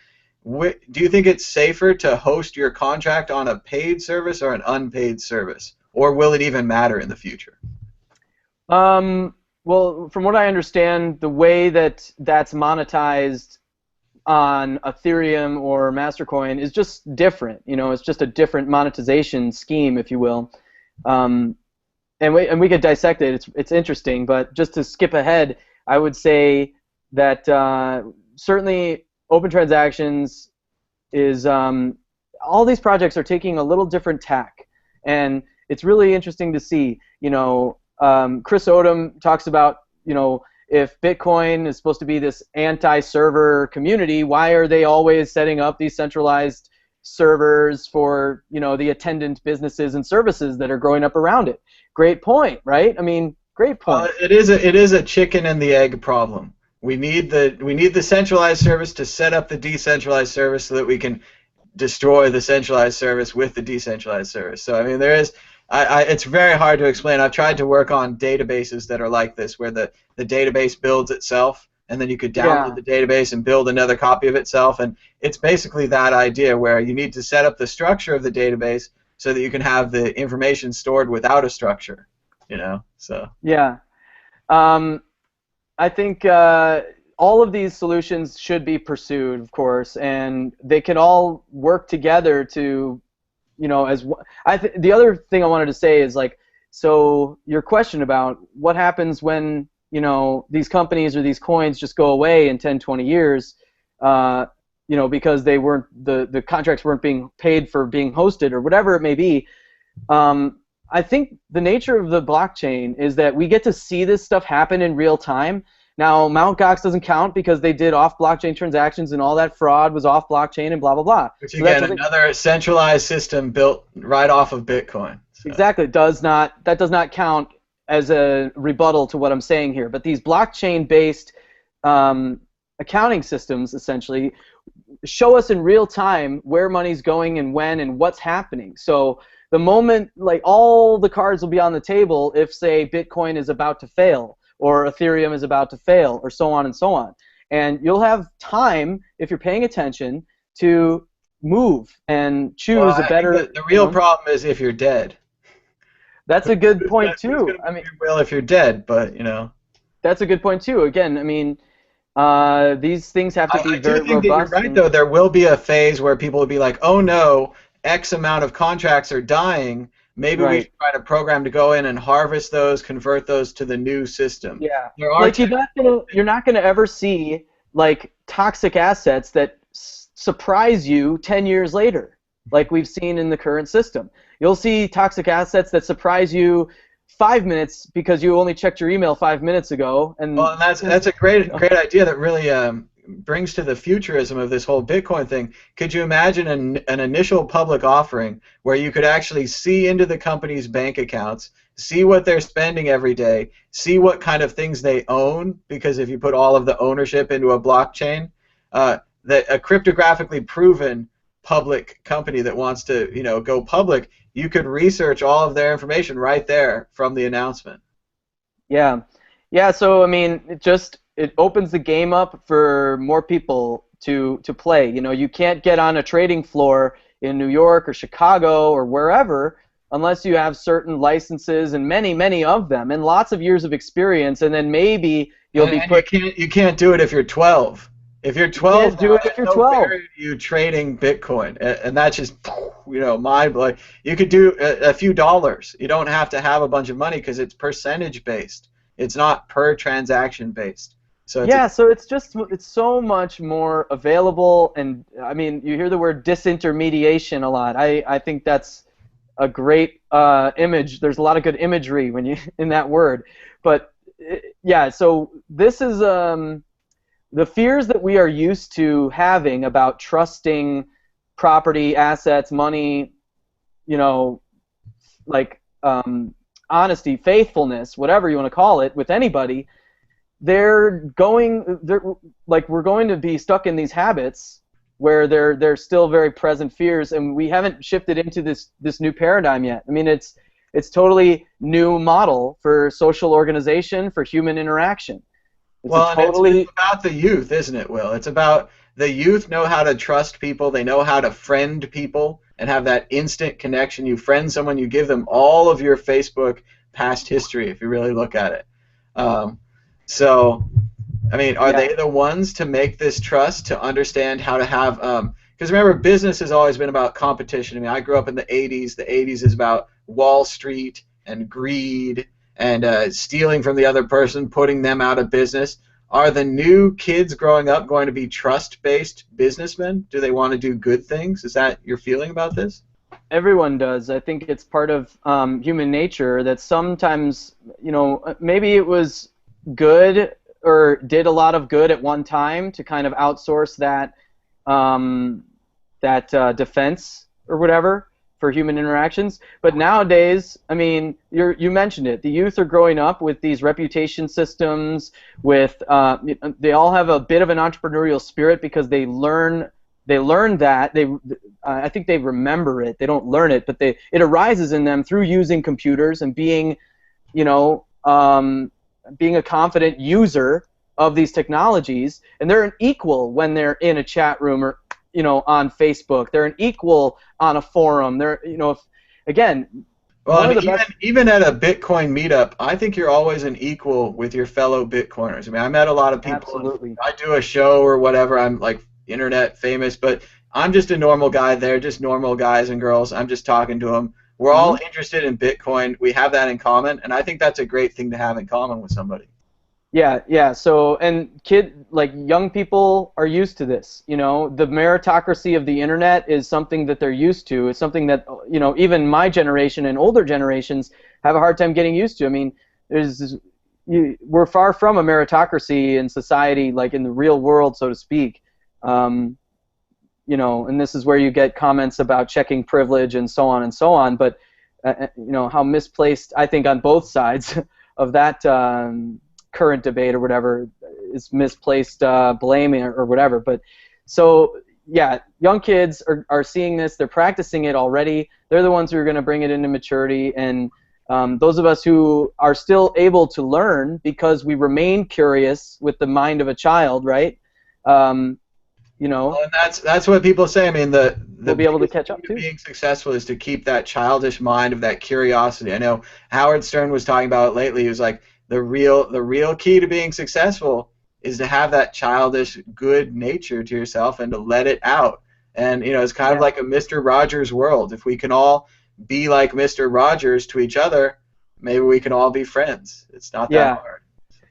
S1: Do you think it's safer to host your contract on a paid service or an unpaid service? Or will it even matter in the future?
S5: Well, from what I understand, the way that's monetized on Ethereum or Mastercoin is just different. It's just a different monetization scheme, if you will. And we could dissect it. It's interesting, but just to skip ahead, I would say that certainly Open Transactions is all these projects are taking a little different tack, and it's really interesting to see. Chris Odom talks about if Bitcoin is supposed to be this anti-server community, why are they always setting up these centralized servers for the attendant businesses and services that are growing up around it? Great point, right? I mean, great point.
S1: It is a chicken and the egg problem. We need the centralized service to set up the decentralized service so that we can destroy the centralized service with the decentralized service. So I mean, it's very hard to explain. I've tried to work on databases that are like this, where the database builds itself, and then you could download the database and build another copy of itself. And it's basically that idea where you need to set up the structure of the database so that you can have the information stored without a structure. So. Yeah.
S5: I think all of these solutions should be pursued, of course, and they can all work together to. The other thing I wanted to say is so your question about what happens when these companies or these coins just go away in 10, 20 years, because they weren't the contracts weren't being paid for being hosted or whatever it may be. I think the nature of the blockchain is that we get to see this stuff happen in real time, Now, Mt. Gox doesn't count because they did off-blockchain transactions and all that fraud was off-blockchain and blah, blah, blah.
S1: Which,
S5: So
S1: again, another centralized system built right off of Bitcoin. So.
S5: Exactly. That does not count as a rebuttal to what I'm saying here. But these blockchain-based accounting systems, essentially, show us in real time where money's going and when and what's happening. So the moment, like, all the cards will be on the table if, say, Bitcoin is about to fail or Ethereum is about to fail or so on and so on. And you'll have time, if you're paying attention, to move and choose a better...
S1: The real problem is if you're dead.
S5: That's a good point, too. I mean,
S1: well, if you're dead, but, you know...
S5: That's a good point, too. Again, I mean... these things have to be very robust. I do think that you're
S1: right, though. There will be a phase where people will be like, oh, no, X amount of contracts are dying. Maybe we should try to program to go in and harvest those, convert those to the new system.
S5: Yeah. Like, you're not gonna ever see, like, toxic assets that surprise you 10 years later, like we've seen in the current system. You'll see toxic assets that surprise you 5 minutes because you only checked your email 5 minutes ago. And
S1: well, and that's a great idea that really brings to the futurism of this whole Bitcoin thing. Could you imagine an initial public offering where you could actually see into the company's bank accounts, see what they're spending every day, see what kind of things they own, because if you put all of the ownership into a blockchain, that a cryptographically proven public company that wants to, you know, go public, you could research all of their information right there from the announcement.
S5: Yeah. Yeah, so I mean, it opens the game up for more people to play. You know, you can't get on a trading floor in New York or Chicago or wherever unless you have certain licenses and many of them and lots of years of experience, and then maybe you'll be put...
S1: You can't do it if you're 12. If you're 12,
S5: you can't do it if you're 12.
S1: You trading Bitcoin, and that's just, you know, mind-blowing. You could do a few dollars. You don't have to have a bunch of money because it's percentage based. It's not per transaction based. So it's so much more available, and I mean, you hear the word disintermediation a lot. I think that's a great image. There's a lot of good imagery when you in that word, but yeah. So this is the fears that we are used to having about trusting property, assets, money, you know, like honesty, faithfulness, whatever you want to call it, with anybody. We're going to be stuck in these habits where they're still very present fears, and we haven't shifted into this new paradigm yet. I mean, it's totally new model for social organization, for human interaction. It's about the youth, isn't it, Will? It's about the youth know how to trust people, they know how to friend people and have that instant connection. You friend someone, you give them all of your Facebook past history if you really look at it. So, I mean, are they the ones to make this trust, to understand how to have, because remember, business has always been about competition. I mean, I grew up in the 80s. The 80s is about Wall Street and greed and stealing from the other person, putting them out of business. Are the new kids growing up going to be trust-based businessmen? Do they want to do good things? Is that your feeling about this?
S5: Everyone does. I think it's part of human nature that sometimes, you know, maybe it was good or did a lot of good at one time to kind of outsource that defense or whatever for human interactions. But nowadays, I mean, you mentioned it. The youth are growing up with these reputation systems. With they all have a bit of an entrepreneurial spirit because they learn that. I think they remember it. They don't learn it, but it arises in them through using computers and being, you know, being a confident user of these technologies. And they're an equal when they're in a chat room or, you know, on Facebook. They're an equal on a forum. They're, you know,
S1: even at a Bitcoin meetup, I think you're always an equal with your fellow Bitcoiners. I mean, I met a lot of people.
S5: Absolutely.
S1: I do a show or whatever. I'm like internet famous, but I'm just a normal guy. They're just normal guys and girls. I'm just talking to them. We're all interested in Bitcoin. We have that in common, and I think that's a great thing to have in common with somebody.
S5: Yeah. So, and young people are used to this. You know, the meritocracy of the internet is something that they're used to. It's something that, you know, even my generation and older generations have a hard time getting used to. I mean, we're far from a meritocracy in society, like in the real world, so to speak. You know, and this is where you get comments about checking privilege and so on and so on. But you know, how misplaced, I think, on both sides of that current debate or whatever is misplaced blaming or whatever. But so yeah, young kids are seeing this. They're practicing it already. They're the ones who are going to bring it into maturity. And those of us who are still able to learn because we remain curious with the mind of a child, right? You know,
S1: well, and that's what people say. I mean,
S5: we'll be able to catch up too.
S1: Being successful is to keep that childish mind of that curiosity. I know Howard Stern was talking about it lately. He was like, the real key to being successful is to have that childish good nature to yourself and to let it out. And you know, it's kind of like a Mr. Rogers world. If we can all be like Mr. Rogers to each other, maybe we can all be friends. It's not that hard.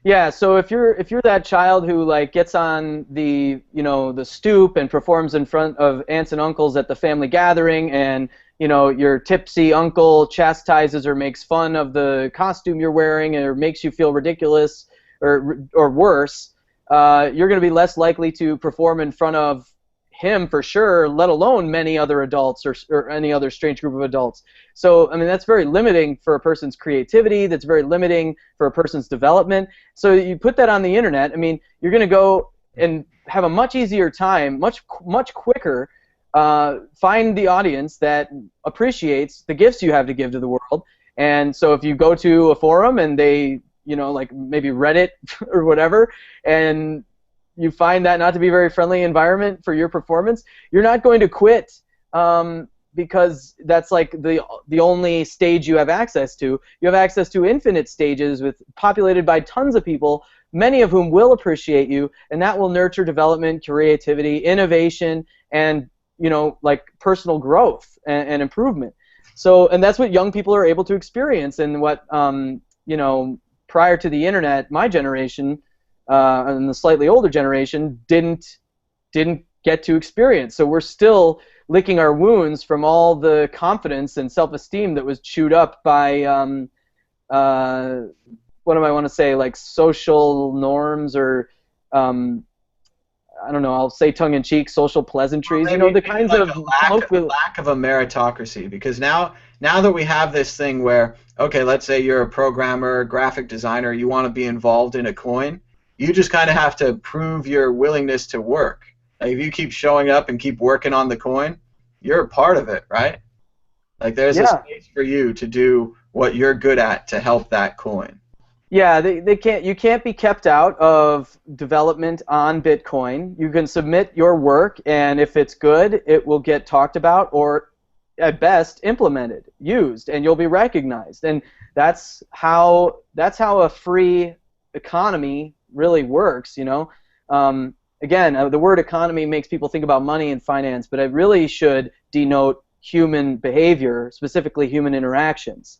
S5: Yeah, so if you're that child who like gets on the the stoop and performs in front of aunts and uncles at the family gathering, and your tipsy uncle chastises or makes fun of the costume you're wearing or makes you feel ridiculous or worse, you're going to be less likely to perform in front of him for sure, let alone many other adults or any other strange group of adults. So, I mean, that's very limiting for a person's creativity. That's very limiting for a person's development. So you put that on the internet, I mean, you're going to go and have a much easier time, much quicker, find the audience that appreciates the gifts you have to give to the world. And so if you go to a forum and they, like maybe Reddit or whatever, and you find that not to be a very friendly environment for your performance, you're not going to quit because that's like the only stage you have access to. You have access to infinite stages populated by tons of people, many of whom will appreciate you, and that will nurture development, creativity, innovation, and like personal growth and improvement. So, and that's what young people are able to experience, and what prior to the internet, my generation and the slightly older generation didn't get to experience. So we're still licking our wounds from all the confidence and self-esteem that was chewed up by what do I want to say, like social norms or I don't know, I'll say tongue-in-cheek, social pleasantries, the kinds
S1: like
S5: of
S1: lack of a meritocracy, because now that we have this thing where, okay, let's say you're a programmer, graphic designer, you want to be involved in a coin, you just kind of have to prove your willingness to work. Like if you keep showing up and keep working on the coin, you're a part of it, right? Like there's a space for you to do what you're good at to help that coin.
S5: Yeah, you can't be kept out of development on Bitcoin. You can submit your work, and if it's good, it will get talked about or at best implemented, used, and you'll be recognized. And that's how a free economy really works, Again, the word economy makes people think about money and finance, but it really should denote human behavior, specifically human interactions.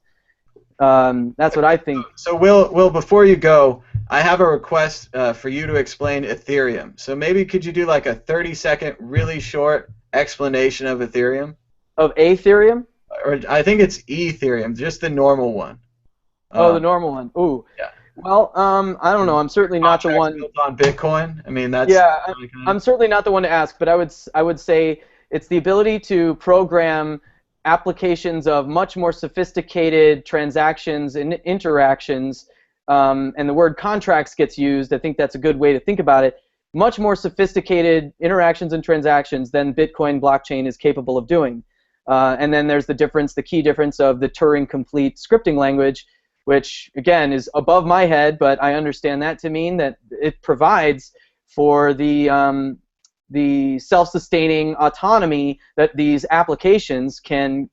S5: That's what I think.
S1: So Will, before you go, I have a request for you to explain Ethereum. So maybe could you do like a 30-second, really short explanation of Ethereum?
S5: Of Ethereum?
S1: Or I think it's Ethereum, just the normal one.
S5: The normal one. Ooh.
S1: Yeah.
S5: Well, I don't know. I'm certainly not the one
S1: built on Bitcoin. I mean, that's
S5: I'm certainly not the one to ask, but I would say it's the ability to program applications of much more sophisticated transactions and interactions, and the word contracts gets used. I think that's a good way to think about it. Much more sophisticated interactions and transactions than Bitcoin blockchain is capable of doing. And then there's the key difference of the Turing-complete scripting language, which, again, is above my head, but I understand that to mean that it provides for the self-sustaining autonomy that these applications can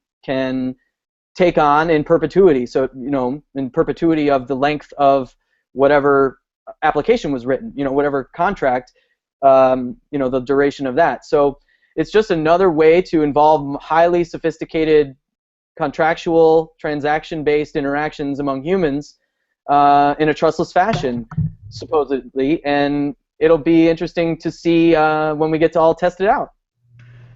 S5: take on in perpetuity. So, in perpetuity of the length of whatever application was written, whatever contract, the duration of that. So it's just another way to involve highly sophisticated contractual, transaction-based interactions among humans in a trustless fashion, supposedly, and it'll be interesting to see when we get to all test it out.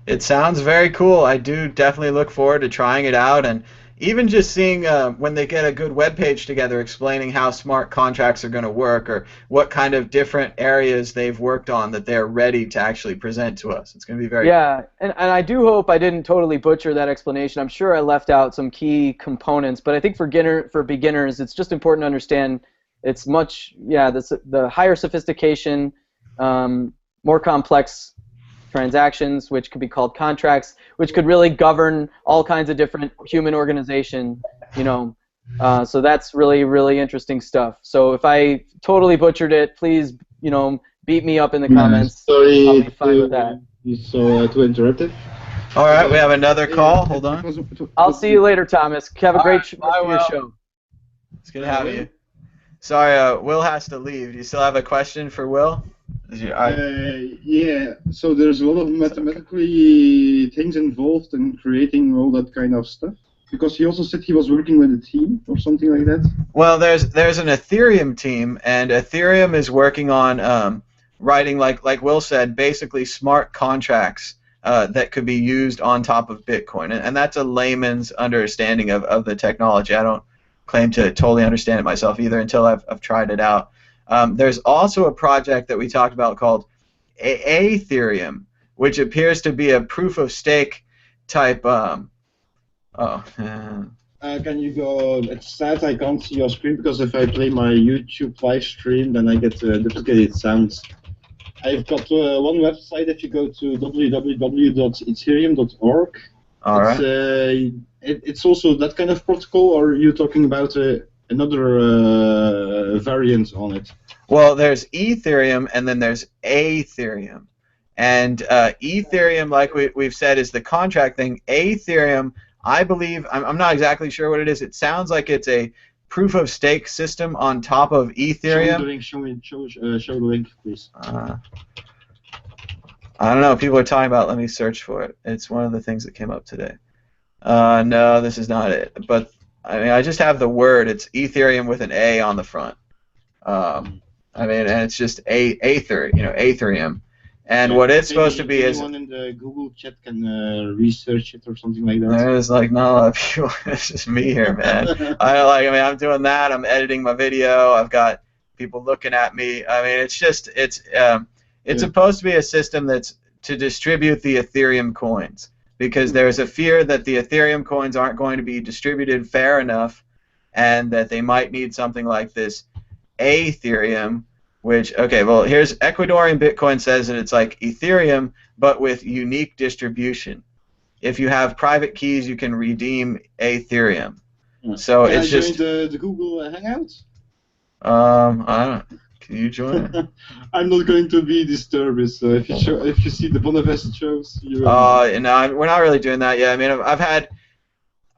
S1: It sounds very cool. I do definitely look forward to trying it out, and even just seeing when they get a good web page together explaining how smart contracts are going to work or what kind of different areas they've worked on that they're ready to actually present to us. It's going to be very
S5: cool. And I do hope I didn't totally butcher that explanation. I'm sure I left out some key components, but I think for beginners, it's just important to understand it's much, the higher sophistication, more complex transactions, which could be called contracts, which could really govern all kinds of different human organization, so that's really, really interesting stuff. So if I totally butchered it, please, beat me up in the comments.
S3: Sorry,
S5: I'll be fine with that.
S3: To interrupt it.
S1: All right, we have another call. Hold on.
S5: I'll see you later, Thomas. Have a great rest of your show.
S1: It's good having you. Sorry, Will has to leave. Do you still have a question for Will?
S3: Yeah, so there's a lot of mathematically things involved in creating all that kind of stuff. Because he also said he was working with a team or something like that.
S1: Well, there's an Ethereum team, and Ethereum is working on writing, like Will said, basically smart contracts that could be used on top of Bitcoin, and that's a layman's understanding of the technology. I don't claim to totally understand it myself either until I've tried it out. There's also a project that we talked about called Ethereum, which appears to be a proof of stake type.
S3: Can you go? It's sad I can't see your screen because if I play my YouTube live stream, then I get duplicated sounds. I've got one website. If you go to www.ethereum.org, it's also that kind of protocol, or are you talking about another variant on it?
S1: Well, there's Ethereum and then there's Ethereum. And Ethereum, like we've said, is the contract thing. Ethereum, I believe, I'm not exactly sure what it is. It sounds like it's a proof of stake system on top of Ethereum.
S3: Show the link, please.
S1: I don't know. People are talking about. Let me search for it. It's one of the things that came up today. No, this is not it. But I mean, I just have the word. It's Ethereum with an A on the front. And it's just Ethereum. And what it's supposed to be is.
S3: Anyone in the Google chat can research it or something like that.
S1: There's like not a lot of people. It's just me here, man. I'm doing that. I'm editing my video. I've got people looking at me. I mean, it's supposed to be a system that's to distribute the Ethereum coins, because there's a fear that the Ethereum coins aren't going to be distributed fair enough, and that they might need something like this Ethereum. Which, okay, well, here's Ecuadorian Bitcoin says that it's like Ethereum, but with unique distribution. If you have private keys, you can redeem Ethereum. So it's just.
S3: Join the Google Hangouts?
S1: I don't. Can you join it?
S3: I'm not going to be disturbed. So if you see the Bonavest shows, you.
S1: No, we're not really doing that yet. I mean, I've had.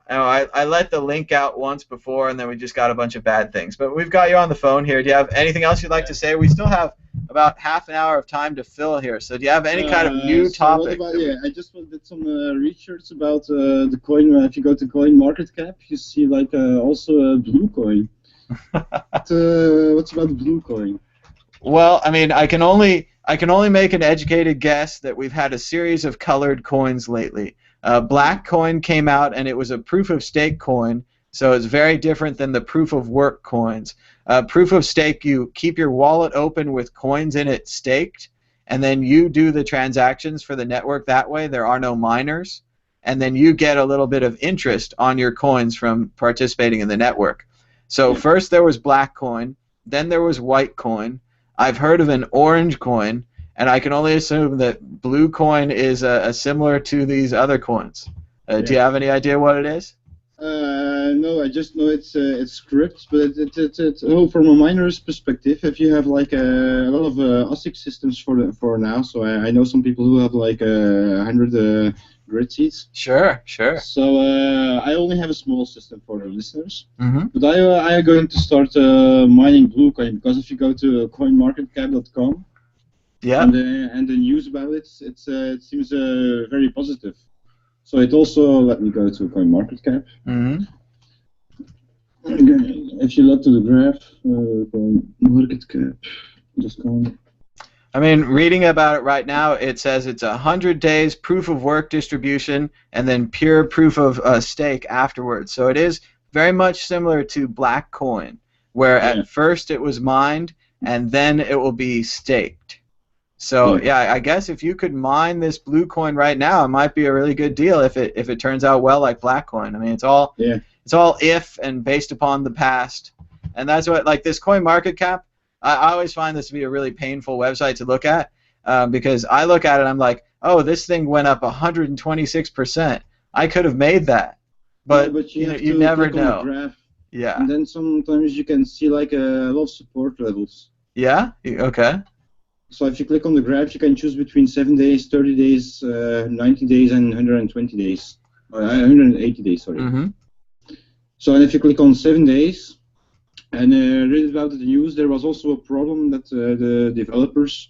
S1: I let the link out once before, and then we just got a bunch of bad things. But we've got you on the phone here. Do you have anything else you'd like to say? We still have about half an hour of time to fill here. So do you have any kind of new topic?
S3: I just did some research about the coin. If you go to CoinMarketCap, you see like also a blue coin. What's about the blue coin?
S1: Well, I mean, I can only make an educated guess that we've had a series of colored coins lately. Black coin came out, and it was a proof of stake coin, so it's very different than the proof of work coins. Proof of stake, you keep your wallet open with coins in it staked, and then you do the transactions for the network that way. There are no miners, and then you get a little bit of interest on your coins from participating in the network. So first there was black coin, then there was white coin. I've heard of an orange coin, and I can only assume that blue coin is similar to these other coins. Do you have any idea what it is?
S3: No, I just know it's script, but it's from a miner's perspective. If you have like a lot of ASIC systems for now, so I know some people who have like 100 grid seeds.
S1: Sure.
S3: So I only have a small system for the listeners, but I am going to start mining blue coin, because if you go to coinmarketcap.com.
S1: Yeah.
S3: And the news about it, it seems very positive. So it also, let me go to CoinMarketCap. If you look to the graph, CoinMarketCap.com.
S1: I mean, reading about it right now, it says it's 100 days proof of work distribution and then pure proof of stake afterwards. So it is very much similar to Black Coin, where at first it was mined and then it will be staked. So yeah, I guess if you could mine this blue coin right now, it might be a really good deal if it turns out well like Black Coin. I mean, it's all if and based upon the past, and that's what like this Coin Market Cap. I always find this to be a really painful website to look at because I look at it and I'm like, oh, this thing went up 126%. I could have made that, but you never know.
S8: Graph,
S1: yeah.
S8: And then sometimes you can see like a lot of support levels.
S1: Yeah. Okay.
S8: So if you click on the graph, you can choose between 7 days, 30 days, 90 days, and 120 days. 180 days, sorry.
S1: Mm-hmm.
S8: So and if you click on 7 days, and read about the news, there was also a problem that the developers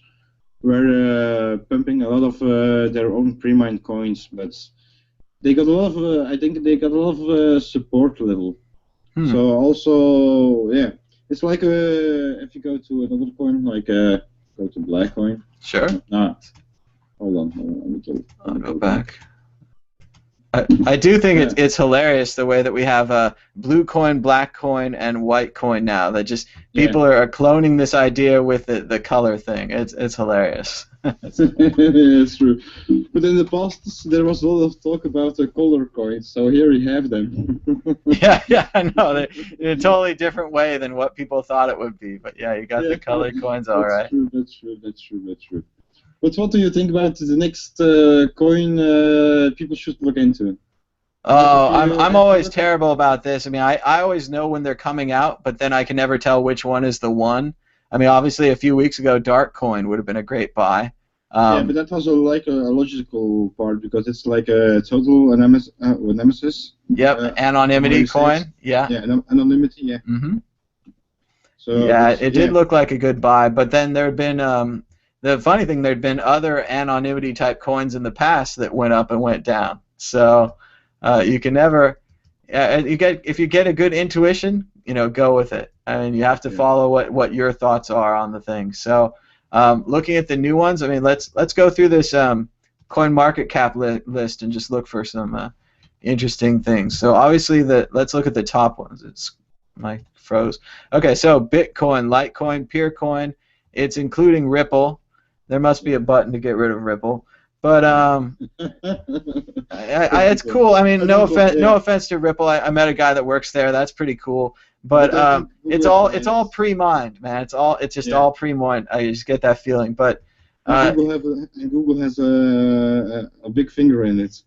S8: were pumping a lot of their own pre-mined coins, but they got a lot of, I think they got a lot of support level. So also, yeah, it's like if you go to another coin, like go to Black Coin.
S1: Sure.
S8: Hold on.
S1: I'll go back. I do think it's hilarious the way that we have blue coin, black coin, and white coin now. That just people are cloning this idea with the color thing. It's hilarious.
S8: It's true. But in the past, there was a lot of talk about the color coins. So here we have them.
S1: yeah, I know. They're in a totally different way than what people thought it would be. But yeah, you got the color coins, all right.
S8: That's true. But what do you think about the next coin people should look into?
S1: Oh, I'm always terrible about this. I mean, I always know when they're coming out, but then I can never tell which one is the one. I mean, obviously, a few weeks ago, Dark Coin would have been a great buy.
S8: Yeah, but that was like a logical part because it's like a total nemesis.
S1: Yep, anonymity coin. Yeah.
S8: Yeah, anonymity. Yeah.
S1: Mm-hmm.
S8: So
S1: yeah, it did look like a good buy, but then there had been the funny thing, there'd been other anonymity type coins in the past that went up and went down. So you can never, if you get a good intuition, go with it. I mean, you have to follow what your thoughts are on the thing. So looking at the new ones, I mean, let's go through this coin market cap list and just look for some interesting things. So obviously, let's look at the top ones. My froze. Okay, so Bitcoin, Litecoin, Peercoin. It's including Ripple. There must be a button to get rid of Ripple, but it's cool. I mean, no offense to Ripple. I met a guy that works there. That's pretty cool. But it's all pre-mined, man. It's just all pre-mined. I just get that feeling. But
S8: Google has a big finger in it.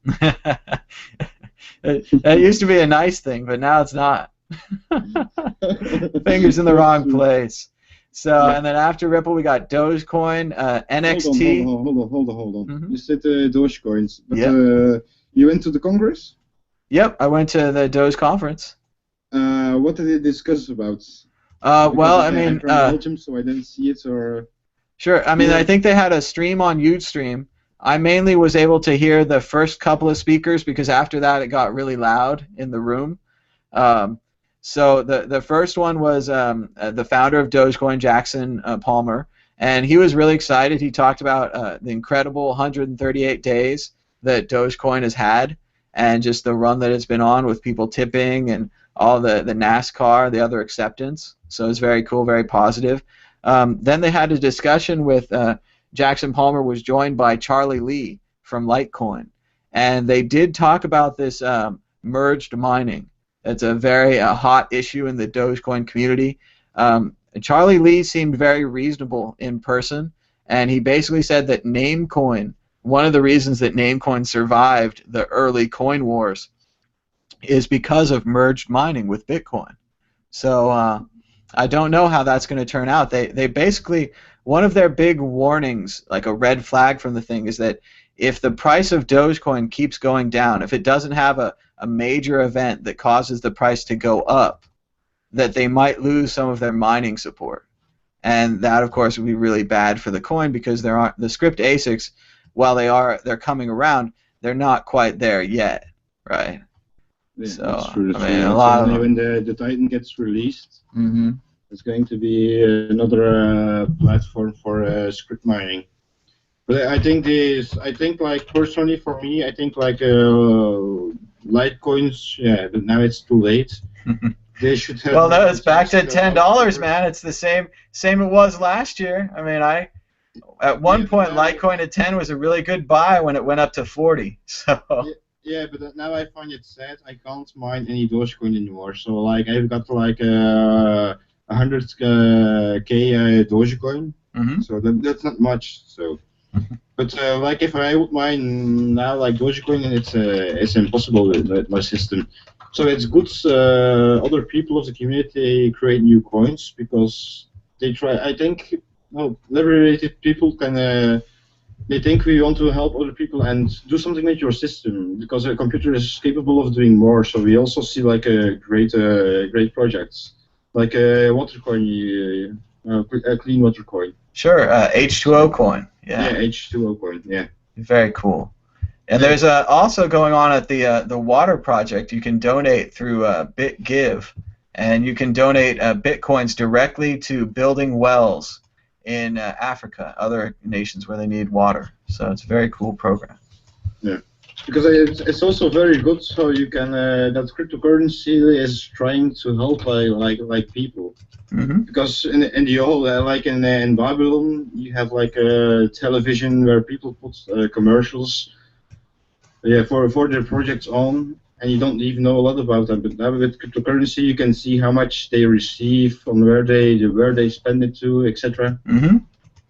S1: That used to be a nice thing, but now it's not. Fingers in the wrong place. So, and then after Ripple, we got Dogecoin, NXT.
S8: Hold on. Mm-hmm. You said Dogecoins, but you went to the Congress?
S1: Yep, I went to the Doge conference.
S8: What did they discuss about?
S1: Well, I mean,
S8: Belgium, so I didn't see it, or.
S1: Sure. I mean, I think they had a stream on Ustream. I mainly was able to hear the first couple of speakers because after that it got really loud in the room. So the first one was the founder of Dogecoin, Jackson Palmer, and he was really excited. He talked about the incredible 138 days that Dogecoin has had and just the run that it's been on with people tipping and all the NASCAR, the other acceptance. So it's very cool, very positive. Then they had a discussion with Jackson Palmer was joined by Charlie Lee from Litecoin, and they did talk about this merged mining. It's a very hot issue in the Dogecoin community. Charlie Lee seemed very reasonable in person, and he basically said that Namecoin, one of the reasons that Namecoin survived the early coin wars is because of merged mining with Bitcoin. So I don't know how that's going to turn out. They basically, one of their big warnings, like a red flag from the thing, is that if the price of Dogecoin keeps going down, if it doesn't have a major event that causes the price to go up, that they might lose some of their mining support. And that, of course, would be really bad for the coin because the script ASICs, while they're coming around, they're not quite there yet, right?
S8: Yeah,
S1: so
S8: that's true.
S1: I mean, a lot of
S8: when the Titan gets released, It's going to be another platform for script mining. But I think like personally for me, I think like Litecoins, yeah, but now it's too late. They should have.
S1: Well, no, it's back to $10, man. It's the same it was last year. I mean, at one point Litecoin at 10 was a really good buy when it went up to 40. So.
S8: Yeah, but now I find it sad. I can't mine any Dogecoin anymore. So like I've got like 100k Dogecoin.
S1: Mm-hmm.
S8: So that's not much. So. But like if I would mine now like Dogecoin, and it's impossible with my system. So it's good other people of the community create new coins because they try. I think liberated people can. They think we want to help other people and do something with your system because a computer is capable of doing more. So we also see like great projects like Watercoin, a clean water coin.
S1: Sure, H2O coin.
S8: Yeah, H2O coin. Yeah.
S1: Very cool. And there's also going on at the water project. You can donate through BitGive, and you can donate bitcoins directly to building wells in Africa, other nations where they need water. So it's a very cool program.
S8: Yeah, because it's also very good. So you can that cryptocurrency is trying to help like people.
S1: Mm-hmm.
S8: Because in the whole like in Babylon you have like a television where people put commercials. Yeah, for their projects on, and you don't even know a lot about them. But now with cryptocurrency, you can see how much they receive, on where they spend it to, etc.
S1: Mm-hmm.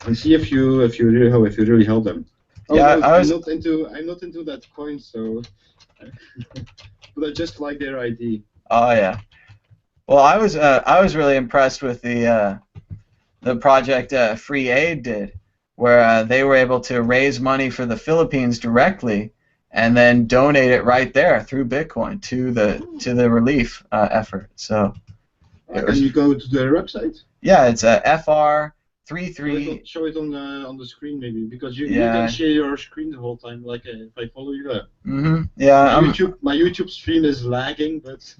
S8: And see if you really help them.
S1: Yeah,
S8: I'm not into that coin, so but I just like their ID.
S1: Oh yeah. Well, I was really impressed with the project Free Aid did, where they were able to raise money for the Philippines directly, and then donate it right there through Bitcoin to the relief effort. So.
S8: Can you go to their website?
S1: Yeah, it's FR33.
S8: Show it on the screen maybe, because you can share your screen the whole time. Like if I follow you there.
S1: Mm-hmm. Yeah.
S8: My YouTube stream is lagging, but.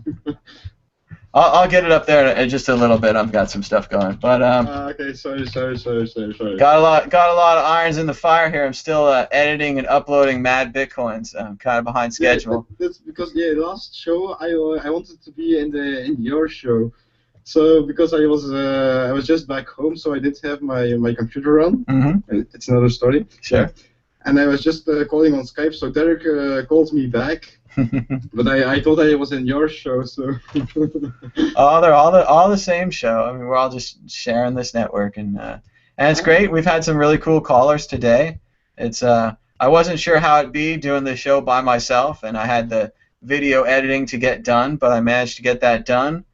S1: I'll get it up there in just a little bit. I've got some stuff going, but
S8: okay, sorry.
S1: Got a lot of irons in the fire here. I'm still editing and uploading mad bitcoins. I'm kind of behind schedule.
S8: Yeah, that's because last show I wanted to be in your show, so because I was just back home, so I didn't have my computer on.
S1: Mm-hmm.
S8: It's another story.
S1: Sure.
S8: And I was just calling on Skype, so Derek called me back. But I thought I was in your show, so.
S1: Oh, they're all the same show. I mean, we're all just sharing this network, and it's great. We've had some really cool callers today. It's I wasn't sure how it'd be doing the show by myself, and I had the video editing to get done, but I managed to get that done.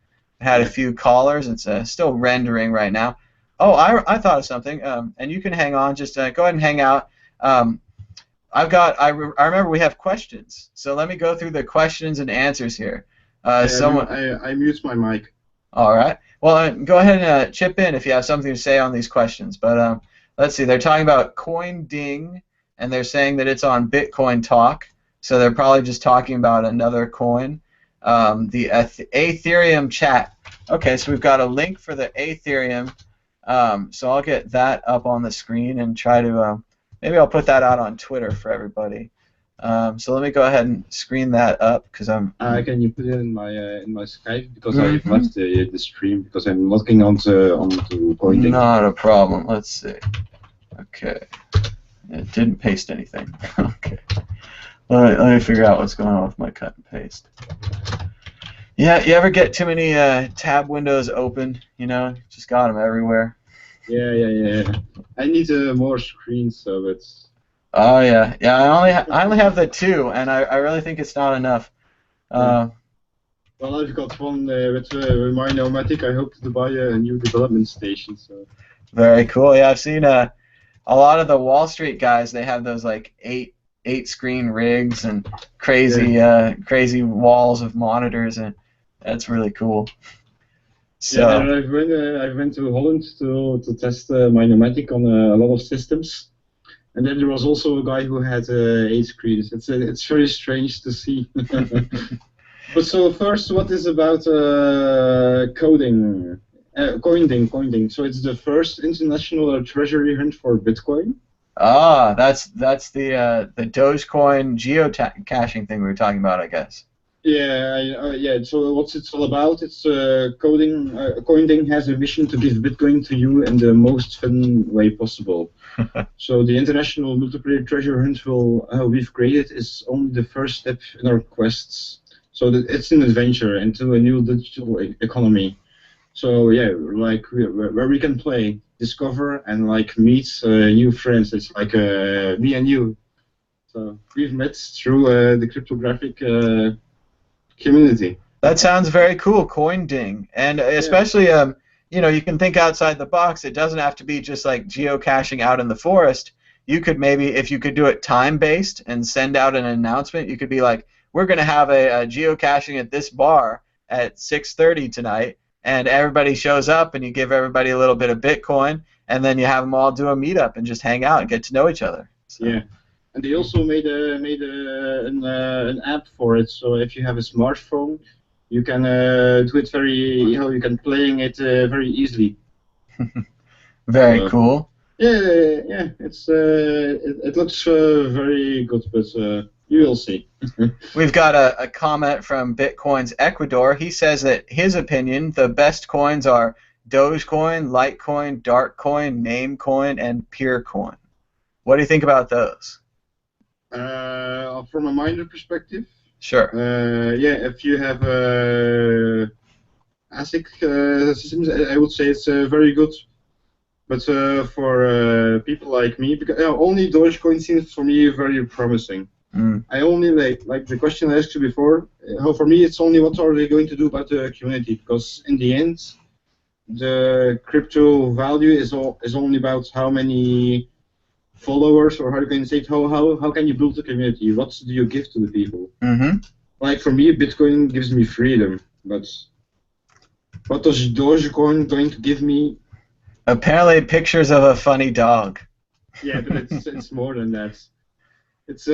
S1: I had a few callers. It's still rendering right now. Oh, I thought of something, and you can hang on. Just go ahead and hang out. I remember we have questions, so let me go through the questions and answers here.
S8: I mute my mic.
S1: All right. Well, go ahead and chip in if you have something to say on these questions. But let's see. They're talking about CoinDing, and they're saying that it's on Bitcoin Talk, so they're probably just talking about another coin. The Ethereum chat. Okay, so we've got a link for the Ethereum. So I'll get that up on the screen and try to. Maybe I'll put that out on Twitter for everybody. So let me go ahead and screen that up because I'm.
S8: Can you put it in my Skype because I left the stream because I'm looking onto CoinDing.
S1: Not a problem. Let's see. Okay. It didn't paste anything. Okay. Let me figure out what's going on with my cut and paste. Yeah, you ever get too many tab windows open? You know, just got them everywhere.
S8: Yeah. I need more screens, so it's.
S1: Oh yeah. I only have the 2, and I really think it's not enough.
S8: Well, I've got one with my Nomadic. I hope to buy a new development station. So.
S1: Very cool. Yeah, I've seen a lot of the Wall Street guys. They have those like 8 screen rigs and crazy walls of monitors, and that's really cool. So.
S8: Yeah, I went to Holland to test my Nomadic on a lot of systems, and then there was also a guy who had 8 screens. It's very strange to see. But so first, what is about coding? CoinDing. So it's the first international treasury hunt for Bitcoin.
S1: Ah, that's the Dogecoin geocaching thing we were talking about, I guess.
S8: Yeah. So what's it's all about? It's CoinDing has a mission to give Bitcoin to you in the most fun way possible. So the international multiplayer treasure hunt we've created is only the first step in our quests. So it's an adventure into a new digital economy. So yeah, like where we can play, discover, and like meet new friends. It's like me and you. So we've met through the cryptographic community.
S1: That sounds very cool, CoinDing, and especially you can think outside the box. It doesn't have to be just like geocaching out in the forest. You could maybe, if you could do it time-based and send out an announcement, you could be like, we're going to have a geocaching at this bar at 6:30 tonight, and everybody shows up, and you give everybody a little bit of Bitcoin, and then you have them all do a meetup and just hang out and get to know each other. So.
S8: Yeah. And they also made an app for it. So if you have a smartphone, you can do it you can playing it very easily.
S1: Very cool.
S8: Yeah. It looks very good, but you will see.
S1: We've got a comment from Bitcoins Ecuador. He says that his opinion, the best coins are Dogecoin, Litecoin, Darkcoin, Namecoin, and Peercoin. What do you think about those?
S8: From a miner perspective,
S1: sure.
S8: If you have ASIC systems, I would say it's very good. But for people like me, because only Dogecoin seems for me very promising. I only like the question I asked you before. For me, it's only what are they going to do about the community? Because in the end, the crypto value is only about how many followers, or how you can say it, how can you build a community? What do you give to the people? Like for me, Bitcoin gives me freedom, but what is Dogecoin going to give me?
S1: Apparently pictures of a funny dog.
S8: Yeah, but it's more than that. It's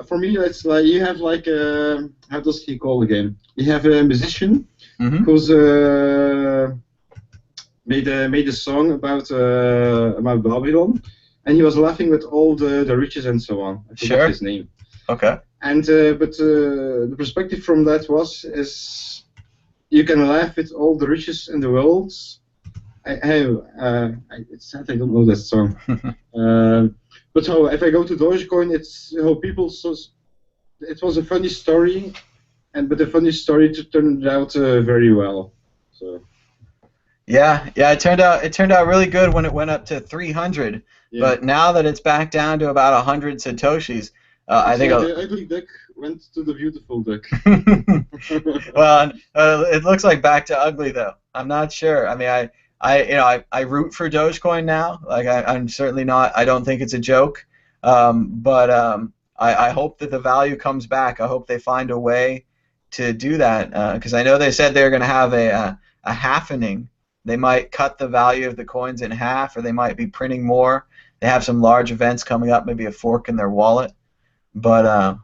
S8: for me, it's like you have like how does he call again? You have a musician who's made a song about Babylon, and he was laughing with all the riches and so on. I forgot his name.
S1: Okay.
S8: And but the perspective from that is you can laugh with all the riches in the world. It's sad I don't know that song. But if I go to Dogecoin, it's how people it was a funny story, but the funny story turned out very well. So.
S1: Yeah, it turned out really good when it went up to 300. Yeah. But now that it's back down to about 100 satoshis, I think
S8: the ugly duck went to the beautiful duck.
S1: Well, it looks like back to ugly though. I'm not sure. I mean, I root for Dogecoin now. Like I'm certainly not. I don't think it's a joke. But I hope that the value comes back. I hope they find a way to do that because I know they said they're going to have a halvening. They might cut the value of the coins in half, or they might be printing more. They have some large events coming up, maybe a fork in their wallet. But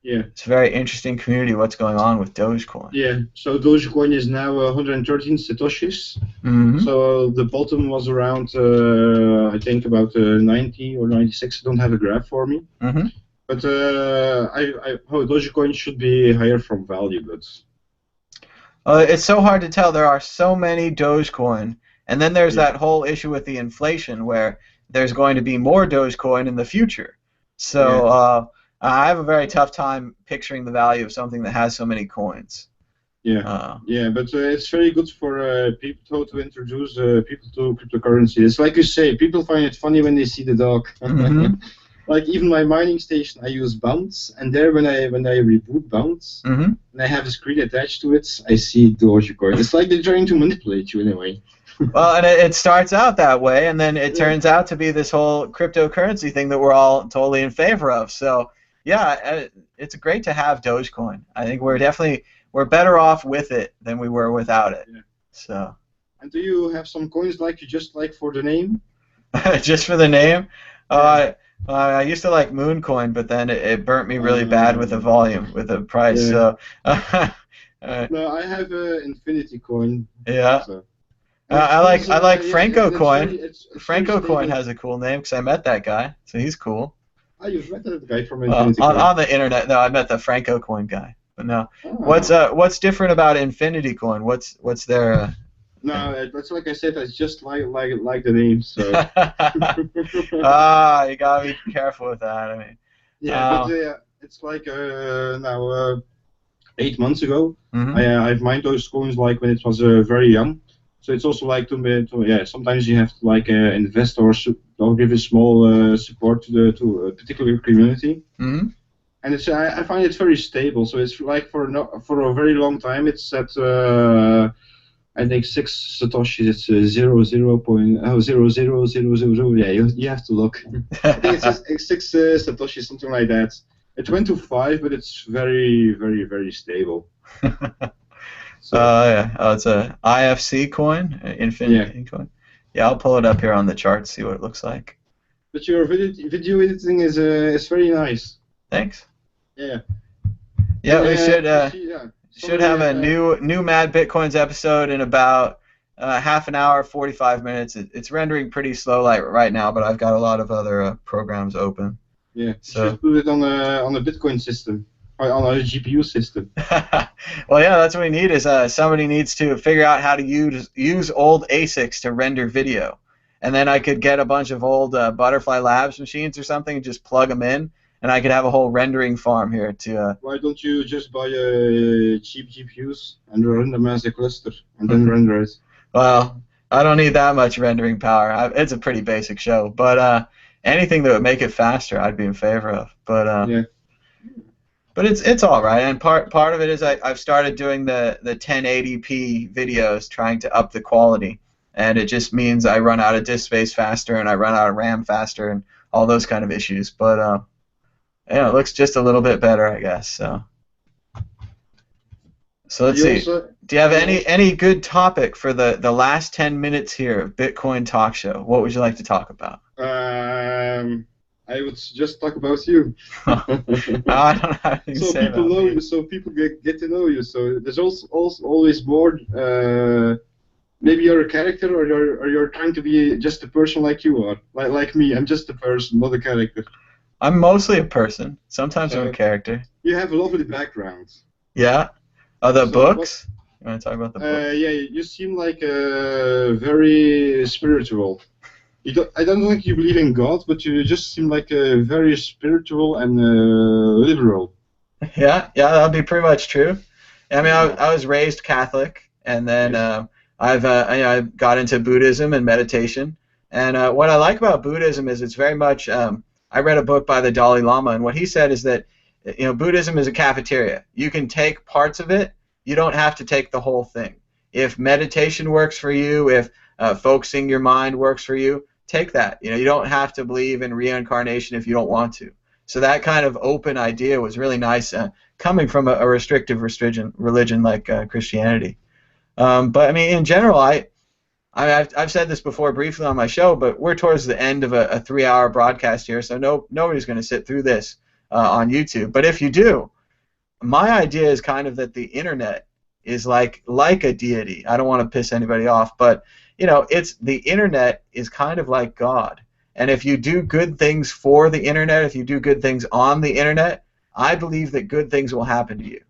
S1: it's a very interesting community. What's going on with Dogecoin?
S8: Yeah, so Dogecoin is now 113 satoshis. So the bottom was around, I think about 90 or 96. I don't have a graph for me. But Dogecoin should be higher from value, but.
S1: It's so hard to tell. There are so many Dogecoin, and then there's that whole issue with the inflation where there's going to be more Dogecoin in the future. So I have a very tough time picturing the value of something that has so many coins.
S8: But it's very good for people to introduce people to cryptocurrency. It's like you say, people find it funny when they see the dog. Like even my mining station, I use Bounce, and there when I reboot Bounce, and I have a screen attached to it, I see Dogecoin. It's like they're trying to manipulate you in a way.
S1: Well, and it starts out that way, and then it turns out to be this whole cryptocurrency thing that we're all totally in favor of. So yeah, it's great to have Dogecoin. I think we're better off with it than we were without it.
S8: Yeah.
S1: So.
S8: And do you have some coins like you just like for the name?
S1: Just for the name? I used to like Mooncoin, but then it burnt me really bad with the volume, with the price. So
S3: No, I have Infinity Coin.
S1: Yeah.
S3: So.
S1: I like
S3: Yeah,
S1: Franco
S3: it's
S1: Coin.
S3: very, it's
S1: Franco
S3: very
S1: Coin
S3: stable.
S1: has a cool name because I met that guy, so he's cool.
S3: Ah, you've met that guy from Infinity
S1: on,
S3: Coin.
S1: on the internet, no, I met the Franco Coin guy. But no,
S3: Ah.
S1: what's different about Infinity Coin? What's their
S3: No, that's like I said. I just like the name. So.
S1: You gotta be careful with that. I mean,
S3: Yeah, but it's like now 8 months ago.
S1: Mhm.
S3: I've mined those coins like when it was very young. So it's also like to sometimes you have to like invest or give a small support to a particular community.
S1: Mm-hmm.
S3: And it's I find it very stable. So it's like for a very long time it's at I think 6 satoshis. It's 0.00000. Yeah, you have to look. I think it's just 6 satoshis, something like that. It went to 5, but it's very, very, very stable. So,
S1: yeah. Oh, it's a IFC coin, Infinity Coin. Yeah, I'll pull it up here on the chart, see what it looks like.
S3: But your video editing is very nice.
S1: Thanks.
S3: Yeah.
S1: Yeah, we should have a new Mad Bitcoins episode in about half an hour, 45 minutes. It's rendering pretty slow right now, but I've got a lot of other programs open.
S3: Yeah.
S1: So
S3: you should put it on a Bitcoin system. On a GPU system.
S1: Well, yeah, that's what we need is somebody needs to figure out how to use old ASICs to render video. And then I could get a bunch of old Butterfly Labs machines or something and just plug them in, and I could have a whole rendering farm here to...
S3: Why don't you just buy cheap GPUs and run them as a cluster and then render it?
S1: Well, I don't need that much rendering power. It's a pretty basic show, but anything that would make it faster I'd be in favor of. But
S3: yeah.
S1: But it's all right, and part of it is I've started doing the 1080p videos, trying to up the quality, and it just means I run out of disk space faster and I run out of RAM faster and all those kind of issues. But yeah, it looks just a little bit better, I guess. So let's see. Do you have any good topic for the last 10 minutes here of Bitcoin Talk Show? What would you like to talk about?
S3: I would just talk about you.
S1: I don't know how to
S3: so
S1: say
S3: people know you, so people get to know you. So there's also always more. Maybe you're a character, or you're trying to be just a person like you are, like me. I'm just a person, not a character.
S1: I'm mostly a person. Sometimes I'm a character.
S3: You have a lovely background.
S1: Yeah. The books. You want to talk about the books?
S3: Yeah, you seem like very spiritual. I don't think you believe in God, but you just seem like very spiritual and liberal.
S1: Yeah, that'd be pretty much true. I mean, I was raised Catholic, and then I got into Buddhism and meditation. And what I like about Buddhism is it's very much. I read a book by the Dalai Lama, and what he said is that Buddhism is a cafeteria. You can take parts of it. You don't have to take the whole thing. If meditation works for you, if focusing your mind works for you, take that. You don't have to believe in reincarnation if you don't want to. So that kind of open idea was really nice, coming from a restrictive religion like Christianity. But I mean, in general, I've said this before briefly on my show, but we're towards the end of a 3-hour broadcast here, so nobody's going to sit through this on YouTube. But if you do, my idea is kind of that the internet is like a deity. I don't want to piss anybody off, but it's the internet is kind of like God. And if you do good things for the internet, if you do good things on the internet, I believe that good things will happen to you.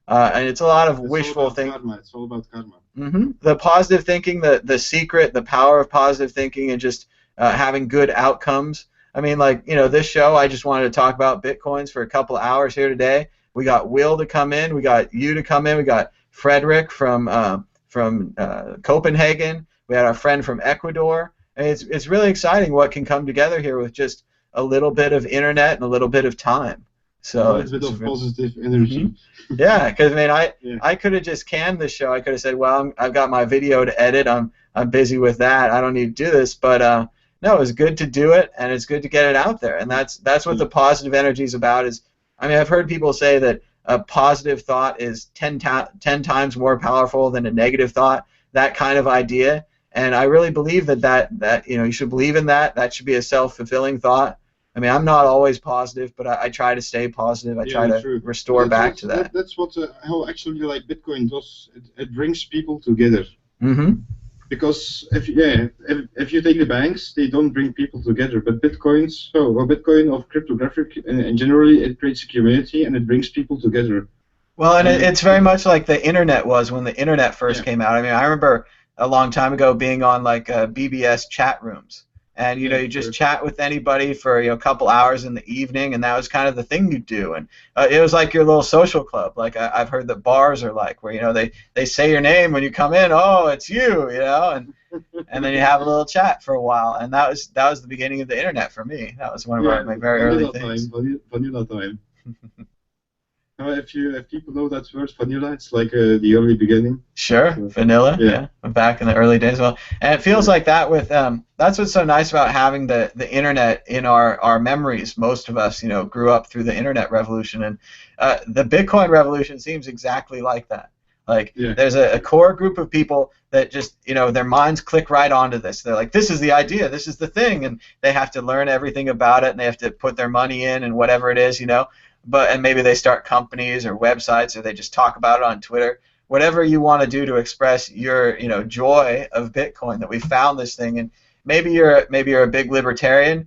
S1: And it's a lot of wishful thinking.
S3: It's all about karma.
S1: Mm-hmm. The positive thinking, the secret, the power of positive thinking, and just having good outcomes. I mean, like, this show, I just wanted to talk about Bitcoins for a couple of hours here today. We got Will to come in. We got you to come in. We got Frederick from Copenhagen. We had our friend from Ecuador. And it's really exciting what can come together here with just a little bit of internet and a little bit of time. So
S3: a little bit of positive energy.
S1: Mm-hmm. Yeah, because I could have just canned this show. I could have said, well, I've got my video to edit. I'm busy with that. I don't need to do this. But no, it's good to do it, and it's good to get it out there. And that's what the positive energy is about. I've heard people say that a positive thought is 10 times more powerful than a negative thought. That kind of idea. And I really believe that you should believe in that. That should be a self-fulfilling thought. I mean, I'm not always positive, but I try to stay positive. I try to
S3: true.
S1: restore back to that.
S3: That's what how actually like Bitcoin does. It brings people together.
S1: Mm-hmm.
S3: Because if you take the banks, they don't bring people together. But Bitcoin of cryptographic and generally it creates a community and it brings people together.
S1: Well, and it's very much like the internet was when the internet first came out. I mean, I remember a long time ago being on like BBS chat rooms, and you just chat with anybody for a couple hours in the evening, and that was kind of the thing you do. And it was like your little social club. Like I've heard that bars are like where they say your name when you come in. Oh, it's you, and then you have a little chat for a while, and that was the beginning of the internet for me. That was one of my very early things.
S3: Vanilla time. If people know that word vanilla, it's like the early beginning.
S1: Sure, vanilla. Yeah, back in the early days. Well, and it feels like that with that's what's so nice about having the internet in our memories. Most of us, grew up through the internet revolution, and the Bitcoin revolution seems exactly like that. Like there's a core group of people that just their minds click right onto this. They're like, this is the idea, this is the thing, and they have to learn everything about it, and they have to put their money in and whatever it is, and maybe they start companies or websites, or they just talk about it on Twitter. Whatever you want to do to express your joy of Bitcoin, that we found this thing. And maybe you're a big libertarian,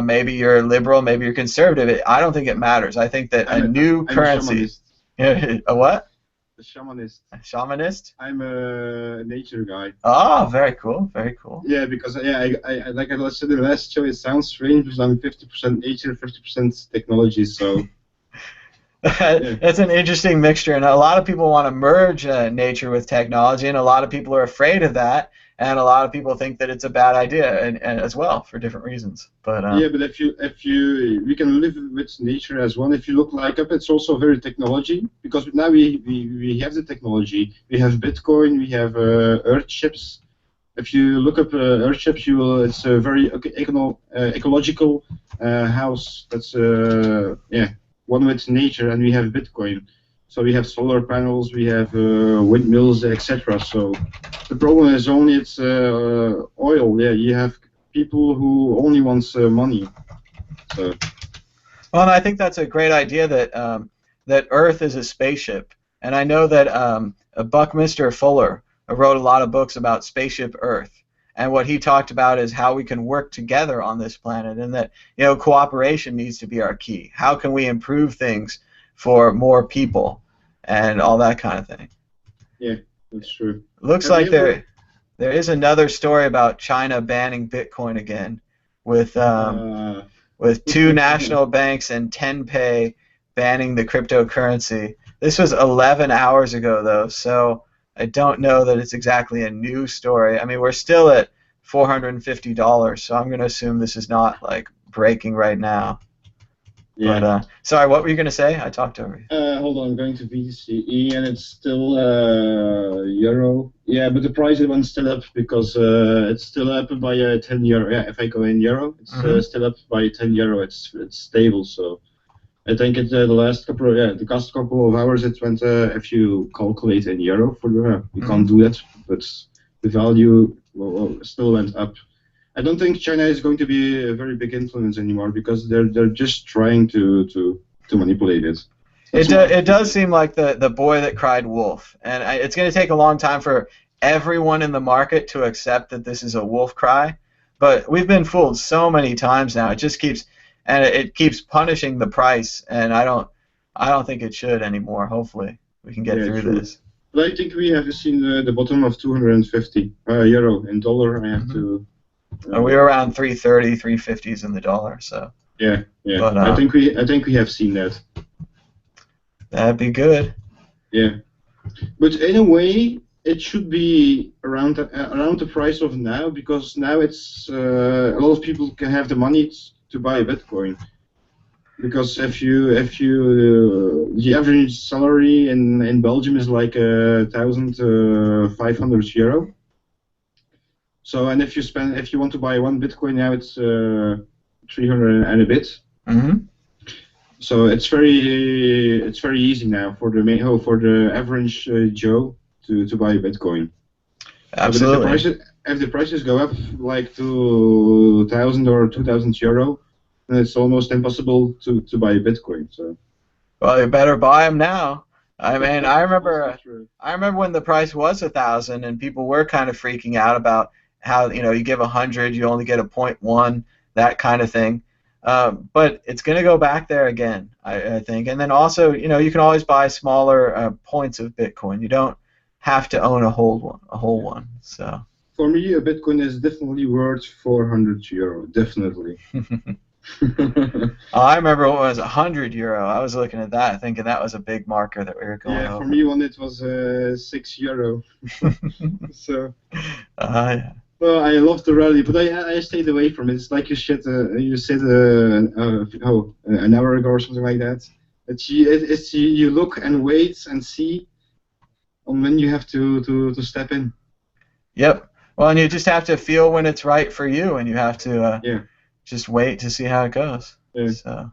S1: maybe you're liberal, maybe you're conservative. I don't think it matters. I think that a new currency. A what?
S3: A shamanist.
S1: A shamanist?
S3: I'm a nature guy.
S1: Oh, very cool, very cool.
S3: Yeah, because I like I said in the last show, it sounds strange because I'm 50% nature, 50% technology, so.
S1: That's an interesting mixture, and a lot of people want to merge nature with technology, and a lot of people are afraid of that, and a lot of people think that it's a bad idea, and as well for different reasons. But
S3: but if we can live with nature as one. If you look like up, it's also very technology, because now we have the technology. We have Bitcoin, we have Earth chips. If you look up Earth chips, it's a very ecological house. That's one with nature, and we have Bitcoin. So we have solar panels, we have windmills, etc. So the problem is only it's oil. Yeah, you have people who only wants money. So.
S1: Well, and I think that's a great idea that Earth is a spaceship, and I know that Buckminster Fuller wrote a lot of books about Spaceship Earth. And what he talked about is how we can work together on this planet, and that cooperation needs to be our key. How can we improve things for more people, and all that kind of thing.
S3: Yeah, that's true.
S1: Looks like there is another story about China banning Bitcoin again, with 2 national banks and Tenpay banning the cryptocurrency. This was 11 hours ago, though, so I don't know that it's exactly a new story. I mean, we're still at $450, so I'm going to assume this is not like breaking right now. Yeah. But sorry, what were you going to say? I talked over you.
S3: Hold on, I'm going to BTC, and it's still euro. Yeah, but the price went still up because it's still up by 10 euro. Yeah, if I go in euro, it's still up by 10 euro. It's stable, so. I think it's the last couple of hours it went. If you calculate in euro for we can't do that, but the value still went up. I don't think China is going to be a very big influence anymore because they're just trying to manipulate it.
S1: It does seem like the boy that cried wolf, and it's going to take a long time for everyone in the market to accept that this is a wolf cry. But we've been fooled so many times now. It just keeps. And it keeps punishing the price, and I don't think it should anymore. Hopefully, we can get through this.
S3: But I think we have seen the bottom of 250 euro. In dollar, I have to.
S1: We're around 330, 350s in the dollar. So.
S3: Yeah. But, I think we have seen that.
S1: That'd be good.
S3: Yeah, but in a way, it should be around the price of now, because now it's a lot of people can have the money to buy Bitcoin, because if you the average salary in Belgium is like 1,500 euro. So, and if you want to buy one Bitcoin now, it's 300 and a bit. So it's very easy now for the average Joe to buy Bitcoin.
S1: Absolutely.
S3: So if the prices go up like to 1,000 or 2,000 euro, and it's almost impossible to buy Bitcoin. So.
S1: Well, you better buy them now. I mean, I remember
S3: That's true.
S1: when the price was 1,000 and people were kind of freaking out about how, you give 100, you only get a 0.1, that kind of thing. But it's going to go back there again, I think. And then also, you can always buy smaller points of Bitcoin. You don't have to own a whole one. So.
S3: For me, a Bitcoin is definitely worth €400. Definitely.
S1: I remember it was €100. I was looking at that, thinking that was a big marker that we were going over.
S3: Yeah, for me, when it was €6. So.
S1: Yeah.
S3: Well, I love the rally, but I stayed away from it. It's like you said an hour ago or something like that. You look and wait and see on when you have to step in.
S1: Yep. Well, and you just have to feel when it's right for you, and you have to just wait to see how it goes.
S3: Yeah.
S1: So.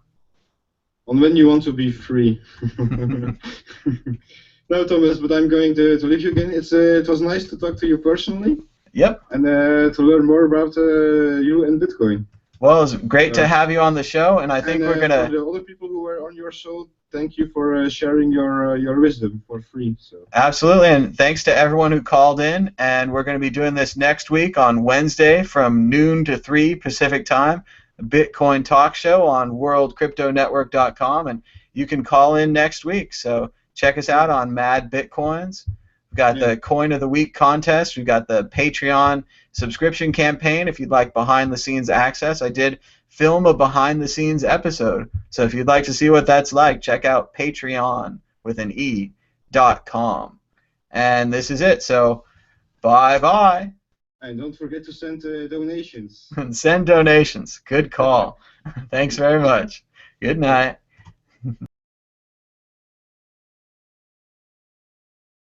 S3: On when you want to be free. No, Thomas, but I'm going to leave you again. It was nice to talk to you personally.
S1: Yep.
S3: And to learn more about you and Bitcoin.
S1: Well, it was great to have you on the show, and I think we're gonna.
S3: For the other people who were on your show, thank you for sharing your wisdom for free. So.
S1: Absolutely, and thanks to everyone who called in. And we're going to be doing this next week on Wednesday from noon to 3 Pacific time, the Bitcoin Talk Show on WorldCryptoNetwork.com, and you can call in next week. So check us out on Mad Bitcoins. We've got the Coin of the Week contest. We've got the Patreon subscription campaign if you'd like behind-the-scenes access. I did film a behind-the-scenes episode, so if you'd like to see what that's like, check out Patreon with an E.com. And this is it, so bye-bye.
S3: And don't forget to send donations.
S1: Send donations. Good call. Thanks very much. Good night.